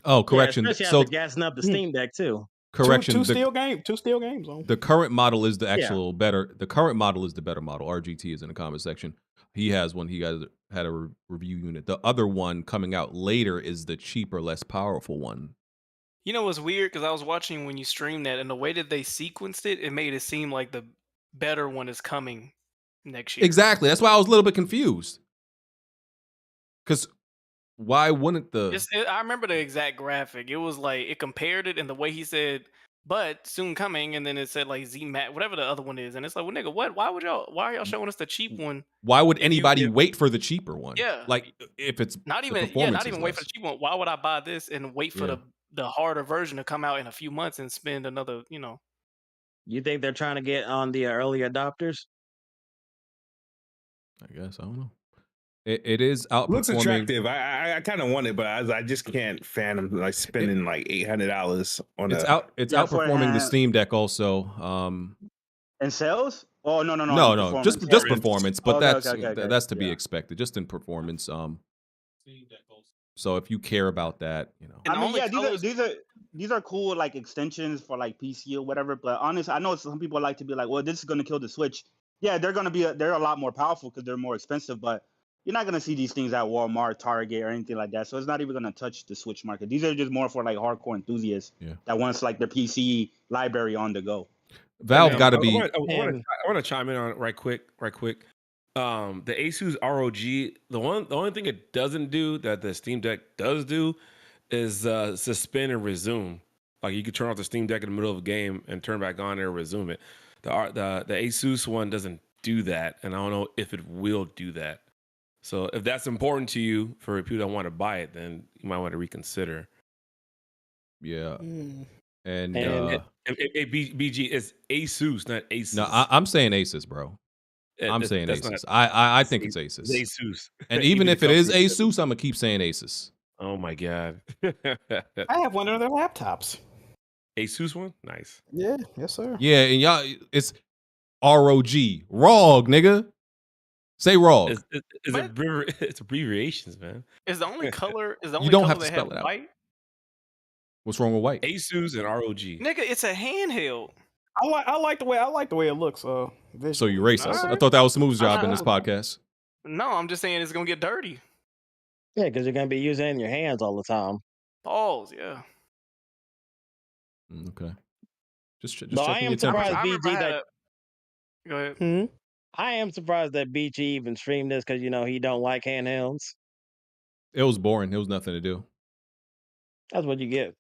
Oh, correction. Yeah, especially after gassing up the Steam Deck too. Correction. Two steel games on. The current model is the actual better. The current model is the better model. RGT is in the comment section. He has one. He had a review unit. The other one coming out later is the cheaper, less powerful one. You know what's weird? Because I was watching when you streamed that, and the way that they sequenced it, it made it seem like the better one is coming next year. Exactly. That's why I was a little bit confused. Because why wouldn't I remember the exact graphic. It was like it compared it, and the way he said, "But soon coming," and then it said like ZMAT, whatever the other one is, and it's like, well, nigga, what? Why are y'all showing us the cheap one? Why would anybody wait for the cheaper one? Yeah, like if it's not even wait for the cheap one. Why would I buy this and wait for the harder version to come out in a few months and spend another, You think they're trying to get on the early adopters? I guess I don't know. It is outperforming. Looks attractive. I kind of want it, but I just can't fathom like spending like $800 on It's outperforming the Steam Deck also. In sales? Oh no, no, just performance. But that's to be expected. Just in performance. So if you care about that, I mean, yeah, these are cool like extensions for like PC or whatever. But honestly, I know some people like to be like, well, this is gonna kill the Switch. Yeah, they're a lot more powerful because they're more expensive, but you're not gonna see these things at Walmart, Target, or anything like that. So it's not even gonna touch the Switch market. These are just more for like hardcore enthusiasts that wants like their PC library on the go. Valve got to be. I want to chime in on it right quick. The Asus ROG, the only thing it doesn't do that the Steam Deck does do is suspend and resume. Like you can turn off the Steam Deck in the middle of a game and turn back on and resume it. The Asus one doesn't do that, and I don't know if it will do that. So if that's important to you for people that want to buy it, then you might want to reconsider. Yeah. And BG is Asus, not Asus. No, I'm saying Asus, bro. I'm saying that's Asus. not. I think it's It's Asus. Asus. And even if it it's is upgraded. Asus, I'm gonna keep saying Asus. Oh my god. I have one of their laptops. Asus one, nice. Yeah, yes sir. Yeah, and y'all, it's ROG, ROG, nigga. Say ROG. It's abbreviations, man. Is the only color You don't have to spell it out. white? What's wrong with white? Asus and ROG. Nigga, it's a handheld. I like the way it looks. So Visually. you racist. Alright. I thought that was Smooth's I'm job in not- this podcast. No, I'm just saying it's gonna get dirty. Yeah, because you're gonna be using it in your hands all the time. Pause. Yeah. Okay. Just No, I checking am your temperature. surprised I BG remember I had that. Go ahead. I am surprised that BG even streamed this because he don't like handhelds. It was boring. There was nothing to do. That's what you get.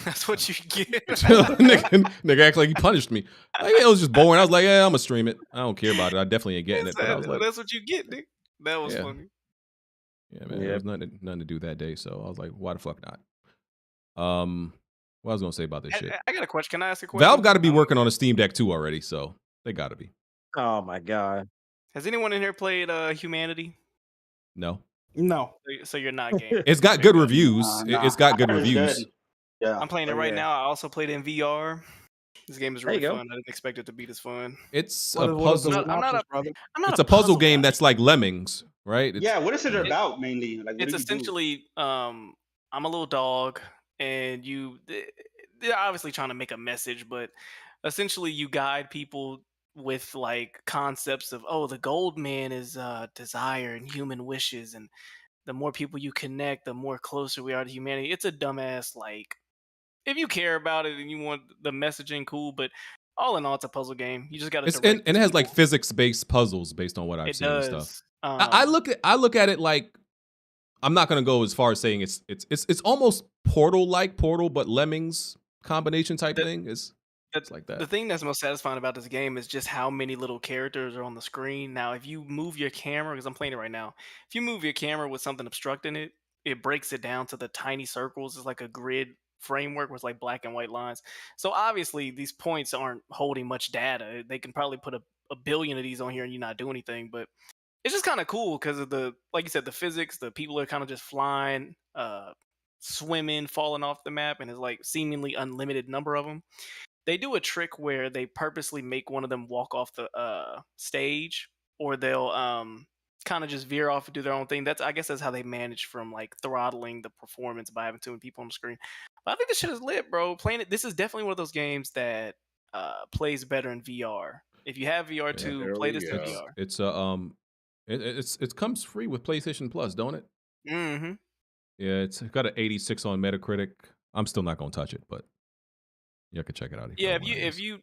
That's what you get. nigga act like he punished me. Like, it was just boring. I was like, yeah, I'm gonna stream it. I don't care about it. I definitely ain't getting it. But I was like, That's what you get, Nick. That was Yeah. funny. yeah, man, there was nothing to do that day. So I was like, why the fuck not? What I was gonna say about this shit. I got a question. Can I ask a question? Valve got to be working on a Steam Deck 2 already, so they got to be. Oh my god. Has anyone in here played Humanity? No, No. So you're not game. it's got good reviews. It's got good It's reviews. good. Yeah, I'm playing it right now. I also played it in VR. This game is There you really go. fun. I didn't expect it to be this fun. It's What a is the puzzle. synopsis, brother? I'm not It's a puzzle game that's like Lemmings, right? It's, Yeah, what is it about mainly? Like, what It's do you do? essentially I'm a little dog, and they're obviously trying to make a message, but essentially you guide people with like concepts of, oh, the gold man is desire and human wishes, and the more people you connect, the more closer we are to humanity. It's a dumbass, like, if you care about it and you want the messaging, cool, but all in all, it's a puzzle game. You just got to and it has like physics-based puzzles based on what I've It seen and does. stuff. I look at it like, I'm not gonna go as far as saying it's almost Portal-like, Portal but Lemmings combination type thing. It's like that. The thing that's most satisfying about this game is just how many little characters are on the screen. Now, if you move your camera, because I'm playing it right now, if you move your camera with something obstructing it, it breaks it down to the tiny circles. It's like a grid framework with like black and white lines. So obviously these points aren't holding much data. They can probably put a billion of these on here and you not do anything, but it's just kind of cool because of the, like you said, the physics. The people are kind of just flying, swimming, falling off the map, and it's like seemingly unlimited number of them. They do a trick where they purposely make one of them walk off the stage, or they'll kind of just veer off and do their own thing. I guess that's how they manage from like throttling the performance by having too many people on the screen. But I think this shit is lit, bro. Playing it, this is definitely one of those games that plays better in VR. If you have VR too, play this in VR. It's it comes free with PlayStation Plus, don't it? Mm-hmm. Yeah, it's got an 86 on Metacritic. I'm still not gonna touch it, but you can check it out. Yeah, if you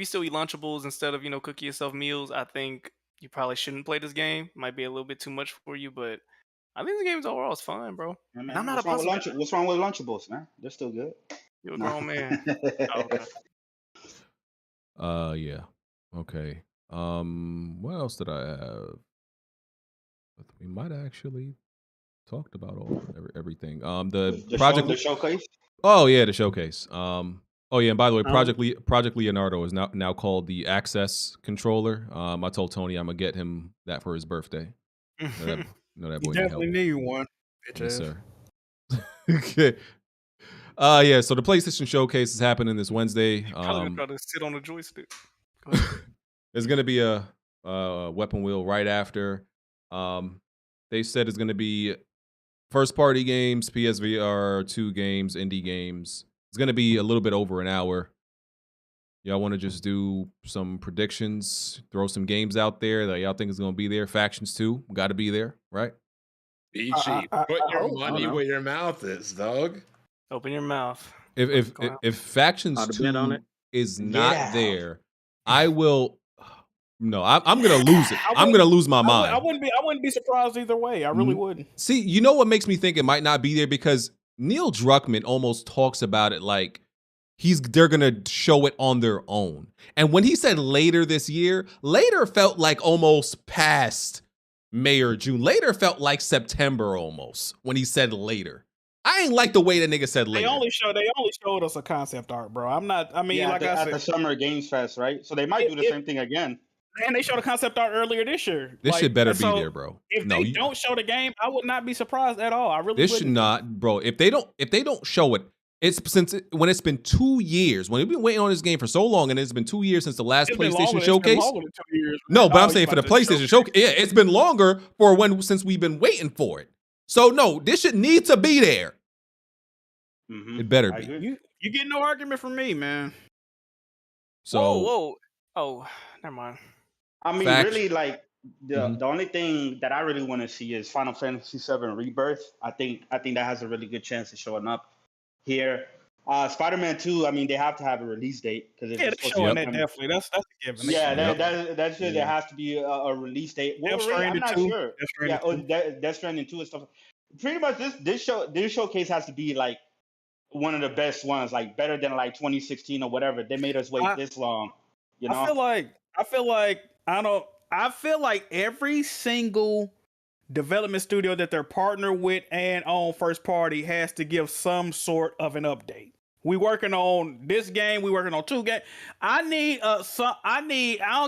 still eat Lunchables instead of cook yourself meals, I think you probably shouldn't play this game. Might be a little bit too much for you, but I think the game's overall is fine, bro. Yeah, man, I'm not what's a wrong puzzle with what's wrong with Lunchables, man? They're still good. You're a grown man. Oh, okay. Yeah. Okay. What else did I have? We might have actually talked about everything. The project the showcase. Oh yeah, the showcase. Oh yeah, and by the way, Project Leonardo is now called the Access controller. I told Tony I'm gonna get him that for his birthday. Know that boy You definitely need one. Yes, sir. Okay. Yeah. So the PlayStation showcase is happening this Wednesday. Probably try to sit on a joystick. There's gonna be a weapon wheel right after. They said it's gonna be first party games, PSVR 2 games, indie games. It's gonna be a little bit over an hour. Y'all want to just do some predictions, throw some games out there that y'all think is gonna be there. Factions 2 got to be there, right? BG, put your money where your mouth is, dog. Open your mouth. If Factions I'd bet on 2 it. is not there, I will. No, I'm gonna lose it. I'm gonna lose my mind. I wouldn't be surprised either way. I really wouldn't. See, you know what makes me think it might not be there? Because Neil Druckmann almost talks about it like they're gonna show it on their own. And when he said later this year, later felt like almost past May or June. Later felt like September almost when he said later. I ain't like the way the nigga said later. They only showed us a concept art, bro. I'm not. I mean, Yeah, like at I the said, Summer Games Fest, right? So they might do the same thing again. And they showed a concept art earlier this year. This shit better be so there, bro. If No, they don't show the game, I would not be surprised at all. I really this wouldn't. should not, bro. If they don't show it, when it's been 2 years, when we've been waiting on this game for so long, and it's been 2 years since the last It's been PlayStation longer- showcase. It's been longer than 2 years. No, but Oh, I'm you saying for the about to PlayStation showcase, yeah, it's been longer since we've been waiting for it. So no, this should need to be there. It better be. You get no argument from me, man. So Whoa. Oh, never mind. I mean, Facts. really, like the only thing that I really want to see is Final Fantasy VII Rebirth. I think that has a really good chance of showing up here. Spider-Man 2. I mean, they have to have a release date because Yeah, they're showing that definitely. That's a given. They Yeah, showing that's sure there has to be a release date. Death I'm Stranding not 2. sure. Death Stranding Yeah, 2. Death Stranding 2 and stuff. Pretty much this showcase has to be like one of the best ones, like better than like 2016 or whatever. They made us wait this long. You know, I feel like every single development studio that they're partnered with and on first party has to give some sort of an update. We working on this game. We working on 2 games. I don't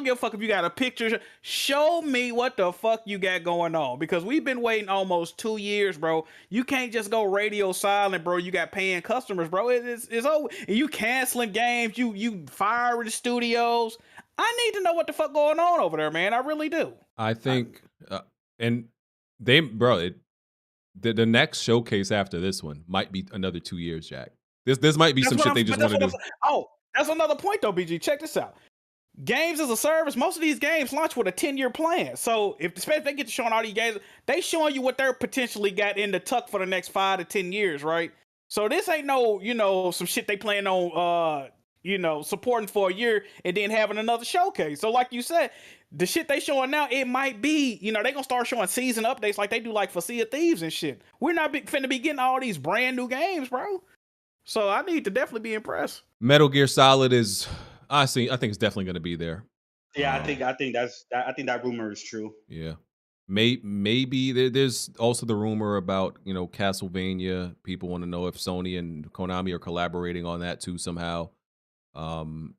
give a fuck if you got a picture. Show me what the fuck you got going on, because we've been waiting almost 2 years, bro. You can't just go radio silent, bro. You got paying customers, bro. It's over. And you canceling games. You firing the studios. I need to know what the fuck going on over there, man. I really do. I think, and they, bro, the next showcase after this one might be another 2 years, Jack. This might be some shit they just want to do. Oh, that's another point though, BG. Check this out. Games as a service, most of these games launch with a 10-year plan. So especially if they get to showing all these games, they showing you what they're potentially got in the tuck for the next 5 to 10 years, right? So this ain't no, some shit they plan on, supporting for a year and then having another showcase. So like you said, the shit they showing now, it might be, they gonna start showing season updates like they do like for Sea of Thieves and shit. We're not finna be getting all these brand new games, bro. So I need to definitely be impressed. Metal Gear Solid is, I think it's definitely going to be there. Yeah, I think that rumor is true. Yeah, maybe there's also the rumor about Castlevania. People want to know if Sony and Konami are collaborating on that too somehow. Will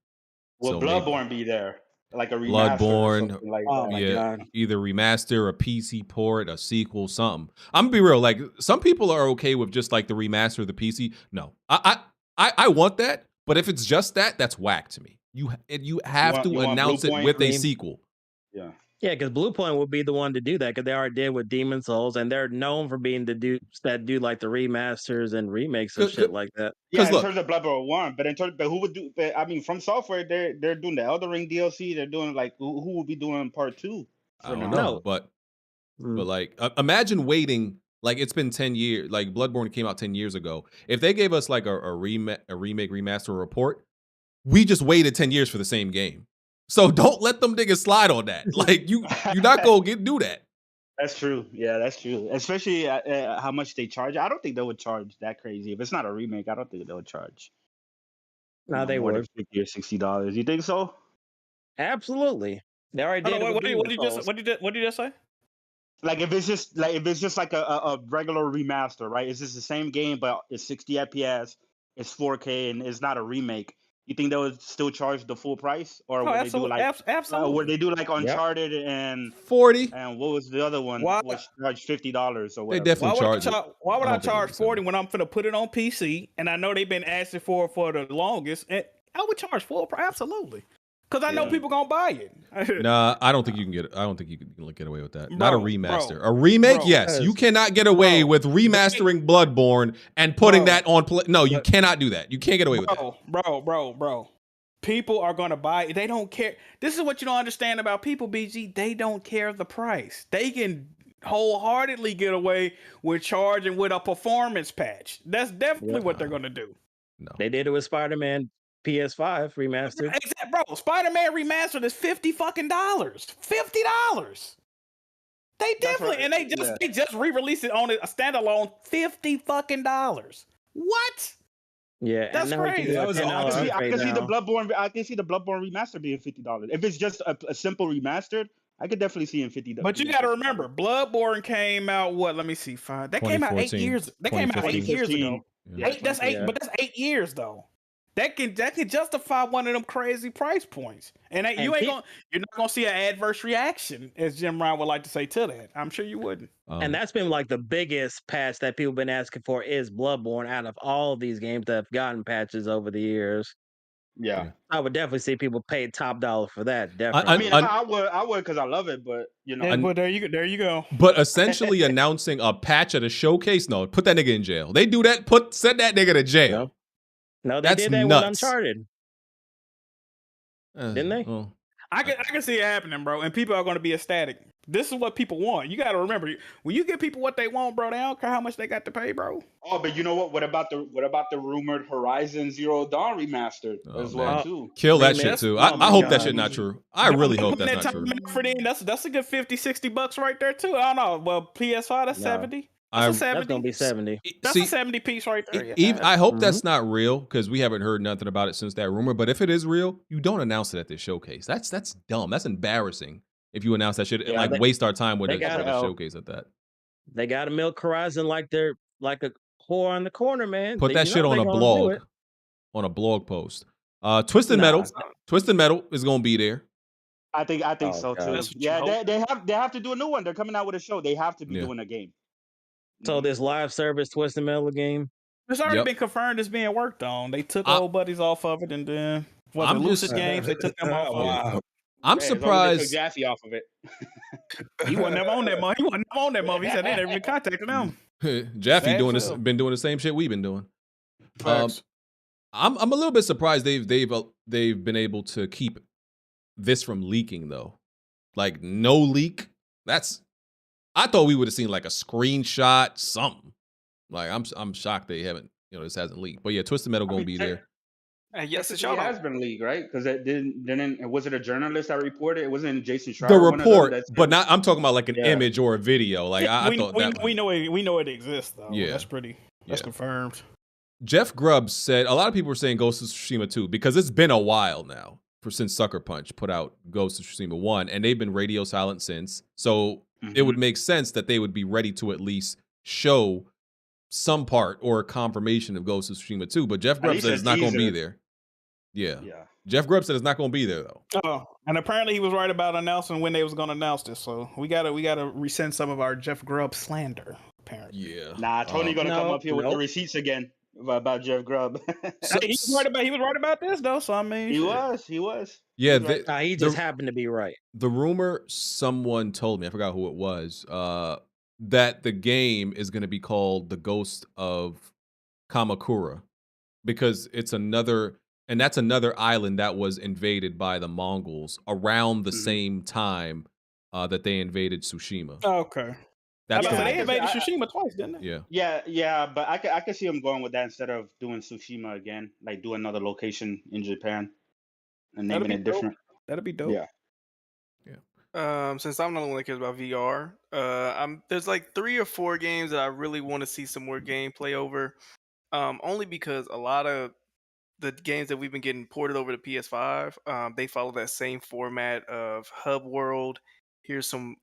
Bloodborne be there? Like a remaster Bloodborne, like that. either remaster, a PC port, a sequel, something. I'm gonna be real. Like some people are okay with just like the remaster of the PC. No, I want that, but if it's just that, that's whack to me. You have to announce it with a sequel. Yeah. Yeah, because Bluepoint would be the one to do that because they already did with Demon Souls, and they're known for being the dudes that do like the remasters and remakes and shit like that. Yeah, in terms of Bloodborne 1, but who would do? I mean, From Software, they're doing the Elden Ring DLC. They're doing like who will be doing part 2? I don't know, but like imagine waiting. Like it's been 10 years. Like Bloodborne came out 10 years ago. If they gave us like a remake, remaster report, we just waited 10 years for the same game. So don't let them niggas slide on that. Like you're not gonna do that. That's true. Yeah, that's true. Especially how much they charge. I don't think they would charge that crazy. If it's not a remake, I don't think they would charge. No, they more would. than $50 or $60. You think so? Absolutely. They already did. What did you just say? Like if it's just like a regular remaster, right? It's just the same game, but it's 60 FPS, it's 4K, and it's not a remake. You think they would still charge the full price, or would they do like absolutely? Would they do like Uncharted and 40? And what was the other one? Which charged $50 or whatever? They definitely charge. Why would I charge 40 when I'm finna put it on PC and I know they've been asking for the longest? And I would charge full price, absolutely, because I know people gonna buy it. Nah, I don't think you can get. I don't think you can get away with that. Not a remaster. A remake, yes. You cannot get away with remastering Bloodborne and putting that on. No, you cannot do that. You can't get away with that. Bro. People are gonna buy it. They don't care. This is what you don't understand about people, BG. They don't care the price. They can wholeheartedly get away with charging with a performance patch. That's definitely what they're gonna do. No, they did it with Spider-Man PS5 remastered. Bro, Spider-Man remastered is $50. $50. They definitely they just re-released it on a standalone $50. What? Yeah, that's crazy. I can see the Bloodborne. I can see the Bloodborne remaster being $50. If it's just a simple remastered, I could definitely see in $50. But you got to remember, Bloodborne came out what? Let me see. That came out 8 years. That came out 8 years ago. Yeah. That's 8 years though. That can justify one of them crazy price points, and you're not gonna see an adverse reaction, as Jim Ryan would like to say to that. I'm sure you wouldn't. And that's been like the biggest patch that people been asking for is Bloodborne out of all these games that have gotten patches over the years. Yeah. I would definitely see people pay top dollar for that. I Definitely. mean, I would because I love it, but you know. Yeah, but there you go. But essentially announcing a patch at a showcase, no, put that nigga in jail. They do that, send that nigga to jail. No, they That's did that nuts. with Uncharted. Didn't they? Well, I can see it happening, bro, and people are going to be ecstatic. This is what people want. You got to remember, when you give people what they want, bro, they don't care how much they got to pay, bro. Oh, but you know what? What about the rumored Horizon Zero Dawn remastered as well too? Kill that shit too. I hope that shit not true. I really hope that's not true. That's a good $50-$60 right there too. I don't know. Well, PS5 that's 70. That's 70. That's gonna be 70. That's a 70 piece right there. I hope that's not real because we haven't heard nothing about it since that rumor. But if it is real, you don't announce it at this showcase. That's dumb. That's embarrassing. If you announce that shit and waste our time with a showcase at that. They got to milk Horizon like they're like a whore on the corner, man. Put that shit on a blog, on a blog post. Twisted Metal is gonna be there. I think so too. Yeah, they have to do a new one. They're coming out with a show. They have to be doing a game. So this live service Twisted Metal game, it's already been confirmed it's being worked on. They took old buddies off of it, and then Lucid Games they took them off. I'm surprised. They took Jaffe off of it. He wasn't never on that month. He wasn't never on that month. He said they never even contacted them. Jaffe been doing the same shit we've been doing. I'm a little bit surprised they've been able to keep this from leaking though. Like no leak. I thought we would have seen like a screenshot, something. Like I'm shocked they haven't. This hasn't leaked. But yeah, Twisted Metal gonna be there. Yes, it has been leaked, right? Because it didn't. Was it a journalist that reported? It wasn't Jason Schreier. The report, but not. I'm talking about like an image or a video. Like I thought we know it exists though. Yeah, that's confirmed. Jeff Grubbs said a lot of people were saying Ghost of Tsushima 2 because it's been a while now since Sucker Punch put out Ghost of Tsushima 1, and they've been radio silent since. So it would make sense that they would be ready to at least show some part or a confirmation of Ghost of Tsushima 2. But Jeff Grubbs said it's not going to be there. Yeah. Jeff Grubbs said it's not going to be there though. Oh, and apparently he was right about announcing when they was going to announce this. So we gotta rescind some of our Jeff Grubbs slander. Apparently. Yeah. Nah, Tony gonna come up here with the receipts again about Jeff Grubb. He was right about this though. So I mean, he was. Yeah, he just happened to be right. The rumor someone told me, I forgot who it was, that the game is going to be called The Ghost of Kamakura because it's another island that was invaded by the Mongols around the same time that they invaded Tsushima. Oh, okay. They invaded Tsushima twice, didn't they? Yeah. But I could see them going with that instead of doing Tsushima again, like do another location in Japan and naming it different. That'd be dope. Yeah. Since I'm the only one that cares about VR, there's like 3 or 4 games that I really want to see some more gameplay over. Only because a lot of the games that we've been getting ported over to PS5, they follow that same format of hub world. Here's some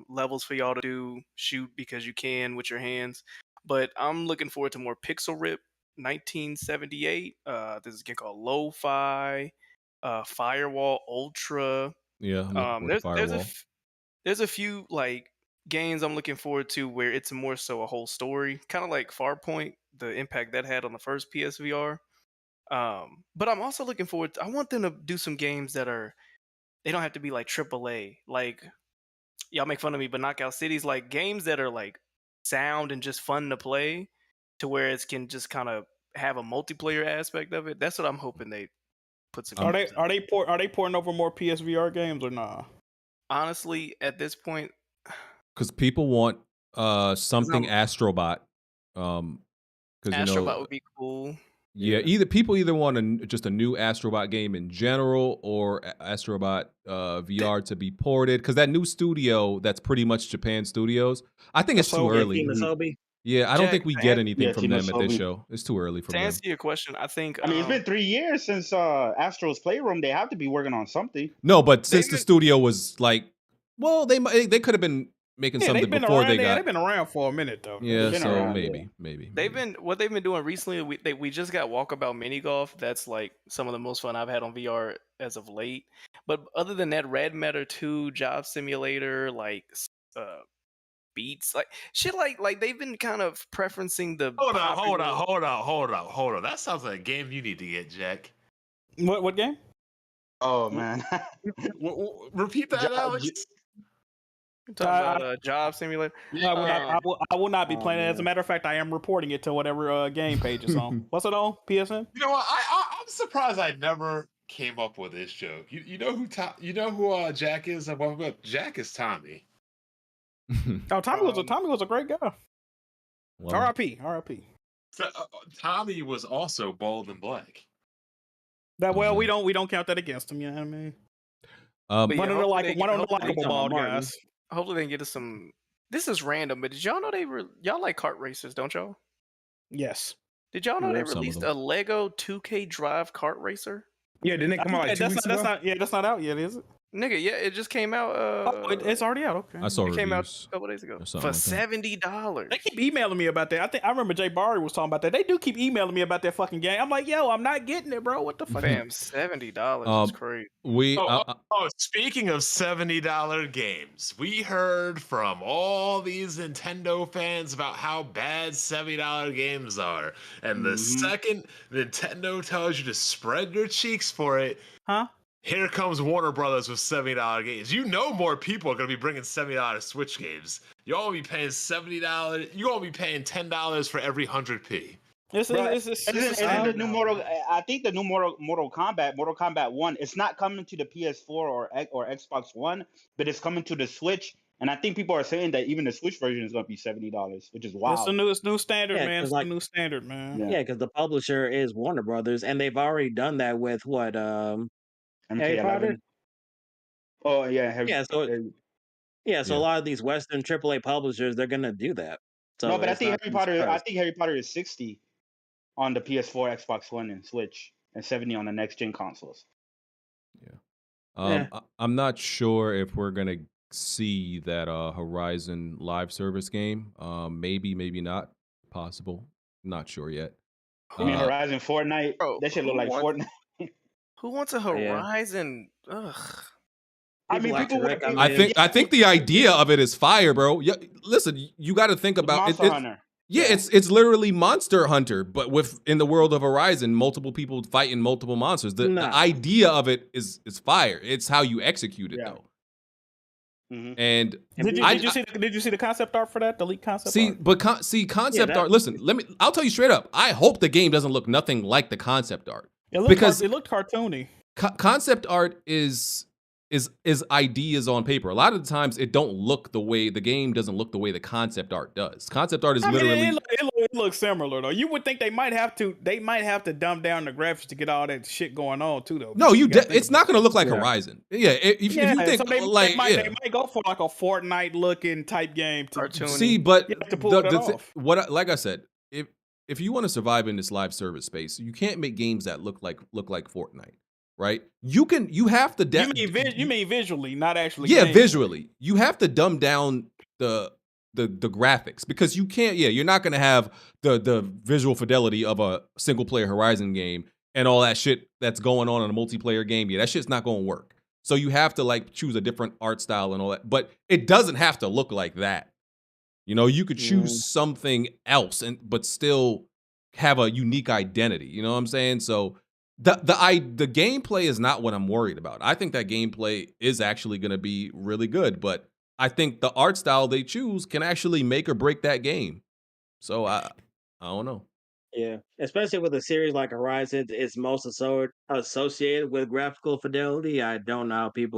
levels for y'all to shoot because you can with your hands. But I'm looking forward to more Pixel Rip 1978. This is a game called Lo-Fi, Firewall Ultra. Yeah, there's a few like games I'm looking forward to where it's more so a whole story, kind of like Farpoint, the impact that had on the first PSVR. But I'm also looking forward I want them to do some games that they don't have to be like AAA. Like y'all make fun of me, but Knockout City's like games that are like sound and just fun to play, to where it can just kind of have a multiplayer aspect of it. That's what I'm hoping they put some. Are they porting over more PSVR games or nah? Honestly, at this point, because people want something Astrobot. Astrobot would be cool. Yeah, people either want just a new Astrobot game in general or Astrobot VR to be ported, because that new studio that's pretty much Japan Studios, I think it's too early. Yeah, I don't think we get anything from them at this show. It's too early for them. To answer your question, I think... I mean, it's been 3 years since Astro's Playroom. They have to be working on something. No, but since the studio was like... Well, they could have been making Yeah, something they've been before around. they They've got. been around for a minute though. Yeah, They've been so around. maybe. They've been what they've been doing recently. We just got Walkabout Mini Golf. That's like some of the most fun I've had on VR as of late. But other than that, Red Matter 2, Job Simulator, like Beats, like shit, like they've been kind of preferencing the Hold popular. on. That sounds like a game you need to get, Jack. What game? Oh man. Repeat that, Alex. Talking about Job Simulator. I will not be Oh, playing it. As a man. matter of fact, I am reporting it to whatever game page it's on. What's it on? PSN? You know what? I'm surprised I never came up with this joke. You know who Jack is? Jack is Tommy. Oh, Tommy was a great guy. Well, R.I.P. So, Tommy was also bald and black. We don't count that against him. You know what I mean? But One of the likable Talking bald about guys. Hopefully they can get us some. This is random, but did y'all know y'all like kart racers, don't y'all? Yes. Did y'all know they Some of released them. a Lego 2K Drive kart racer? Yeah, didn't it come out like 2 weeks ago? That's not out yet, is it? Nigga, yeah, it just came out. It's already out. Okay. I saw It came out reviews a couple days ago or something for like that. $70. They keep emailing me about that. I remember Jay Barry was talking about that. They do keep emailing me about that fucking game. I'm like, yo, I'm not getting it, bro. What the fuck? Fam, $70 is crazy. Speaking of $70 games, we heard from all these Nintendo fans about how bad $70 games are. And the second Nintendo tells you to spread your cheeks for it, here comes Warner Brothers with $70 games. You know more people are going to be bringing $70 Switch games. You all be paying $70. You all be paying $10 for every 100p. Isn't the new Mortal? I think the new Mortal Kombat 1. It's not coming to the PS4 or Xbox One, but it's coming to the Switch. And I think people are saying that even the Switch version is going to be $70, which is wild. It's new standard, Yeah, man. 'cause, It's like- the new standard, man. Yeah, because the publisher is Warner Brothers, and they've already done that with what? Harry Potter. Oh yeah, So a lot of these Western AAA publishers, they're gonna do that. So no, but I it's think not Harry too Potter. I surprised. think Harry Potter is 60 on the PS4, Xbox One, and Switch, and 70 on the next gen consoles. I'm not sure if we're gonna see that Horizon live service game. Maybe not. Possible. Not sure yet. I mean, Horizon, Fortnite. That should look like Fortnite. Who wants a Horizon? Ugh. I mean, people would. I think the idea of it is fire, bro. Listen, you got to think about Monster Hunter. Yeah, it's literally Monster Hunter, but in the world of Horizon, multiple people fighting multiple monsters. The idea of it is fire. It's how you execute it though. And Did you see the concept art for that? The leaked concept art? Concept art. Listen, I'll tell you straight up. I hope the game doesn't look nothing like the concept art. It looked cartoony. Concept art is ideas on paper. A lot of the times the game doesn't look the way the concept art does. Concept art is literally it looks similar though. You would think they might have to dumb down the graphics to get all that shit going on too though. No, it's not going to look like Horizon. Yeah, if you think so they might go for like a Fortnite looking type game to see, but to pull it off. Like I said, if you want to survive in this live service space, you can't make games that look like Fortnite. Right? You have to. You mean visually, not actually. Yeah, games. visually. You have to dumb down the graphics because you can't. Yeah, you're not going to have the visual fidelity of a single player Horizon game and all that shit that's going on in a multiplayer game. Yeah, that shit's not going to work. So you have to choose a different art style and all that. But it doesn't have to look like that. You could choose something else but still have a unique identity. You know what I'm saying? So. The gameplay is not what I'm worried about. I think that gameplay is actually going to be really good, but I think the art style they choose can actually make or break that game. So I don't know. Yeah, especially with a series like Horizon, it's most associated with graphical fidelity. I don't know how it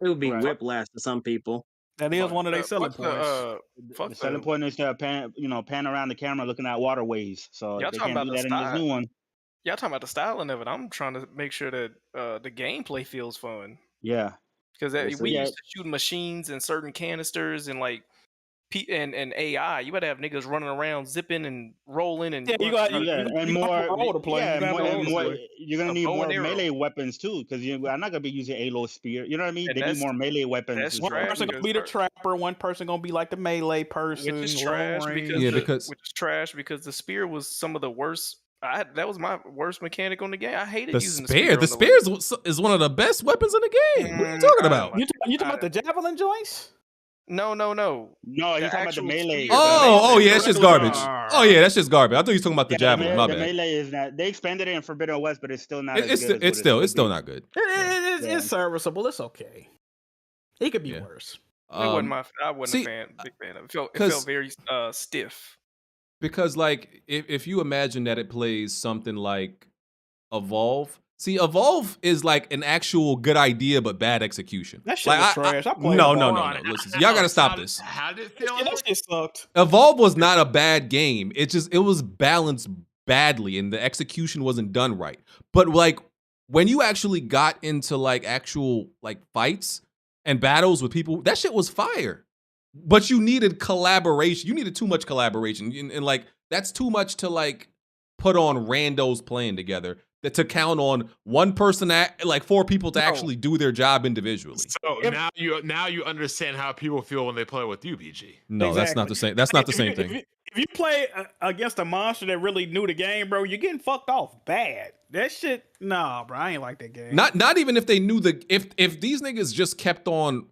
would be whiplash to some people. That is one of their selling points. The selling point is to pan around the camera looking at waterways. So Y'all they talking can't about do the that in this style. new one. Y'all talking about the styling of it. I'm trying to make sure that the gameplay feels fun. Yeah. Because we used to shoot machines and certain canisters and and AI. You better have niggas running around, zipping and rolling, and Yeah, you got Yeah, and you got more, all over the place. yeah, You got more, all and over the more. place. You're gonna a need bow more and arrow, melee weapons too, because I'm not gonna be using Halo Spear. You know what I mean? and They need more melee weapons that's as One well. trash person gonna because be the trapper. One person gonna be like the melee person. which is long trash range. because Yeah, the because which is trash because the spear was some of the worst. That was my worst mechanic on the game. I hated the using spear, the the spear. spear is one of the best weapons in the game. What are you talking about? You talking about the javelin joints? No. No, he's talking about the melee. Oh yeah, that's just garbage. Ah. Oh yeah, that's just garbage. I thought you were talking about the Yeah, javelin. My the bad. melee is not. They expanded it in Forbidden West, but it's still not as It's good as it's still not good. It's serviceable. It's okay. It could be Yeah. worse. I wasn't big fan of it. It felt very stiff. Because like if you imagine that it plays something like Evolve. See, Evolve is like an actual good idea, but bad execution. That shit like, was trash. I played no. Evolve. Listen, y'all gotta stop this. How did it feel? That shit sucked. Evolve was not a bad game. It was balanced badly, and the execution wasn't done right. But like when you actually got into like actual like fights and battles with people, that shit was fire. But you needed collaboration. You needed too much collaboration, and like that's too much to like put on randos playing together. That to count on one person, like 4 people to actually do their job individually. So now you understand how people feel when they play with you, BG. No, that's not the same. That's not the same thing. If you play against a monster that really knew the game, bro, you're getting fucked off bad. That shit, nah, bro, I ain't like that game. Not even if they knew if these niggas just kept on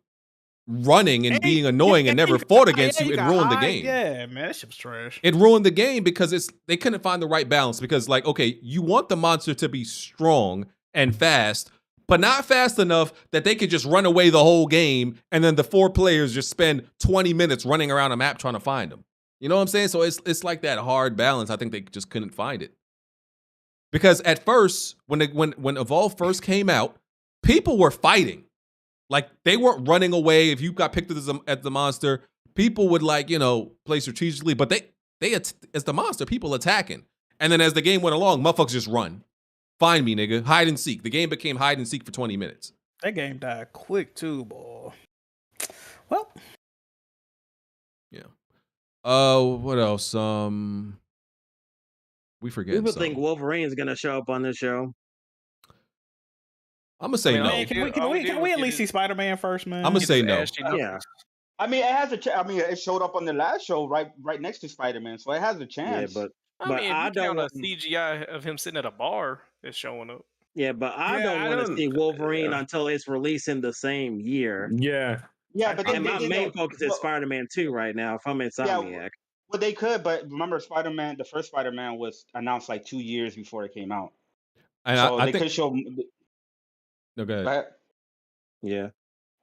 running and being annoying and never fought against you, it ruined the game. Yeah, man, that shit was trash. It ruined the game because they couldn't find the right balance. Because like, okay, you want the monster to be strong and fast, but not fast enough that they could just run away the whole game, and then the 4 players just spend 20 minutes running around a map trying to find them. You know what I'm saying? So it's like that hard balance. I think they just couldn't find it. Because at first, when Evolve first came out, people were fighting. Like, they weren't running away. If you got picked at the monster, people would, like, you know, play strategically. But they as the monster, people attacking. And then as the game went along, motherfuckers just run. Find me, nigga. Hide and seek. The game became hide and seek for 20 minutes. That game died quick, too, boy. Well. Yeah. What else? We forget. People think Wolverine's gonna show up on this show. I'm gonna say no. Man, can we at least see Spider-Man first, man? I'm gonna say no. Yeah. I mean, it has a. I mean, it showed up on the last show, right next to Spider-Man, so it has a chance. Yeah, but I don't know. CGI of him sitting at a bar is showing up. Yeah, but I don't want to see Wolverine until it's released in the same year. Yeah. Yeah, but my main focus is Spider-Man 2 right now from Insomniac. Yeah, well, they could, but remember, Spider-Man, the first Spider-Man was announced like 2 years before it came out. And so I they think, could show. No, go ahead. Yeah.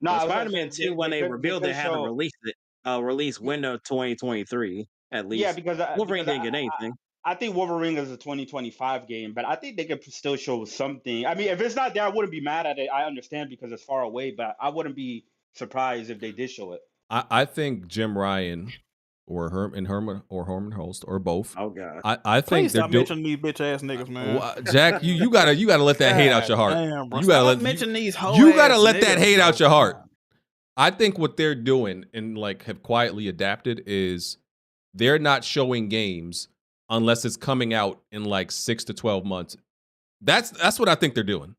No, Spider-Man 2, when they revealed they had to release it, release window 2023 at least. Yeah, because Wolverine didn't get anything. I think Wolverine is a 2025 game, but I think they could still show something. I mean, if it's not there, I wouldn't be mad at it. I understand because it's far away, but I wouldn't be surprised if they did show it. I think Jim Ryan or Herman Holst or both. Oh god. I think Please stop mentioning these bitch ass niggas, man. Jack, you gotta let that hate out your heart. Damn, bro. You gotta mention these hoe You gotta ass let that niggas, hate bro. out your heart. I think what they're doing and like have quietly adapted is they're not showing games unless it's coming out in like 6 to 12 months. That's what I think they're doing.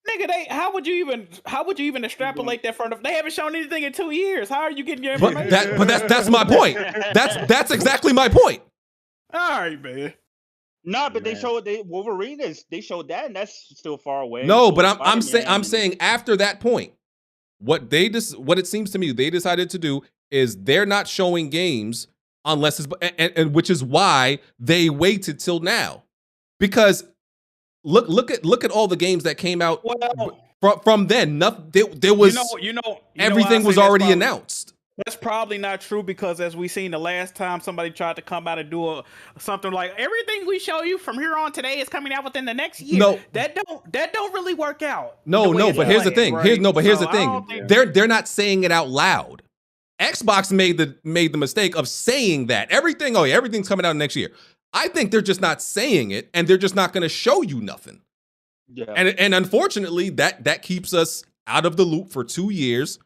Nigga, how would you even extrapolate that from? They haven't shown anything in 2 years. How are you getting your information? But that's my point. That's exactly my point. All right, man. No, but they Wolverine they showed that, and that's still far away. No, but I'm saying after that point, what it seems to me they decided to do is they're not showing games unless it's and which is why they waited till now, because look at all the games that came out from then. There was everything was already announced. That's probably not true because as we seen the last time somebody tried to come out and do something like everything we show you from here on today is coming out within the next year. No, that don't really work out. No, but here's the thing. Right? Here's the thing. They're not saying it out loud. Xbox made the mistake of saying that everything's coming out next year. I think they're just not saying it, and they're just not going to show you nothing. Yeah. And unfortunately, that keeps us out of the loop for 2 years.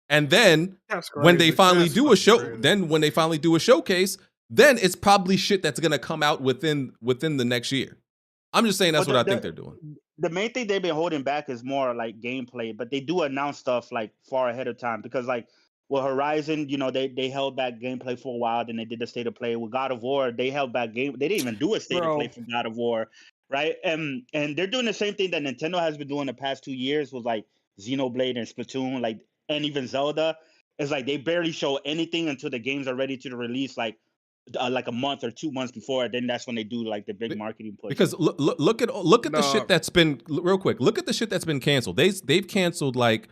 And then That's when they crazy. finally That's do a fucking show, crazy. then when they finally do a showcase, then it's probably shit that's gonna come out within the next year. I'm just saying that's But what I think they're doing. the main thing they've been holding back is more like gameplay, but they do announce stuff like far ahead of time because like with Horizon, you know, they held back gameplay for a while, then they did the state of play. With God of War, they held back game. They didn't even do a state of play for God of War, right? And they're doing the same thing that Nintendo has been doing the past 2 years with like Xenoblade and Splatoon, like and even Zelda. It's like they barely show anything until the games are ready to release, like a month or 2 months before. Then that's when they do like the big marketing push. Because look at the shit that's been real quick. Look at the shit that's been canceled. They've canceled like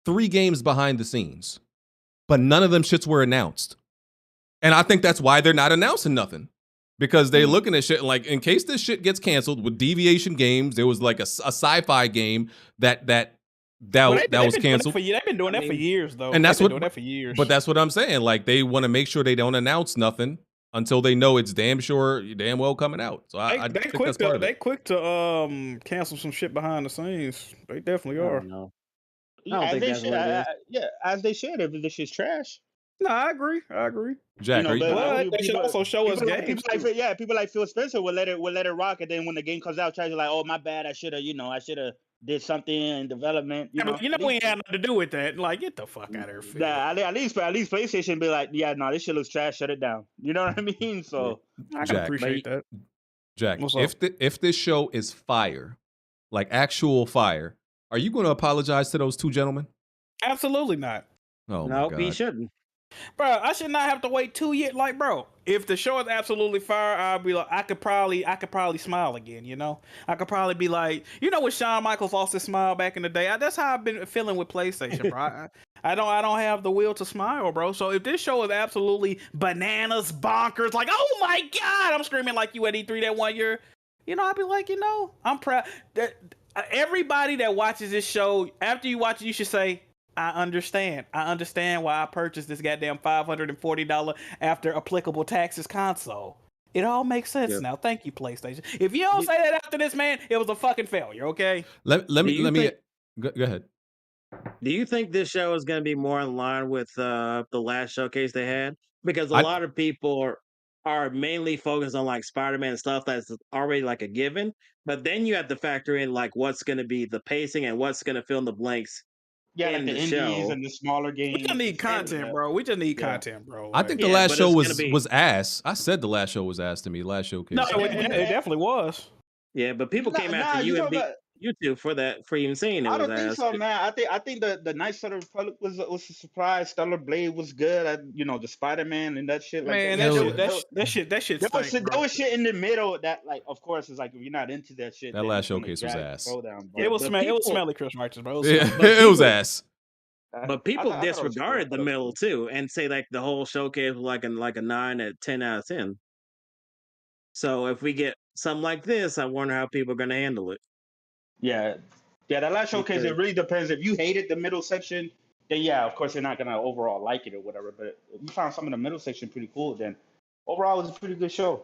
3 games behind the scenes, but none of them shits were announced. And I think that's why they're not announcing nothing, because they're looking at shit like, in case this shit gets canceled. With Deviation Games, there was like a sci-fi game that was canceled. They've been doing that for years, though. And that's They've what, been doing that for years. But that's what I'm saying. Like, they want to make sure they don't announce nothing until they know it's damn well coming out. So I They think quick that's part to of it. they quick to cancel some shit behind the scenes. They definitely are. As they should. If this shit's trash. No, I agree. Jack, are you but they should also show us games. People like Phil Spencer will let it rock, and then when the game comes out, try to like, oh my bad, I should have did something in development. We ain't had nothing to do with that. Like, get the fuck out of here, Phil. Yeah, at least PlayStation be like, yeah, no, this shit looks trash. Shut it down. You know what I mean? So I can appreciate that. Jack, What's up? if this show is fire, like actual fire, are you going to apologize to those 2 gentlemen? Absolutely not. Oh my God. he shouldn't. Bro, I should not have to wait 2 years. Like, bro, if the show is absolutely fire, I'll be like, I could probably smile again. You know, I could probably be like, you know, when Shawn Michaels lost his smile back in the day. That's how I've been feeling with PlayStation, bro. I don't have the will to smile, bro. So if this show is absolutely bananas, bonkers, like, oh my God, I'm screaming like you at E3 that 1 year. You know, I'll be like, you know, I'm proud. Everybody that watches this show, after you watch it, you should say, I understand. I understand why I purchased this goddamn $540 after applicable taxes console. It all makes sense now. Thank you, PlayStation. If you don't say that after this, man, it was a fucking failure. Okay. Let me go ahead. Do you think this show is going to be more in line with the last showcase they had? Because a lot of people are mainly focused on like Spider-Man stuff that's already like a given, but then you have to factor in like what's going to be the pacing and what's going to fill in the blanks. yeah, like in the the indies show. and the smaller games. We just need content, bro. We just need content, bro. I think the last show was ass. I said the last show was ass to me. Last showcase. No, it definitely was. Yeah, but people came after you and YouTube for even saying it. I was don't think ass. so, man. I think the Knights of the Republic was a surprise. Stellar Blade was good. The Spider-Man and that shit. Like Man, that shit there stank, bro. was shit in the middle that, like, of course, is like if you're not into that shit. That then last it's gonna showcase was drag ass. the down, It was but smelly, Chris Righteous, bro. It was ass. But people I thought it was disregarded cool. the middle too, and say like the whole showcase was like a 9 at 10 out of 10. So if we get something like this, I wonder how people are going to handle it. Yeah, that last showcase, it really depends. If you hated the middle section, then yeah, of course you're not gonna overall like it or whatever. But if you found some of the middle section pretty cool, then overall it was a pretty good show.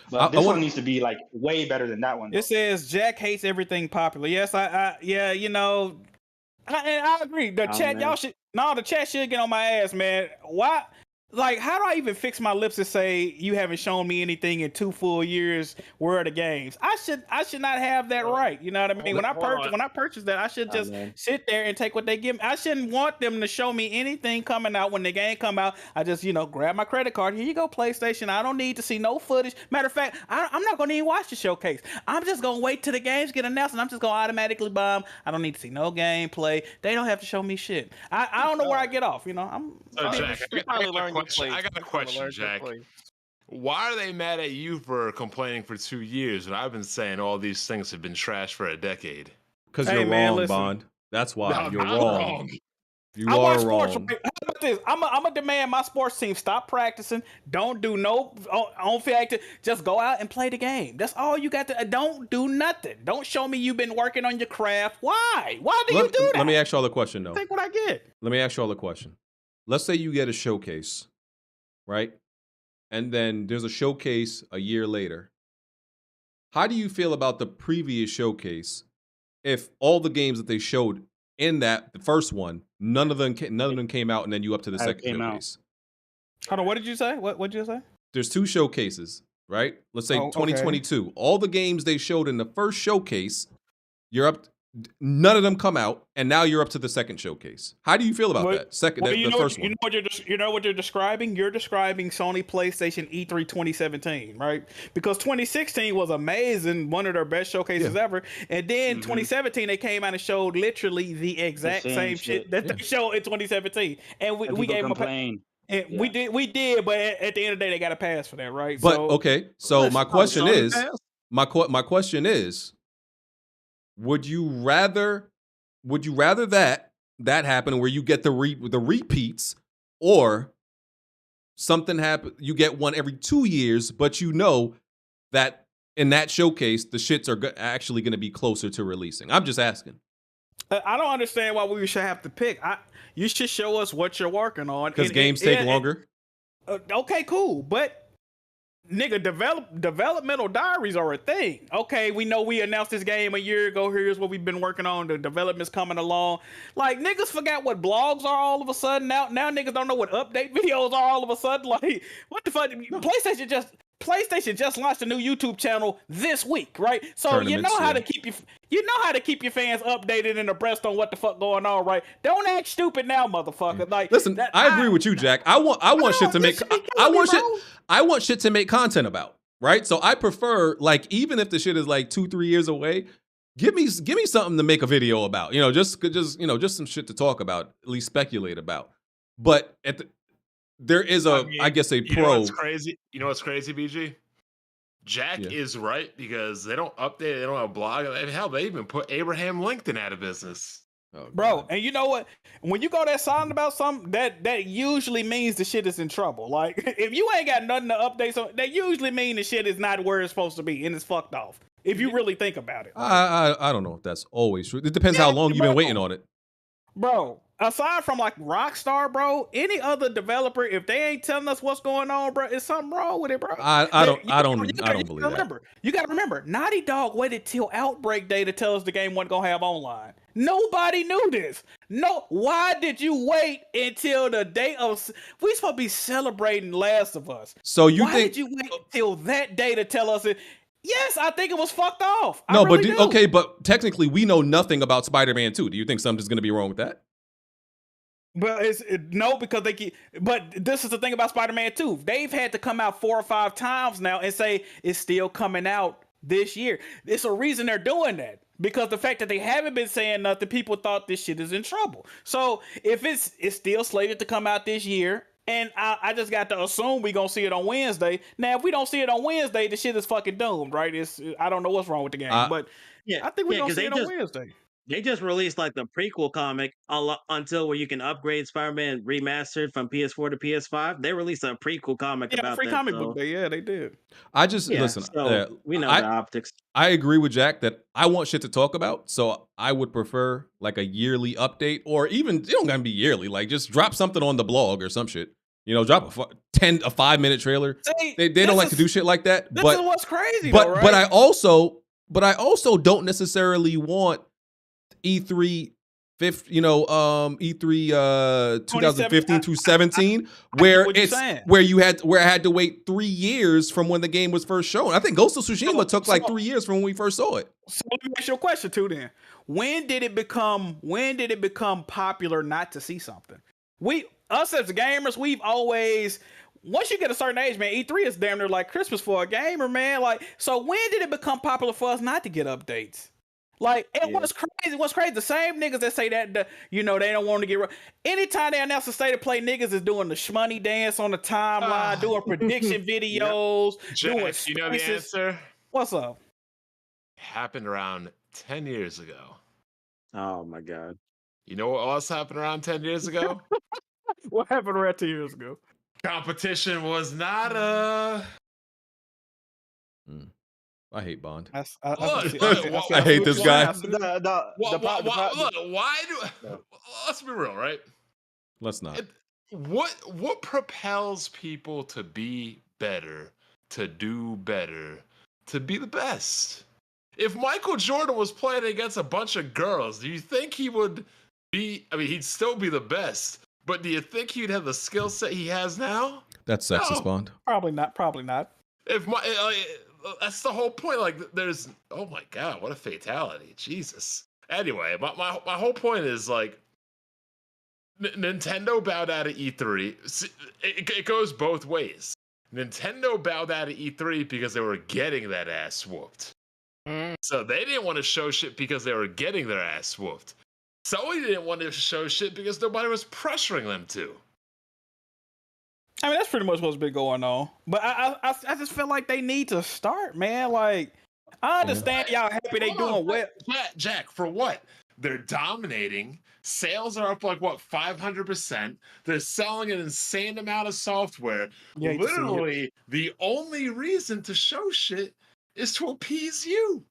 But this one needs to be like way better than that one. It says Jack hates everything popular. Yes, I agree. The chat, the chat should get on my ass, man. Why? Like, how do I even fix my lips to say you haven't shown me anything in 2 full years worth of games? I should not have that right. You know what I mean? When I purchase that, I should just sit there and take what they give me. I shouldn't want them to show me anything coming out when the game come out. I just grab my credit card. Here you go, PlayStation. I don't need to see no footage. Matter of fact, I'm not gonna even watch the showcase. I'm just gonna wait till the games get announced, and I'm just gonna automatically buy them. I don't need to see no gameplay. They don't have to show me shit. I don't know where I get off. You know, I got a question, Jack. Why are they mad at you for complaining for 2 years when I've been saying all these things have been trash for a decade? Because you're wrong, Bond. That's why. No, you're I'm wrong. You I are watch wrong. sports. How about this? I'm gonna demand my sports team stop practicing. Don't do no on-field activity. Just go out and play the game. That's all you got to. Don't do nothing. Don't show me you've been working on your craft. Why? Why do you do that? Let me ask y'all the question, though. Think what I get. Let me ask y'all the question. Let's say you get a showcase, right? And then there's a showcase a year later. How do you feel about the previous showcase if all the games that they showed in that the first one, none of them came out, and then you up to the second showcase. Hold on, what did you say? What did you say? There's 2 showcases, right? Let's say Oh, okay. 2022. All the games they showed in the first showcase, you're up. None of them come out, and now you're up to the second showcase. How do you feel about that? The first one. You know what you're describing? You're describing Sony PlayStation E3 2017, right? Because 2016 was amazing, one of their best showcases ever. And then 2017 they came out and showed literally the exact same shit that they showed in 2017. And we gave them a and we did, but at the end of the day they got a pass for that, right? But okay, so my question is, my question is, would you rather that happen where you get the repeats, or something happen you get one every 2 years, but you know that in that showcase the shits are actually going to be closer to releasing? I'm just asking. I don't understand why we should have to pick. You should show us what you're working on. Because games take longer. Okay, cool, but nigga, developmental diaries are a thing. Okay, we know we announced this game a year ago. Here's what we've been working on. The development's coming along. Like, niggas forgot what blogs are all of a sudden. Now niggas don't know what update videos are all of a sudden. Like, what the fuck? PlayStation just launched a new YouTube channel this week, right? So you know how to keep your fans updated and abreast on what the fuck going on, right? Don't act stupid now, motherfucker. Like, listen, I agree with you, Jack. I want shit to make content about, right? So I prefer, like, even if the shit is like 2-3 years away, give me something to make a video about. Just some shit to talk about, at least speculate about. But there is I guess a pro. You know what's crazy? BG? Jack is right, because they don't update. They don't have a blog. Hell, they even put Abraham Lincoln out of business. Oh, bro, and you know what? When you go that silent about something, that usually means the shit is in trouble. Like, if you ain't got nothing to update, so that usually means the shit is not where it's supposed to be and it's fucked off. If you really think about it. I don't know if that's always true. It depends how long you've been waiting on it. Bro, aside from like Rockstar, bro, any other developer, if they ain't telling us what's going on, bro, is something wrong with it, bro. I don't believe that. You gotta remember, Naughty Dog waited till Outbreak Day to tell us the game wasn't gonna have online. Nobody knew this. No, why did you wait until the day of? We supposed to be celebrating Last of Us. So why did you wait till that day to tell us it? Yes, I think it was fucked off. No, but technically we know nothing about Spider-Man 2. Do you think something's going to be wrong with that? But no, because they keep. But this is the thing about Spider-Man 2. They've had to come out 4 or 5 times now and say it's still coming out this year. It's a reason they're doing that. Because the fact that they haven't been saying nothing, people thought this shit is in trouble. So if it's still slated to come out this year, and I just got to assume we gonna see it on Wednesday. Now, if we don't see it on Wednesday, the shit is fucking doomed, right? I don't know what's wrong with the game, but I think we're gonna see it on Wednesday. They just released like the prequel comic until where you can upgrade Spider-Man remastered from PS4 to PS5. They released a prequel comic about free that. Comic book day. Yeah, they did. I just listen. So we know the optics. I agree with Jack that I want shit to talk about, so I would prefer like a yearly update, or even it don't gotta be yearly. Like, just drop something on the blog or some shit. Drop a 5-minute trailer. See, they don't like to do shit like that. This is what's crazy, but though, right? but I also don't necessarily want E3 2015 to 17 where I had to wait 3 years from when the game was first shown. I think Ghost of Tsushima took like 3 years from when we first saw it. So let me ask you a question too then. When did it become popular not to see something? Us as gamers, we've always, once you get a certain age, man, E3 is damn near like Christmas for a gamer, man. Like, so when did it become popular for us not to get updates? Like, what's crazy, the same niggas that say that, they don't want to get, anytime they announce a state of play, niggas is doing the shmoney dance on the timeline, doing prediction videos, doing Jack, you know the answer? What's up? Happened around 10 years ago. Oh my God. You know what else happened around 10 years ago? What happened around 10 years ago? Competition was not I hate Bond. I hate this guy. Why do? Let's be real, right? Let's not. What propels people to be better, to do better, to be the best? If Michael Jordan was playing against a bunch of girls, do you think he would he'd still be the best. But do you think he'd have the skill set he has now? That's sexist, No. Bond. Probably not. Probably not. That's the whole point. Like, there's, oh my god, what a fatality, Jesus. Anyway, my whole point is like, Nintendo bowed out at E3. It goes both ways. Nintendo bowed out at E3 because they were getting that ass whooped. So they didn't want to show shit because they were getting their ass whooped. Sony didn't want to show shit because nobody was pressuring them to. I mean, that's pretty much what's been going on. But I just feel like they need to start, man. Like, I understand y'all happy they doing well. Jack, for what? They're dominating. Sales are up like, what, 500%. They're selling an insane amount of software. Literally, the only reason to show shit is to appease you.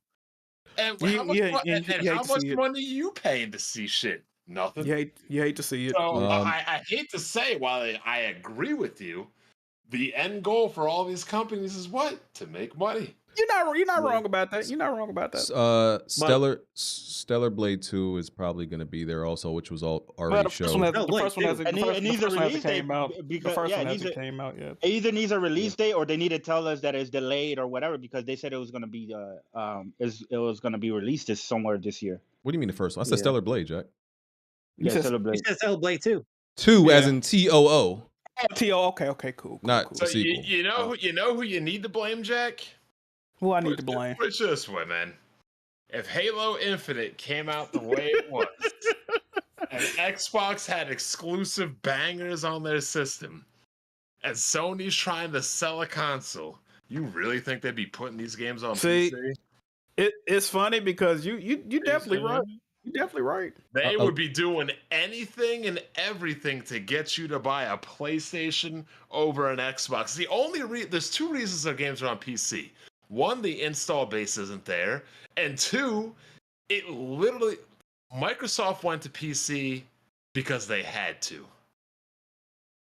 And how much, how much money are you paying to see shit? Nothing. You hate to see it. So I hate to say, while I agree with you, the end goal for all these companies is what? To make money. You're not wrong about that. You're not wrong about that. Stellar Blade 2 is probably going to be there also, which was already shown. The first one hasn't came out. Because, The first one hasn't came out yet. It either needs a release date or they need to tell us that it's delayed or whatever, because they said it was going to be it was going to be released somewhere this year. What do you mean the first one? I said Stellar Blade, Jack. Stellar Blade. You said Stellar Blade 2. 2 as in TOO. Okay, cool. Not So sequel. you know who you need to blame, Jack? Who I need to blame? Put it this way, man. If Halo Infinite came out the way it was, and Xbox had exclusive bangers on their system, and Sony's trying to sell a console, you really think they'd be putting these games on PC? It's funny because you definitely right. You're definitely right. They would be doing anything and everything to get you to buy a PlayStation over an Xbox. The only there's two reasons their games are on PC. One, the install base isn't there, and two, it literally Microsoft went to PC because they had to.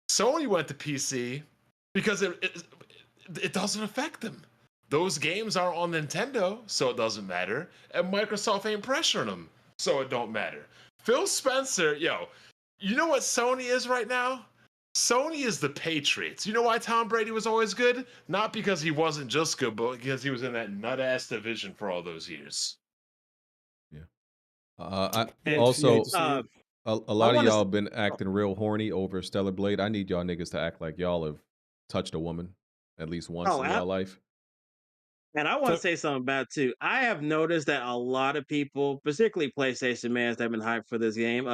Sony went to PC because it doesn't affect them. Those games are on Nintendo, so it doesn't matter, and Microsoft ain't pressuring them, so it don't matter. Phil Spencer, you know what Sony is right now? Sony is the Patriots. You know why Tom Brady was always good? Not because he wasn't just good, but because he was in that nut-ass division for all those years. A lot of y'all been acting real horny over Stellar Blade. I need y'all niggas to act like y'all have touched a woman at least once in y'all life. And I want to say something about it too. I have noticed that a lot of people, particularly PlayStation mans, have been hyped for this game.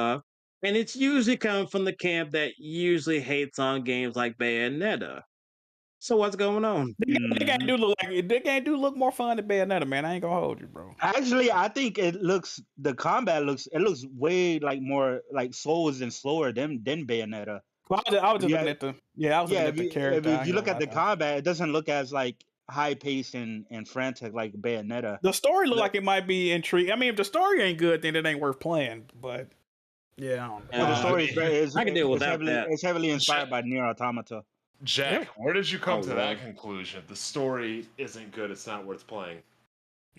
And it's usually coming from the camp that usually hates on games like Bayonetta. So what's going on? They can't do look more fun than Bayonetta, man. I ain't gonna hold you, bro. Actually, I think the combat looks way like more like Souls and slower than Bayonetta. Well, I was just looking at the character. If you look at the combat, it doesn't look as like high paced and frantic like Bayonetta. The story look like it might be intriguing. I mean, if the story ain't good, then it ain't worth playing. But yeah, I don't know. The story is I can deal without that. It's heavily inspired by Nier Automata. Jack, where did you come to that conclusion? The story isn't good. It's not worth playing.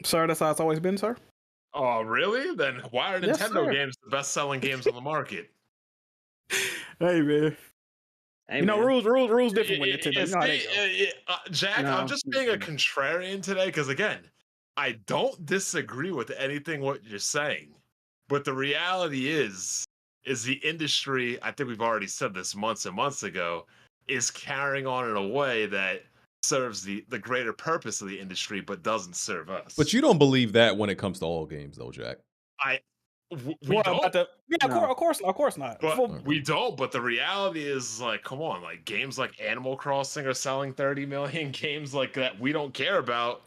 Sir, that's how it's always been, sir. Oh, really? Then why are Nintendo games the best-selling games on the market? Hey, man. Rules different with Nintendo. You know how they go. Jack, I'm just being a contrarian today because, again, I don't disagree with anything what you're saying. But the reality is the industry, I think we've already said this months and months ago, is carrying on in a way that serves the greater purpose of the industry, but doesn't serve us. But you don't believe that when it comes to all games, though, Jack. We don't. Of course not. But we don't. But the reality is, like, come on, like games like Animal Crossing are selling 30 million. Games like that we don't care about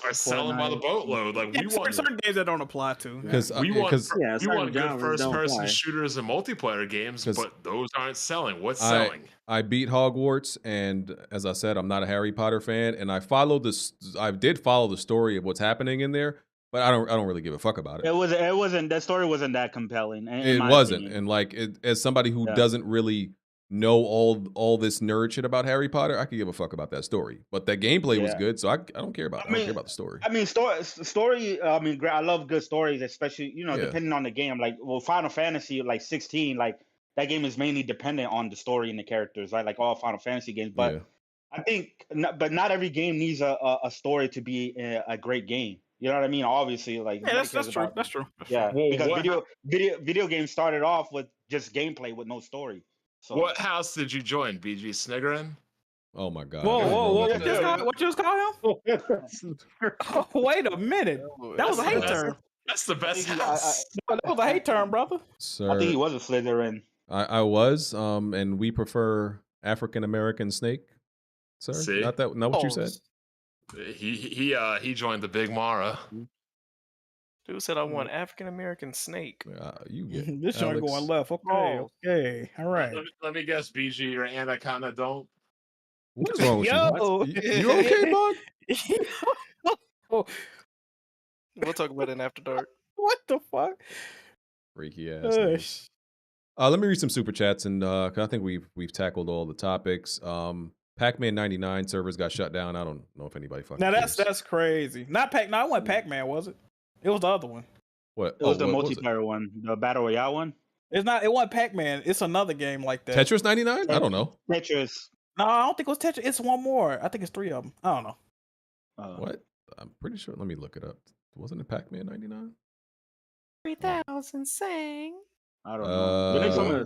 are selling by the boatload. Like we want certain games that don't apply to. We want good first-person shooters and multiplayer games, but those aren't selling. What's selling? I beat Hogwarts, and as I said, I'm not a Harry Potter fan, and I did follow the story of what's happening in there, but I don't really give a fuck about it. It wasn't that story wasn't that compelling. It wasn't, and like as somebody who doesn't really know all this nerd shit about Harry Potter, I could give a fuck about that story. But that gameplay was good, so I don't care about. I don't care about the story. I mean, story. I mean, I love good stories, especially depending on the game. Like, well, Final Fantasy, like 16, like that game is mainly dependent on the story and the characters, right? Like all Final Fantasy games. But I think, not every game needs a story to be a great game. You know what I mean? Obviously, like that's true. That's true. Yeah, Well, because video games started off with just gameplay with no story. So what house did you join, BG Sniggerin? Oh my god! Whoa! What you just call him? Oh, wait a minute. That was a hate term. That's the best house. That was a hate term, brother. Sir, I think he was a Slytherin. I was, and we prefer African American snake, sir. See? Not what you said. He joined the Big Mara. Dude said I want African American snake. You get this joint going left. Okay, all right. Let me guess, BG, your anaconda don't. What's wrong with you? You okay, bud? We'll talk about it in After Dark. What the fuck? Freaky ass. Let me read some super chats, and 'cause I think we've tackled all the topics. Pac-Man 99 servers got shut down. I don't know if anybody fucking. Now that's crazy. Not Pac. No, it wasn't Pac-Man, was it? It was the other one. What? It was the multiplayer one, the battle royale one. It's not. It wasn't Pac-Man. It's another game like that. Tetris 99? I don't know. Tetris. No, I don't think it was Tetris. It's one more. I think it's 3 of them. I don't know. What? I'm pretty sure. Let me look it up. Wasn't it Pac-Man 99? 3000 sang. I don't know.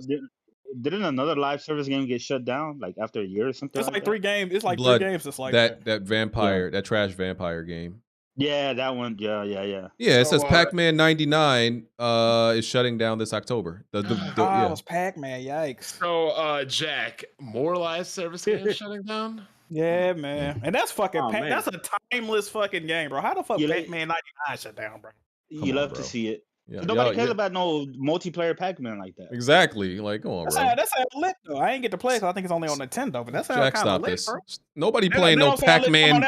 Didn't another live service game get shut down like after a year or something? It's like 3 games. It's like Blood, 3 games. It's like that vampire, that trash vampire game. Yeah, that one. Yeah. Yeah, it says Pac-Man 99 is shutting down this October. It was Pac-Man. Yikes. So, Jack, more live service games shutting down? Yeah, man. And that's fucking. Oh, man. That's a timeless fucking game, bro. How the fuck Pac-Man 99 shut down, bro? You love to see it. Yeah, Nobody cares about no multiplayer Pac-Man like that. Exactly. Like, come on, bro. That's how it lit though. I ain't get to play because I think it's only on Nintendo, but that's how Jack, it kind of stop lit, this. bro. Nobody playing no Pac-Man.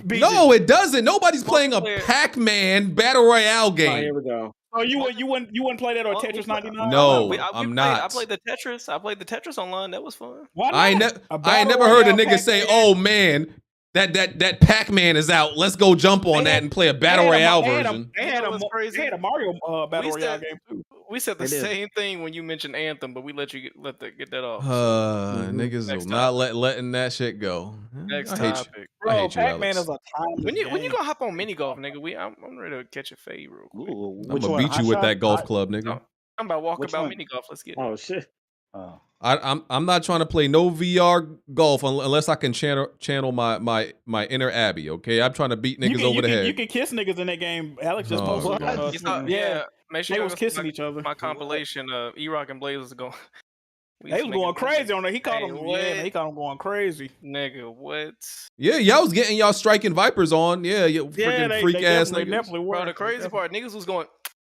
No, it doesn't. Nobody's playing a Pac-Man battle royale game. Here we go. Oh, you wouldn't play that on Tetris 99? No, I'm not. I played the Tetris. I played the Tetris online. That was fun. I ain't never heard a nigga say, "Oh man, that Pac-Man is out. Let's go jump on that and play a battle royale version." They had a Mario battle royale game too. We said the same thing when you mentioned Anthem, but we let you get that off. Niggas will not letting that shit go. Next I hate topic. you. Bro, I hate you, Pac-Man Alex. is a timeless When you game. gonna hop on mini golf, nigga? I'm ready to catch a fade real quick. I'm gonna beat you with that golf club, nigga. I'm about walking Which about one? mini golf. Let's get it. Oh shit. I'm not trying to play no VR golf unless I can channel my inner Abby. Okay, I'm trying to beat niggas over the head. You can kiss niggas in that game. Alex just posted. Yeah, make sure they you was kissing each other. My compilation, E-Rock and Blaze was going. They was going crazy on there. He called him. What? Yeah, man, he called him going crazy. Nigga, what? Yeah, y'all was getting y'all striking vipers on. Yeah, freaking freak ass niggas. Bro, the crazy part, niggas was going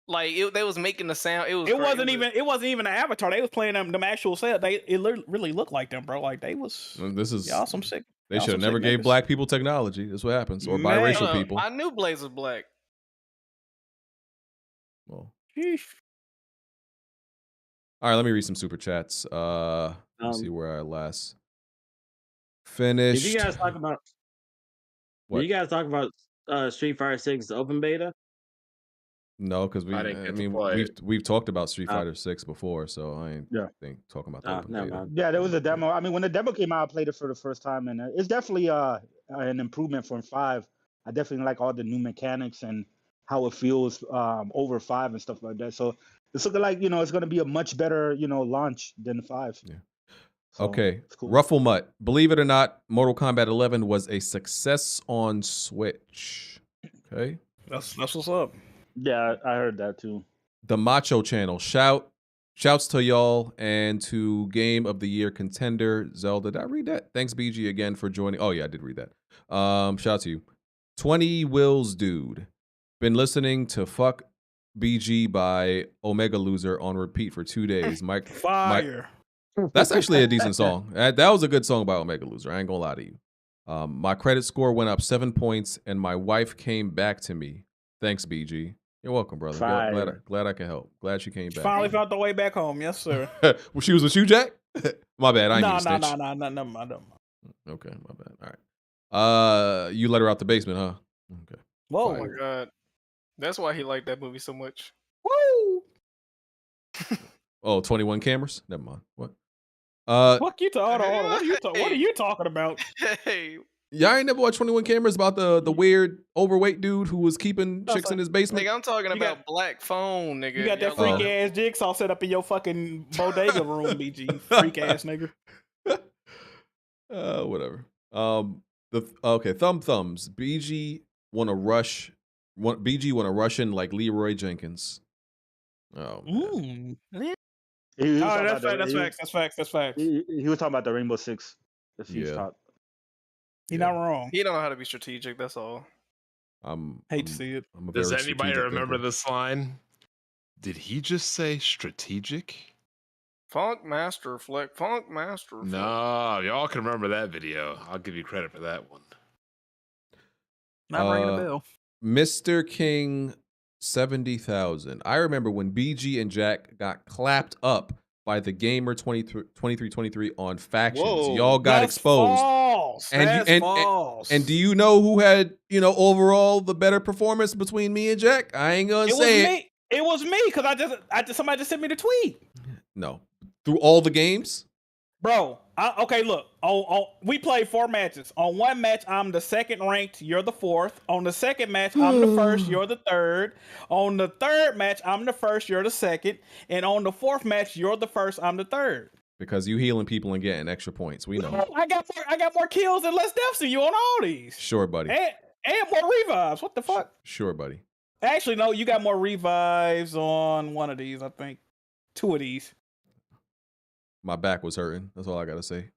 like they was making the sound. It wasn't even an avatar. They was playing them actual set. It really looked like them, bro. Like they was. This is y'all some sick. They should have never gave black people technology. That's what happens, or Man, biracial people. I knew Blaze was black. Well, sheesh. All right, let me read some super chats. Let's see where I last finished. Did you guys talk about? What? Did you guys talk about Street Fighter 6 open beta? No, because we've talked about Street Fighter 6 before, so I ain't think talking about the open beta. Yeah, there was a demo. I mean, when the demo came out, I played it for the first time, and it's definitely an improvement from 5. I definitely like all the new mechanics and how it feels over 5 and stuff like that. So it's looking like it's going to be a much better launch than 5. Yeah. So, okay, cool. Ruffle Mutt. Believe it or not, Mortal Kombat 11 was a success on Switch. Okay, that's what's up. Yeah, I heard that too. The Macho Channel. Shouts to y'all and to Game of the Year contender Zelda. Did I read that? Thanks BG again for joining. Oh yeah, I did read that. Shout out to you. 20 Wills Dude. Been listening to Fuck BG by Omega Loser on repeat for 2 days. Fire. That's actually a decent song. That was a good song by Omega Loser. I ain't gonna lie to you. My credit score went up 7 points and my wife came back to me. Thanks, BG. You're welcome, brother. Glad I can help. Glad she came back. Finally found the way back home. Yes, sir. Well, she was with you, Jack? My bad. I ain't No, mean to no, snitch. no, no, no, no, no. Okay, my bad. All right. You let her out the basement, huh? Okay. Whoa. Oh my god. That's why he liked that movie so much. Woo! Oh, 21 cameras? Never mind. What? Fuck you talking. Hold on. What are you talking about? Hey. Y'all ain't never watched 21 cameras about the weird overweight dude who was keeping chicks in his basement? Nigga, I'm talking about Black Phone, nigga. You got that Y'all freak ass jigsaw set up in your fucking bodega room, BG. Freak ass nigga. Whatever. Okay, thumbs. BG wanna rush in like Leroy Jenkins. Oh man. He was Oh, talking that's about facts. That's facts. That's facts. He was talking about the Rainbow Six. The Six Yeah. top. You're not wrong. He don't know how to be strategic, that's all. Hate to see it. I'm a Does very anybody strategic remember thinker. this line? Did he just say strategic? Funk Master Flick. Funk Master Flick. No, y'all can remember that video. I'll give you credit for that one. Not ringing a bell. Mr. King 70,000. I remember when BG and Jack got clapped up by the Gamer 2323 on Factions. Whoa, Y'all got that's exposed. False. That's false. And do you know who had, overall the better performance between me and Jack? I ain't gonna say it. Me. It was me because somebody just sent me the tweet. No. Through all the games? Bro, okay, look. We played 4 matches. On one match, I'm the second ranked. You're the fourth. On the second match, I'm the first. You're the third. On the third match, I'm the first. You're the second. And on the fourth match, you're the first. I'm the third. Because you healing people and getting extra points. We know. I got more kills and less deaths than you on all these. Sure, buddy. And more revives. What the fuck? Sure, buddy. Actually, no. You got more revives on one of these. I think 2 of these. My back was hurting. That's all I gotta say.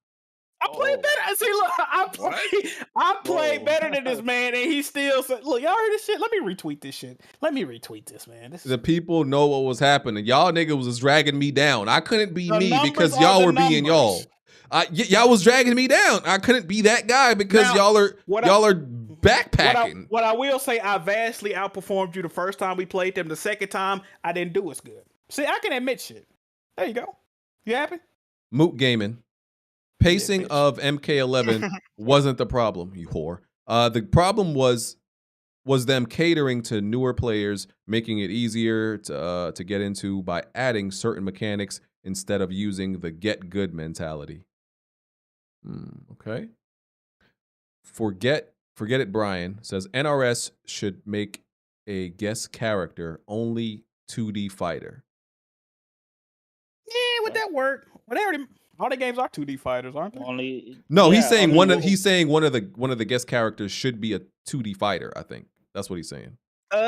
I played better. See, look, I played better than this man, and he still said, "Look, y'all heard this shit? Let me retweet this shit. Let me retweet this, man." The people know what was happening. Y'all niggas was dragging me down. I couldn't be me because y'all were being y'all. Y'all was dragging me down. I couldn't be that guy because Now, y'all are backpacking. What I will say, I vastly outperformed you the first time we played them. The second time, I didn't do as good. See, I can admit shit. There you go. You happy? Moot Gaming. Pacing of MK11 wasn't the problem, you whore. The problem was them catering to newer players, making it easier to get into by adding certain mechanics instead of using the get good mentality. Okay. Forget it, Brian says NRS should make a guest character only 2D fighter. Yeah, would that work? Well, all the games are 2D fighters, aren't they? He's saying one of the guest characters should be a 2D fighter. I think that's what he's saying. All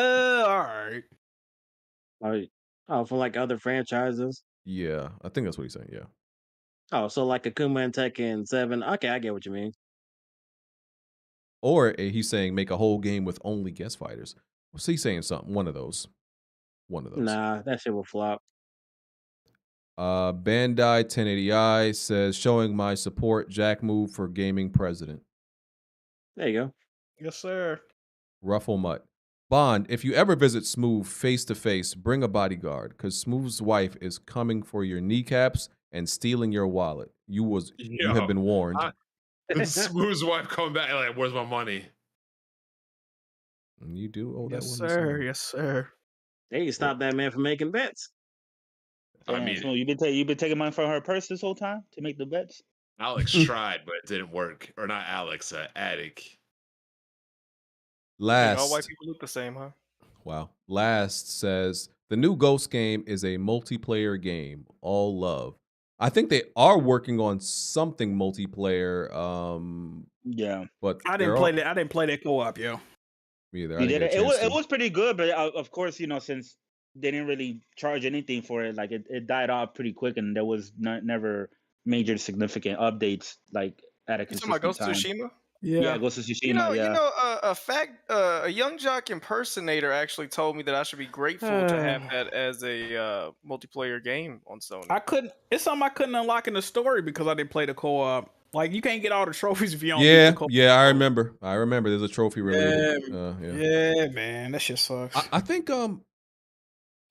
right. Oh, for like other franchises. Yeah, I think that's what he's saying. Yeah. Oh, so like Akuma and Tekken 7. Okay, I get what you mean. Or he's saying make a whole game with only guest fighters. So he's saying something. One of those. Nah, that shit will flop. Bandai 1080i says showing my support. Jack move for gaming president. There you go. Yes, sir. Ruffle Mutt. Bond, if you ever visit Smooth face to face, bring a bodyguard because Smooth's wife is coming for your kneecaps and stealing your wallet. You have been warned. Smooth's wife coming back like, where's my money? And you do owe that Yes, one. sir. Yes, sir. They can stop that man from making bets. I mean, so you've been taking money from her purse this whole time to make the bets. Alex tried, but it didn't work. Or not Alex, Attic. Last. All white people look the same, huh? Wow. Last says the new Ghost game is a multiplayer game. All love. I think they are working on something multiplayer. Yeah, but I didn't play that co-op, yo. Me either. It was pretty good, but of course, since they didn't really charge anything for it, like it died off pretty quick, and there was never major significant updates like at a consistent Ghost of time. Tsushima? Yeah, Ghost of Tsushima. A young jock impersonator actually told me that I should be grateful to have that as a multiplayer game on Sony. It's something I couldn't unlock in the story because I didn't play the co-op. Like, you can't get all the trophies if you don't beat the co-op. Yeah, I remember. There's a trophy related. Yeah, man, that shit sucks. I think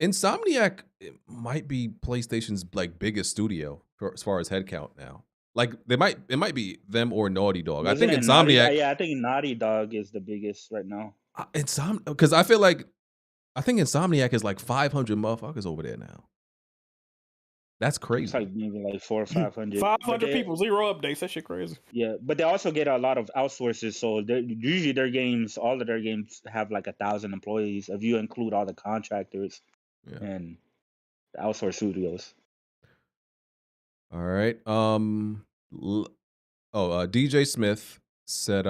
Insomniac might be PlayStation's like biggest studio as far as headcount now. Like it might be them or Naughty Dog. I think Insomniac. Yeah, I think Naughty Dog is the biggest right now. Because I think Insomniac is like 500 motherfuckers over there now. That's crazy. It's like maybe like 400 or 500. 500 people, 0 updates. That shit crazy. Yeah, but they also get a lot of outsources. So usually their games, all of their games have like 1,000 employees if you include all the contractors and the outsourced studios. All right. DJ Smith said,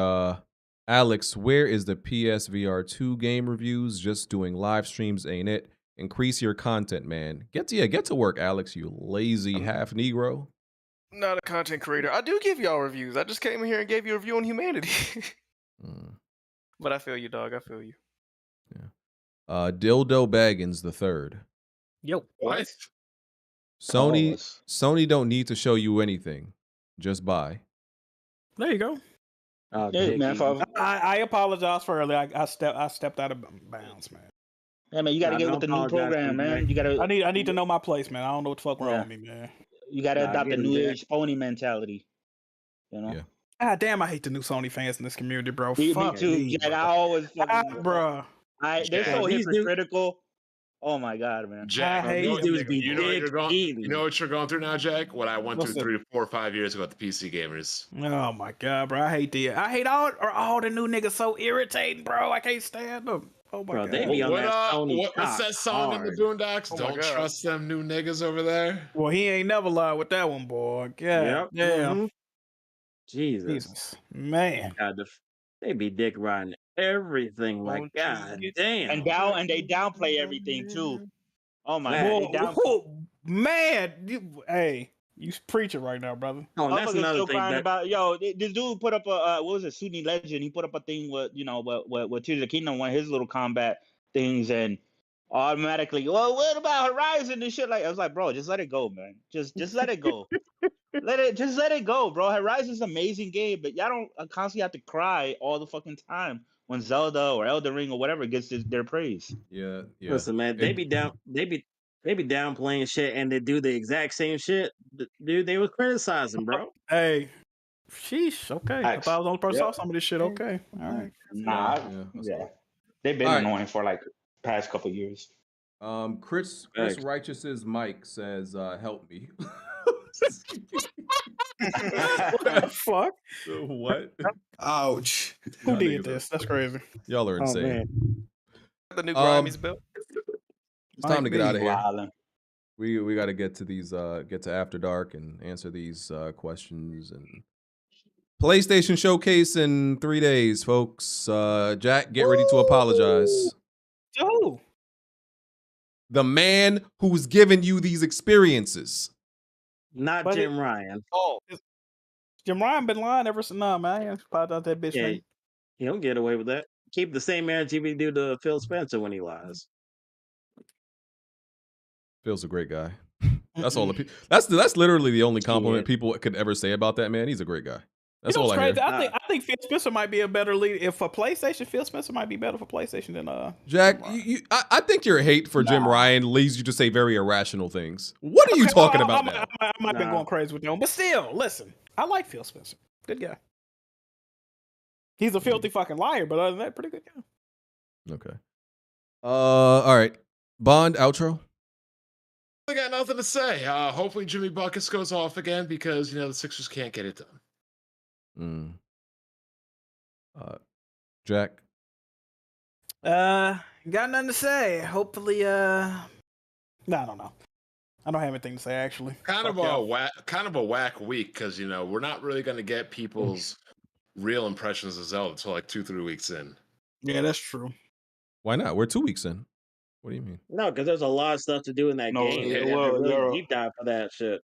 Alex, where is the PSVR 2 game reviews? Just doing live streams ain't it? Increase your content, man. Get to work, Alex, you lazy half Negro. Not a content creator. I do give y'all reviews. I just came in here and gave you a review on humanity. But I feel you, dog. I feel you. Dildo Baggins the third. Yo. What? Sony don't need to show you anything. Just buy. There you go. Yeah, man, I apologize for earlier. I stepped out of bounds, man. Yeah, man, you gotta get with the new program, man. You gotta. I need to know my place, man. I don't know what the fuck wrong with me, man. You gotta adopt the new age pony mentality. You know. Ah, damn! I hate the new Sony fans in this community, bro. Me Fuck too. Jack, I always fucking, bro. They're so hypocritical. Oh my god, man! Jack, you know what you're going through now, Jack? What I went through 3 or 4 or 5 years ago with the PC gamers. Oh my god, bro! I hate all the new niggas so irritating, bro. I can't stand them. Oh my god! They be on what's that song in the Boondocks? Don't trust them new niggas over there. Well, he ain't never lied with that one, boy. Yeah, yeah. Jesus, man. God, they be dick riding everything. Like, god damn. And they downplay everything too. Oh my god! Hey, you preaching right now, brother. Oh, that's another thing. About this dude put up a what was it, Sunni Legend? He put up a thing with with Tears of the Kingdom, one of his little combat things, and automatically, well, what about Horizon and shit? Like I was like, bro, just let it go, man. Just let it go. Let it go, bro. Horizon's an amazing game, but y'all don't constantly have to cry all the fucking time when Zelda or Elden Ring or whatever gets their praise. Yeah. Listen, man, they be downplaying shit, and they do the exact same shit. Dude, they were criticizing, bro. Hey, sheesh. Okay, if I was the only person saw some of this shit, okay, all right. Nah, they've been annoying for like past couple years. Chris Righteous's Mike says, "Help me." What the fuck? What? Ouch. Who did this? That's crazy. Y'all are insane. The new Grammys built. It's time to get out of here. We got to get to these get to After Dark and answer these questions and PlayStation Showcase in 3 days, folks. Jack, get ready to apologize. Who? The man who's giving you these experiences. Not Jim Ryan. Oh, Jim Ryan been lying ever since. Nah, man, I ain't about that bitch. Yeah, he don't get away with that. Keep the same energy we do to Phil Spencer when he lies. Phil's a great guy. That's all. That's literally the only compliment people could ever say about that man. He's a great guy. That's all I hear. I think Phil Spencer might be a better lead. If for PlayStation, Phil Spencer might be better for PlayStation than Jack. I think your hate for Jim Ryan leads you to say very irrational things. What are you talking about now? I might be going crazy with them, but still, listen. I like Phil Spencer. Good guy. He's a filthy fucking liar, but other than that, pretty good guy. Okay. All right. Bond outro. I got nothing to say. Hopefully Jimmy Buckets goes off again because the Sixers can't get it done. Jack. Got nothing to say. Hopefully, no, I don't know. I don't have anything to say actually. Kind of a whack week because we're not really going to get people's real impressions of Zelda until like 2-3 weeks in. Yeah, that's true. Why not? We're 2 weeks in. What do you mean? No, because there's a lot of stuff to do in that game. Really deep dive for that shit.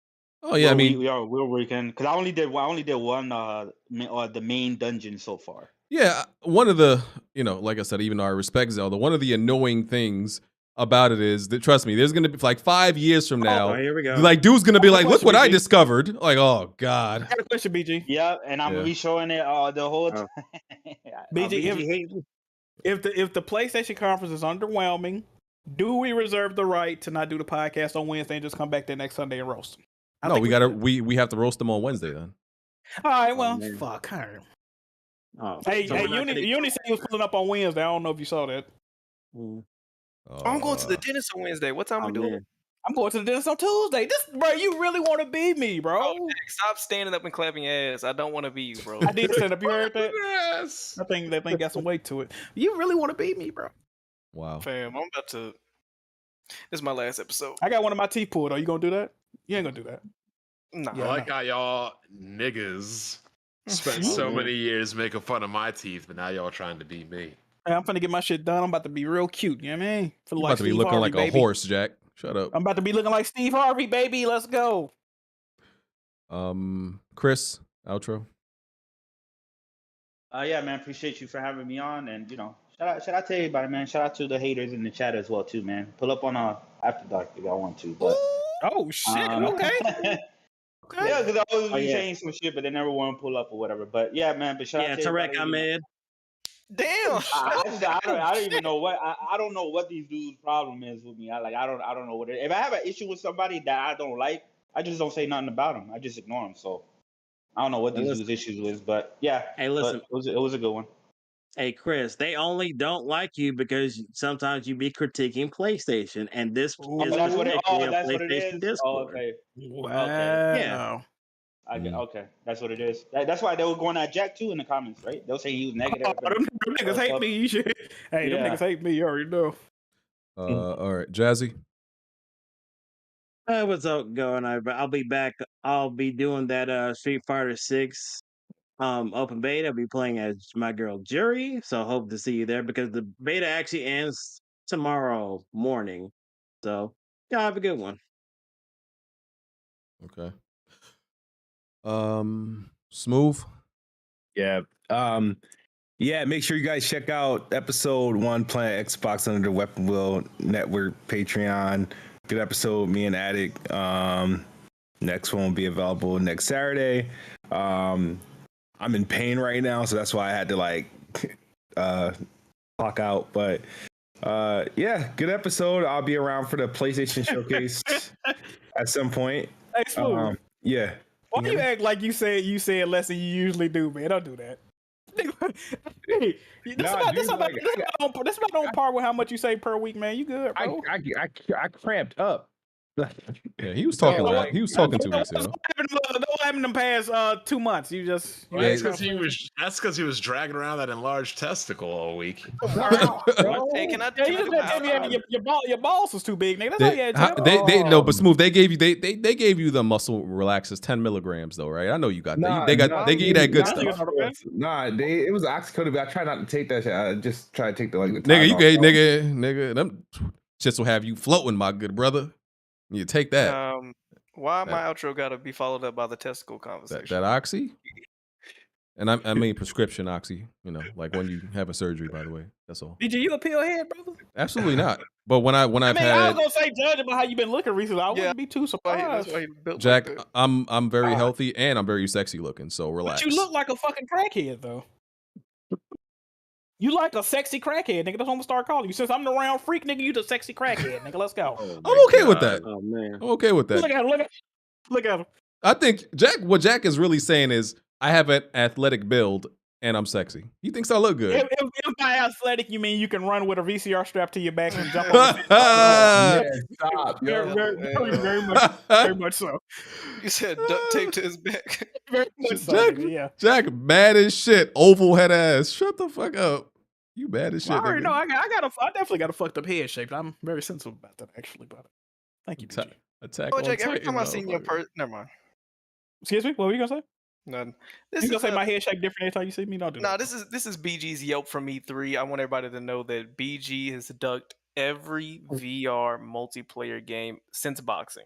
Oh yeah, we're working because I only did one the main dungeon so far. Yeah, one of the like I said, even though I respect Zelda, one of the annoying things about it is that, trust me, there's gonna be like 5 years from now. Oh, here we go. Like, dude's gonna be like, "Look what I discovered!" Like, oh god. I got a question, BG. Yeah, and I'm gonna be showing it the whole time. BG, if the PlayStation conference is underwhelming, Do we reserve the right to not do the podcast on Wednesday and just come back there next Sunday and roast them? No, we gotta we have to roast them on Wednesday then. All right, well, fuck. All right. Oh, Hey, so we're not gonna- Uni said he was pulling up on Wednesday. I don't know if you saw that. I'm going to the dentist on Wednesday. What time we doing? I'm going to the dentist on Tuesday. Bro, you really want to be me, bro? Oh, stop standing up and clapping your ass. I don't want to be you, bro. I did stand up. You heard that? Yes. I think that thing got some weight to it. You really want to be me, bro? Wow. Fam, I'm about to. This is my last episode. I got one of my teeth pulled. Are you gonna do that? You ain't gonna do that. Nah. I like how y'all niggas spent so many years making fun of my teeth, but now y'all trying to be me. Hey, I'm finna get my shit done. I'm about to be real cute. You know what I mean? Feel You like about to be Steve looking Harvey, like a baby. horse, Jack. Shut up. I'm about to be looking like Steve Harvey, baby. Let's go. Chris, outro. Yeah, man, appreciate you for having me on, and shout out to everybody, man. Shout out to the haters in the chat as well, too, man. Pull up on After Dark if y'all want to. But oh shit, okay. Yeah, because I always Oh, be yeah. saying some shit, but they never want to pull up or whatever. But yeah, man. But shout out to Tarek everybody. Ahmed. Damn. I don't even know what I don't know what these dudes' problem is with me. I don't know what it. If I have an issue with somebody that I don't like, I just don't say nothing about them. I just ignore them. So I don't know what these dudes' issues is, but yeah. Hey, listen. It was a good one. Hey, Chris, they only don't like you because sometimes you be critiquing PlayStation, and this is that's what it. Oh, particularly a that's what it PlayStation is. Discord. Oh, okay. Wow. Okay. Yeah. Okay, that's what it is. That's why they were going at Jack too in the comments, right? They were saying he was negative. Them niggas hate me. Shit. Hey, them niggas hate me. You already know. All right, Jazzy. What's up going on? I'll be back. I'll be doing that Street Fighter 6 open beta. I'll be playing as my girl Jury, so hope to see you there because the beta actually ends tomorrow morning. So yeah, have a good one. Okay. Smooth. Yeah. Yeah, make sure you guys check out episode 1 playing Xbox under the Weapon Wheel Network Patreon. Good episode, me and Attic. Next one will be available next Saturday. I'm in pain right now, so that's why I had to clock out. But yeah, good episode. I'll be around for the PlayStation showcase at some point. Hey, Smooth. Yeah. Why do you act like you said less than you usually do, man? Don't do that. Hey, this about on par with how much you say per week, man. You good, bro? I cramped up. Yeah, he was talking. He was talking 2 weeks ago. What happened in the past 2 months? You just That's because he was dragging around that enlarged testicle all week. Hey, can I you just tell me your balls was too big, nigga. That's all you had to They no, but Smooth. They gave you the muscle relaxers 10 milligrams though, right? I know you got that. They gave you that good stuff. Nah, it was oxycodone, but I try not to take that shit. I just try to take the Nigga, you Tylenol. gave nigga. Them shits will have you floating, my good brother. You take that. Why my outro gotta be followed up by the testicle conversation? That oxy. And I mean prescription oxy. You know, like when you have a surgery. By the way, that's all. DJ, you a pill head, brother? Absolutely not. But when I've I had was gonna say, judging by how you been looking recently, I wouldn't be too surprised. Jack, I'm very healthy and I'm very sexy looking. So relax. But you look like a fucking crackhead, though. You like a sexy crackhead, nigga. That's what I'm gonna start calling you. Since I'm the round freak, nigga, you the sexy crackhead, nigga. Let's go. I'm okay with that. Oh man, I'm okay with that. Look at him. Look at him. I think what Jack is really saying is I have an athletic build and I'm sexy. He thinks I look good. If by athletic you mean you can run with a VCR strapped to your back and jump on Stop. Very much so. You said duct tape to his back. Very much so, Jack, nigga, yeah. Jack, mad as shit. Oval head ass. Shut the fuck up. You bad as shit. I already nigga. know. I definitely got a fucked up head shape. I'm very sensitive about that, actually. But thank you, BG. Attack Oh, on Jack, every Titan, time I seen your motherfucker. never mind. Excuse me. What were you gonna say? None. You gonna say my head shape different every time you see me? Don't do Nah, that. this is BG's Yelp from E3. I want everybody to know that BG has ducked every VR multiplayer game since boxing.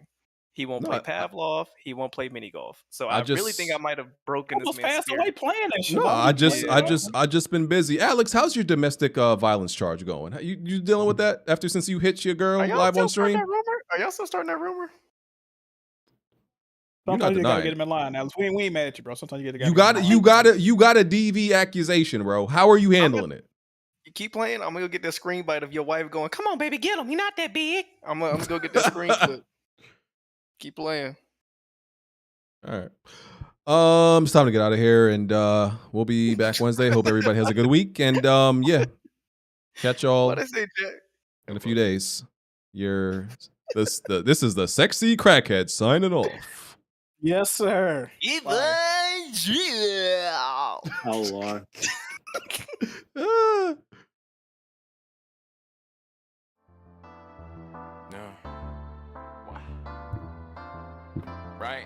He won't play Pavlov. He won't play mini golf. So I really think I might have broken this man's spirit. away playing that shit. No, I just been busy. Alex, how's your domestic violence charge going? You dealing with that since you hit your girl Are y'all live still on starting stream? that rumor? Are y'all still starting that rumor? Sometimes you gotta denying. get him in line, Alex. We ain't mad at you, bro. Sometimes you get the guy. You got a DV accusation, bro. How are you handling it? You keep playing, I'm gonna go get that screen bite of your wife going, "Come on, baby, get him. He not that big." I'm gonna go get that screen clip. Keep playing. All right. It's time to get out of here, and we'll be back Wednesday. Hope everybody has a good week, and yeah, catch y'all What I say, Jack? in a few days. This is the sexy crackhead signing off. Yes, sir. Oh Lord. No. Right.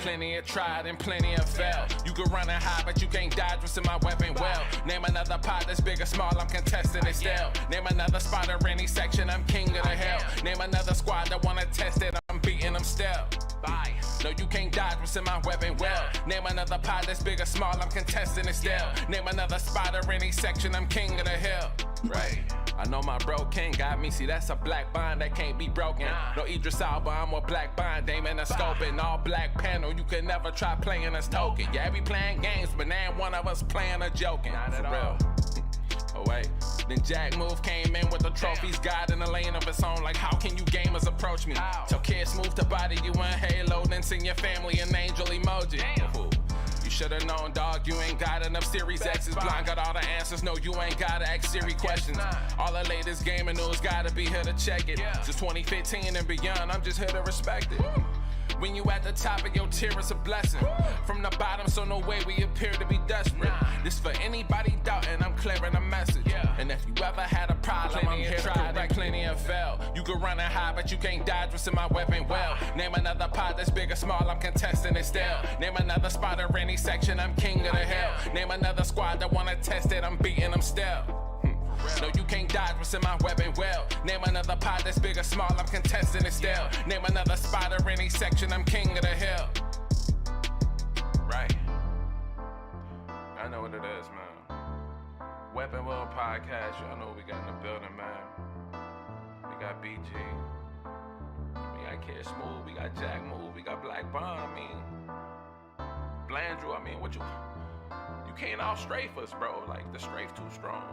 Plenty of tried and plenty of failed. You can run and hide, but you can't dodge what's in my weapon well. Name another pot that's big or small, I'm contesting it still. Name another spot or any section, I'm king of the hill. Name another squad that wanna test it, I'm beating them still. Bye. No, you can't dodge what's in my weapon well. Name another pot that's big or small, I'm contesting it still. Name another spot or any section, I'm king of the hill. Right. I know my bro king got me. See, that's a black bond that can't be broken. No Idris Elba, I'm a black bond. Aim in a scope and all black panel. You can never try playing us token. Yeah, we playing games, but now one of us playing or joking. Not at all. Oh wait. Then Jack Move came in with the trophies, God in a lane of its own. Like, how can you gamers approach me? Tell kids move to body you in Halo, then send your family an angel emoji. You should've known, dog, you ain't got enough Series X's. Blind got all the answers, no, you ain't gotta ask Siri questions. All the latest gaming news gotta be here to check it. Since 2015 and beyond, I'm just here to respect it. When you at the top of your tier, it's a blessing. From the bottom, so no way we appear to be desperate. This for anybody doubting, I'm clearing a message. And if you ever had a problem, I'm here to correct. Plenty of fail. You can run and hide, but you can't dodge what's in my weapon well. Name another pot that's big or small, I'm contesting it still. Name another spot or any section, I'm king of the hill. Name another squad that wanna test it, I'm beating them still. No, you can't dodge what's in my weapon well. Name another pot that's big or small, I'm contesting it still. Name another spot or any section, I'm king of the hill. Right. I know what it is, man. Weapon World Podcast, y'all know what we got in the building, man. We got BG. We got Kid Smooth, we got Jack Move, we got Black Bond, I mean. Blandrew, I mean, what you can't out strafe us, bro. Like, the strafe too strong.